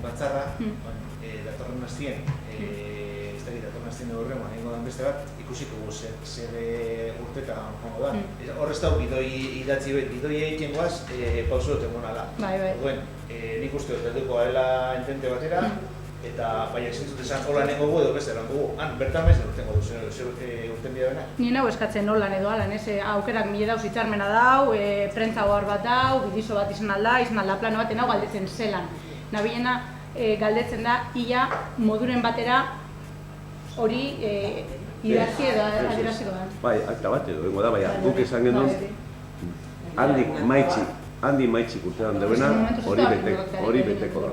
batzarra, datorren aztien, datorren aztien horren, egingo den beste bat, ikusiko gu zer urteta jongo da. Hor ez da bidoi idatzi bet, bidoi egiten goaz, pauso dut egon ala. Orduen, nik uste dut, eduko aela entente batera, eta baina zintzut esan hola nengo gu edo beste eran dugu. Bertan bez urten godu, zer urten bida bena? Ni nahu eskatzen holan edo alan, aukerak mile dauz hitzarmena dau, prentza ohar bat dau, bidizo bat izan alda plano baten hau galdetzen zelan. Nabilena galdetzen da, ia moduren batera hori idatzi edo adieraziko da. Bai, akta bat edo, bengo da, bai, guk esan genuen, handi maitxik urtean debena, hori beteko da.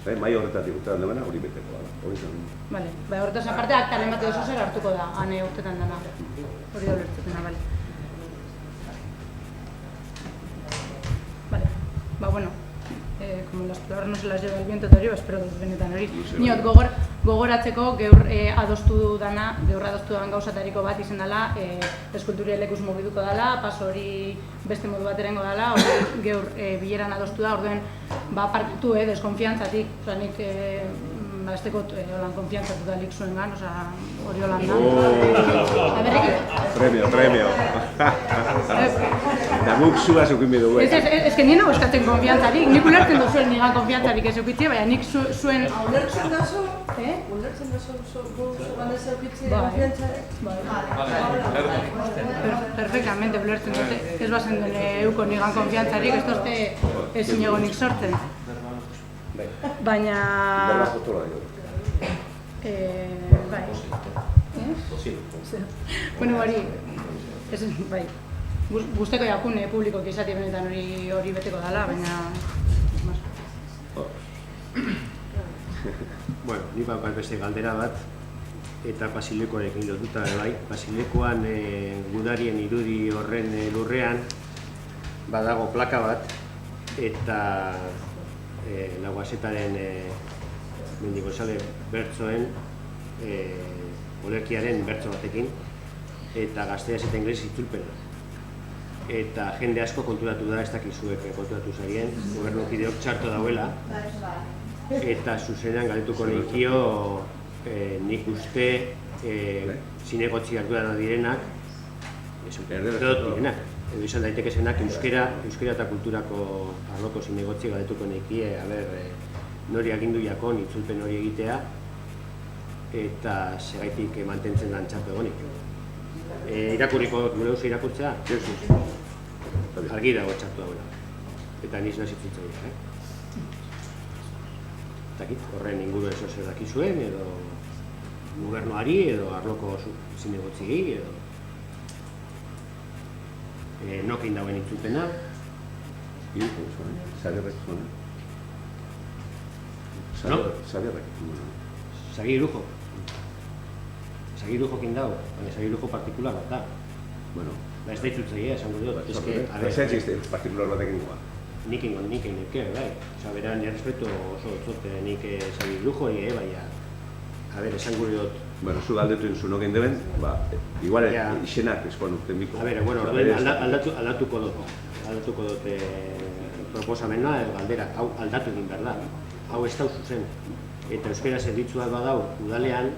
Mai horretatik urtean debena, hori beteko da. Bale, bai, horretaz aparte aktaren bat edo zer hartuko da, ane urtetan dena. Hori da ulertzutena, bale. Vale, ba, bueno, como las palabras no se las lleva el viento eta hori, espero dut benetan hori. Niot, gogoratzeko geur adostu dan gauzatariko bat izan dela, eskulturi elekuz mugiduko dela, paso hori beste modu bat erengo dela, hori geur bileran adostu da, orduen partu deskonfiantzatik, nik estekot holan konfiantzatu dalik zuen gan, hori holan da. Premio. Da guk zua zukin bidu. Ez que nien hau eskatzen konfiantzarik, nik ulertzen duzuen nigan konfiantzarik ez eukitzea, baina nik zuen... Ulertzen dazu? Ulertzen dazu zugan ez eukitzea konfiantzarik? Perfectamente, ulertzen dute. Ez bazen duen euko nigan konfiantzarik, ez dozte ezin egonik sortzen. Baina... Bai. Bueno, bai. Guzteko jakune publikoki izati benetan hori beteko dela, baina... Bueno, nik bat beste galdera bat, eta Basilekoarekin lotuta bai. Basilekoan gudarien irudi horren lurrean badago plaka bat, eta Lauazetaren Mendigozale bertsoen olerkiaren bertso batekin, eta gazteaz eta inglés itzulpena. Eta jende asko konturatu da, ez dakizuek konturatu zarien, gobernukideok txarto dauela, eta zuzenean galdetuko nikio nik uste zinegotzi ardura direnak, edo izan daiteke zenak euskera eta kulturako arloko zinegotzi galdetuko nikie, nori agindu jakon itzulpen hori egitea, eta segaitik mantentzen dan txarto egonik. Irakurriko gure oso irakurtzea? Argi dago txartu dauela. Eta niz nahi zitzultza dira. Horren inguru ez oso dakizuen, edo gobernuari, edo arloko zinegotzi edo nokein dauen itzulpena. Zagirrek zuen. Zagirujo. Zagirujo kin dau, baina zagirujo partikular bat da. Bueno. Ez da itzultzaia, esango dut. Ez existe partikular bat egin goa. Nik neke, bai. Bera, nire respeto oso otzote nik zagirujo, baina, esango dut. Bueno, zu galdetu entzun noken deben, igual izenak eskoan urten biko. Aldatuko dut proposamena, galdera, hau aldatu egin behar da. Hau ez da zuzen. Eta euskera zerbitzua badau udalean,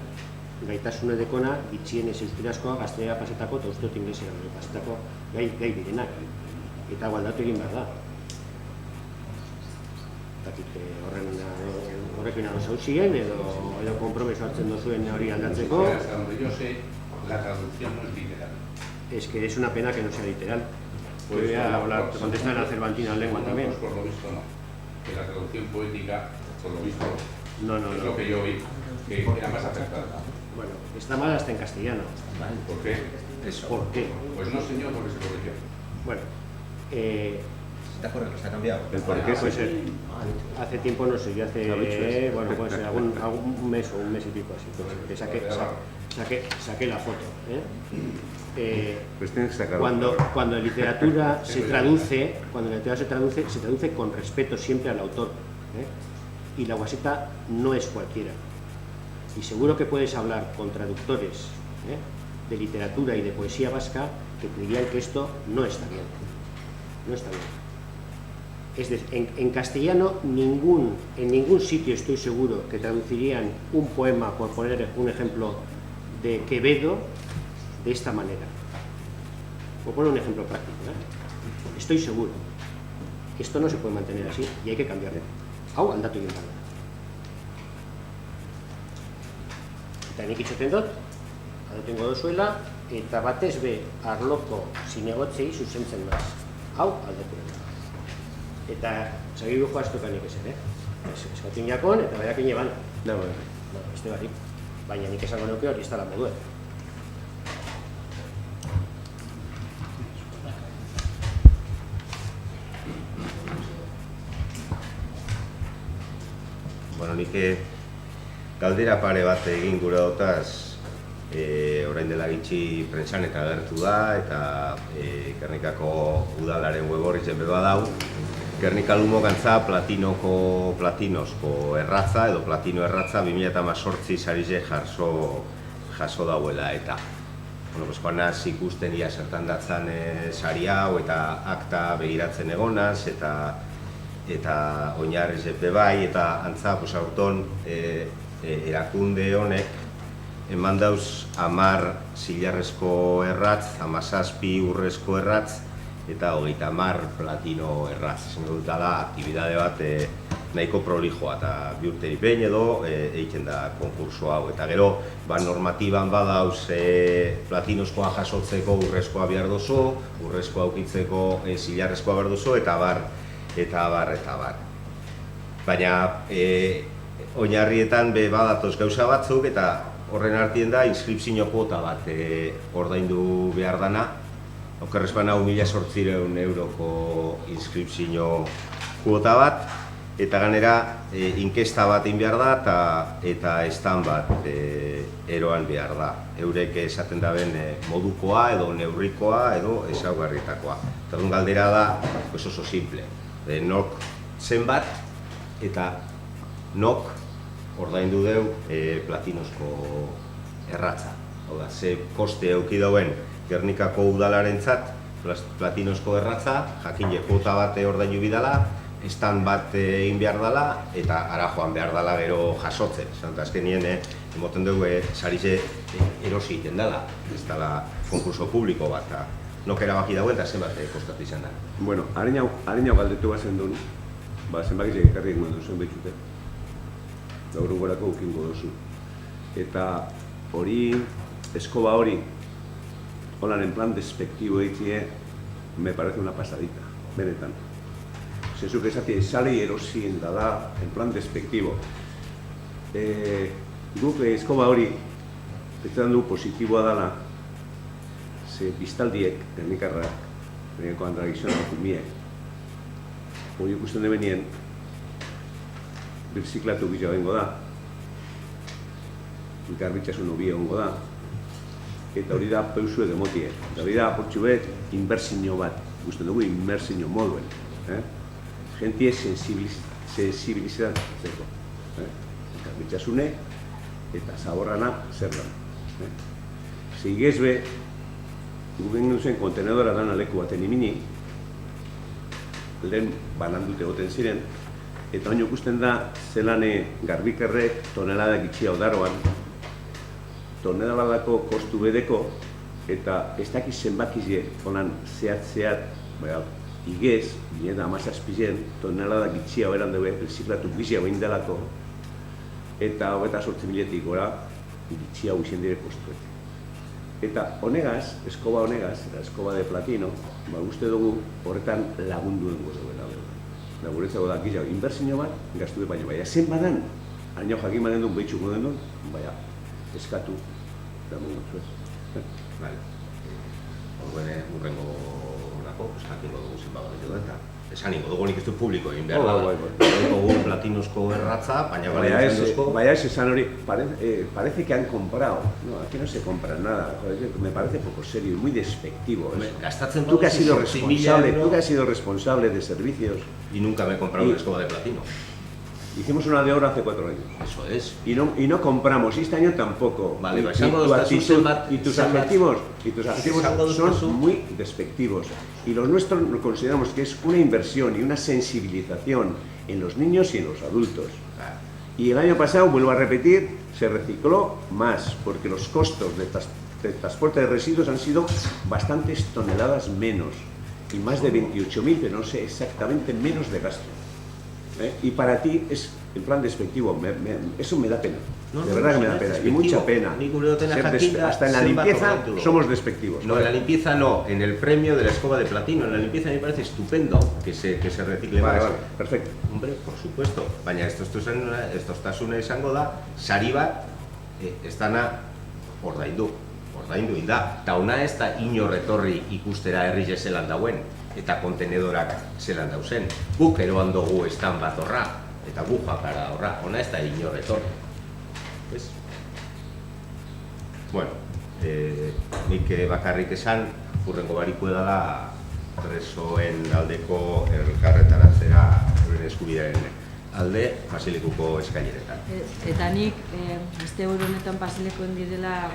gaitasune dekona, itxien ez euskarazkoa gaztelera pasetako eta uste dut inglesera pasetako gai direnak. Eta hau aldatu egin behar da. Horrekin ados hau ziren, edo kompromiso hartzen duzuen hori aldatzeko. Hasta donde yo sé, la traducción no es literal. Es que es una pena que no sea literal. Contestar a Cervantina en lengua también. Por lo visto no. Que la traducción poética, por lo visto, no. Es lo que yo vi, que era más acertada. Bueno, está mal hasta en castellano. ¿Por qué? ¿Por qué? Pues no, señor, porque se corrigió. Bueno, está correcto, está cambiado. ¿El por qué? Pues hace tiempo, no sé, yo bueno, puede ser un mes o un mes y pico así, pues, saqué la foto. Cuando en literatura se traduce, se traduce con respeto siempre al autor. Y la Guaseta no es cualquiera. Y seguro que puedes hablar con traductores de literatura y de poesía vasca que te dirían que esto no está bien. No está bien. Es decir, en castellano en ningún sitio estoy seguro que traducirían un poema, por poner un ejemplo, de Quevedo de esta manera. Por poner un ejemplo práctico, ¿eh? Estoy seguro que esto no se puede mantener así y hay que cambiarlo. Hau aldatu egin behar da. Eta nik itxoten dut, adotengo dozuela, eta batez be arloko zinegotzei zuzentzen naiz. Hau aldatu egin behar da. Eta segiru joaztukanik ezen, eskatin jakon, eta berakin eban. Beste barik, baina nik esango nuke hori ez dela moduen. Bueno, nik galdera pare bat egin gure dotaz, orain dela gitxi prentsan eta agertu da, eta Gernikako udalaren web horri zen beba dau. Gernika Lumo gantza platinosko erratza, edo platino erratza 2018 sarize jaso dauela, eta joan naz ikusten ia zertan datzan sari hau, eta akta begiratzen egonaz, eta oinarriz epe bai, eta antza, aurton erakunde honek eman dauz 10 zilarrezko erratz, 17 urrezko erratz, eta 30 platino erratz. Esan dut da, aktibidade bat nahiko prolijoa, eta bi urteri behin edo egiten da konkurso hau. Eta gero, normatiban badauz platinoskoa jasotzeko urrezkoa behar dozu, urrezkoa aukitzeko zilarrezkoa behar dozu, eta bar. Baina oinarrietan badatoz gauza batzuk, eta horren artien da inskripzio kuota bat ordaindu behar dana. Okerrez bana 1.800 euroko inskripzio kuota bat, eta ganera inkesta bat egin behar da, eta estan bat eroan behar da. Eurek esaten daben modukoa, edo neurrikoa, edo ezaugarrietakoa. Eta galdera da oso simple. Nok zenbat eta nok ordaindu deu platinosko erratza. Hau da, ze koste euki dauen Gernikako udalarentzat platinosko erratza, jakine kuota bat ordaindu bidala, estan bat egin behar dela, eta ara joan behar dela gero jasotzen. Azkenien, emoten dugu sarize erosi egiten dela, ez dela konkurso publiko bat. Nok erabaki dauen eta zenbat kostatu izan da. Bueno, harin hau galdetu bazen duen, zenbak izan ekarri egun duzen betxute. Gaur gorako ukingo duzu. Eta hori, eskoba hori, holan en plan despectivo eitie, me parece una pasadita, benetan. Zenzuk esatie, sale erosien da, en plan despectivo. Guk eskoba hori, petxetan du positiboa dela, ze biztaldiek, Gernikarrak, Gernikako andragizionak kumiek, hori ikusten debenien, birziklatu bila bengo da, garbitxasun hobia ongo da, eta hori da peusue demotie. Eta hori da, portxu bet, inbertsio bat, ikusten dugu, inbertsio moduen. Gentie sensibilizatzeko. Garbitxasune eta zaborrana zer da. Zigez be, gugen duzen kontenedora dana leku baten imini, lehen banandute goten ziren, eta oin ikusten da zelane garbikerrek tonelada gitxia odaroan, toneladako kostu bedeko, eta ez dakiz zenbakizie, honan zehat, igez, 2017 tonelada gitxia beran dugu, birziklatu gizia behin delako, eta 28.000-etik gora gitxia huizien dire kostuet. Eta honegaz, eskoba honegaz, eta eskoba de platino, uste dugu horretan lagundu dengo duela. Da guretzago da, gizia, inbertsio bat, gaztu baino, baina zen badan, haino jakin baden duen, behitxuko den duen, baina, eskatu, da mundu zuez. Bale. Urrengo nako, jakingo dugu zen bago ditu eta esan ingo dugu nik ez du publiko egin behar da. Dugu platinosko erratza, baina baina ez esan hori, parece que han comprado. No, aquí no se compra nada. Me parece poco serio, muy despectivo. Tú que has sido responsable de servicios. Y nunca me he comprado una escoba de platino. Hicimos una de obra hace 4 años. Eso es. Y no compramos, y este año tampoco. Vale, Y tus adjetivos son muy despectivos. Y los nuestros consideramos que es una inversión y una sensibilización en los niños y en los adultos. Y el año pasado, vuelvo a repetir, se recicló más, porque los costos de transporte de residuos han sido bastantes toneladas menos. Y más de 28.000, pero no sé exactamente, menos de gasto. Y para ti es en plan despectivo, eso me da pena, de verdad que me da pena, y mucha pena. Hasta en la limpieza somos despectivos. No, en la limpieza no, en el premio de la escoba de platino, en la limpieza me parece estupendo que se recicle más. Vale, perfecto. Hombre, por supuesto, baina estos izango da, sari bat, estana ordaindu da, eta ona ez da inor etorri ikustera herri zelan dauen, eta kontenedorak zelan dauzen. Guk eroan dugu estan bat horra, eta gu joakara horra, ona ez da inor etorri. Bueno, nik bakarrik esan, hurrengo bariko edala presoen aldeko elkarretaratzera euren eskubidearen alde Basilikuko eskaileretan. Eta nik, beste honetan Basilikoen direla,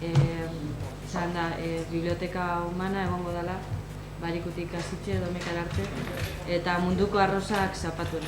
izan da, biblioteka humana egongo dela, barikutik hasitxe domekar arte, eta munduko arrosak zapatuen.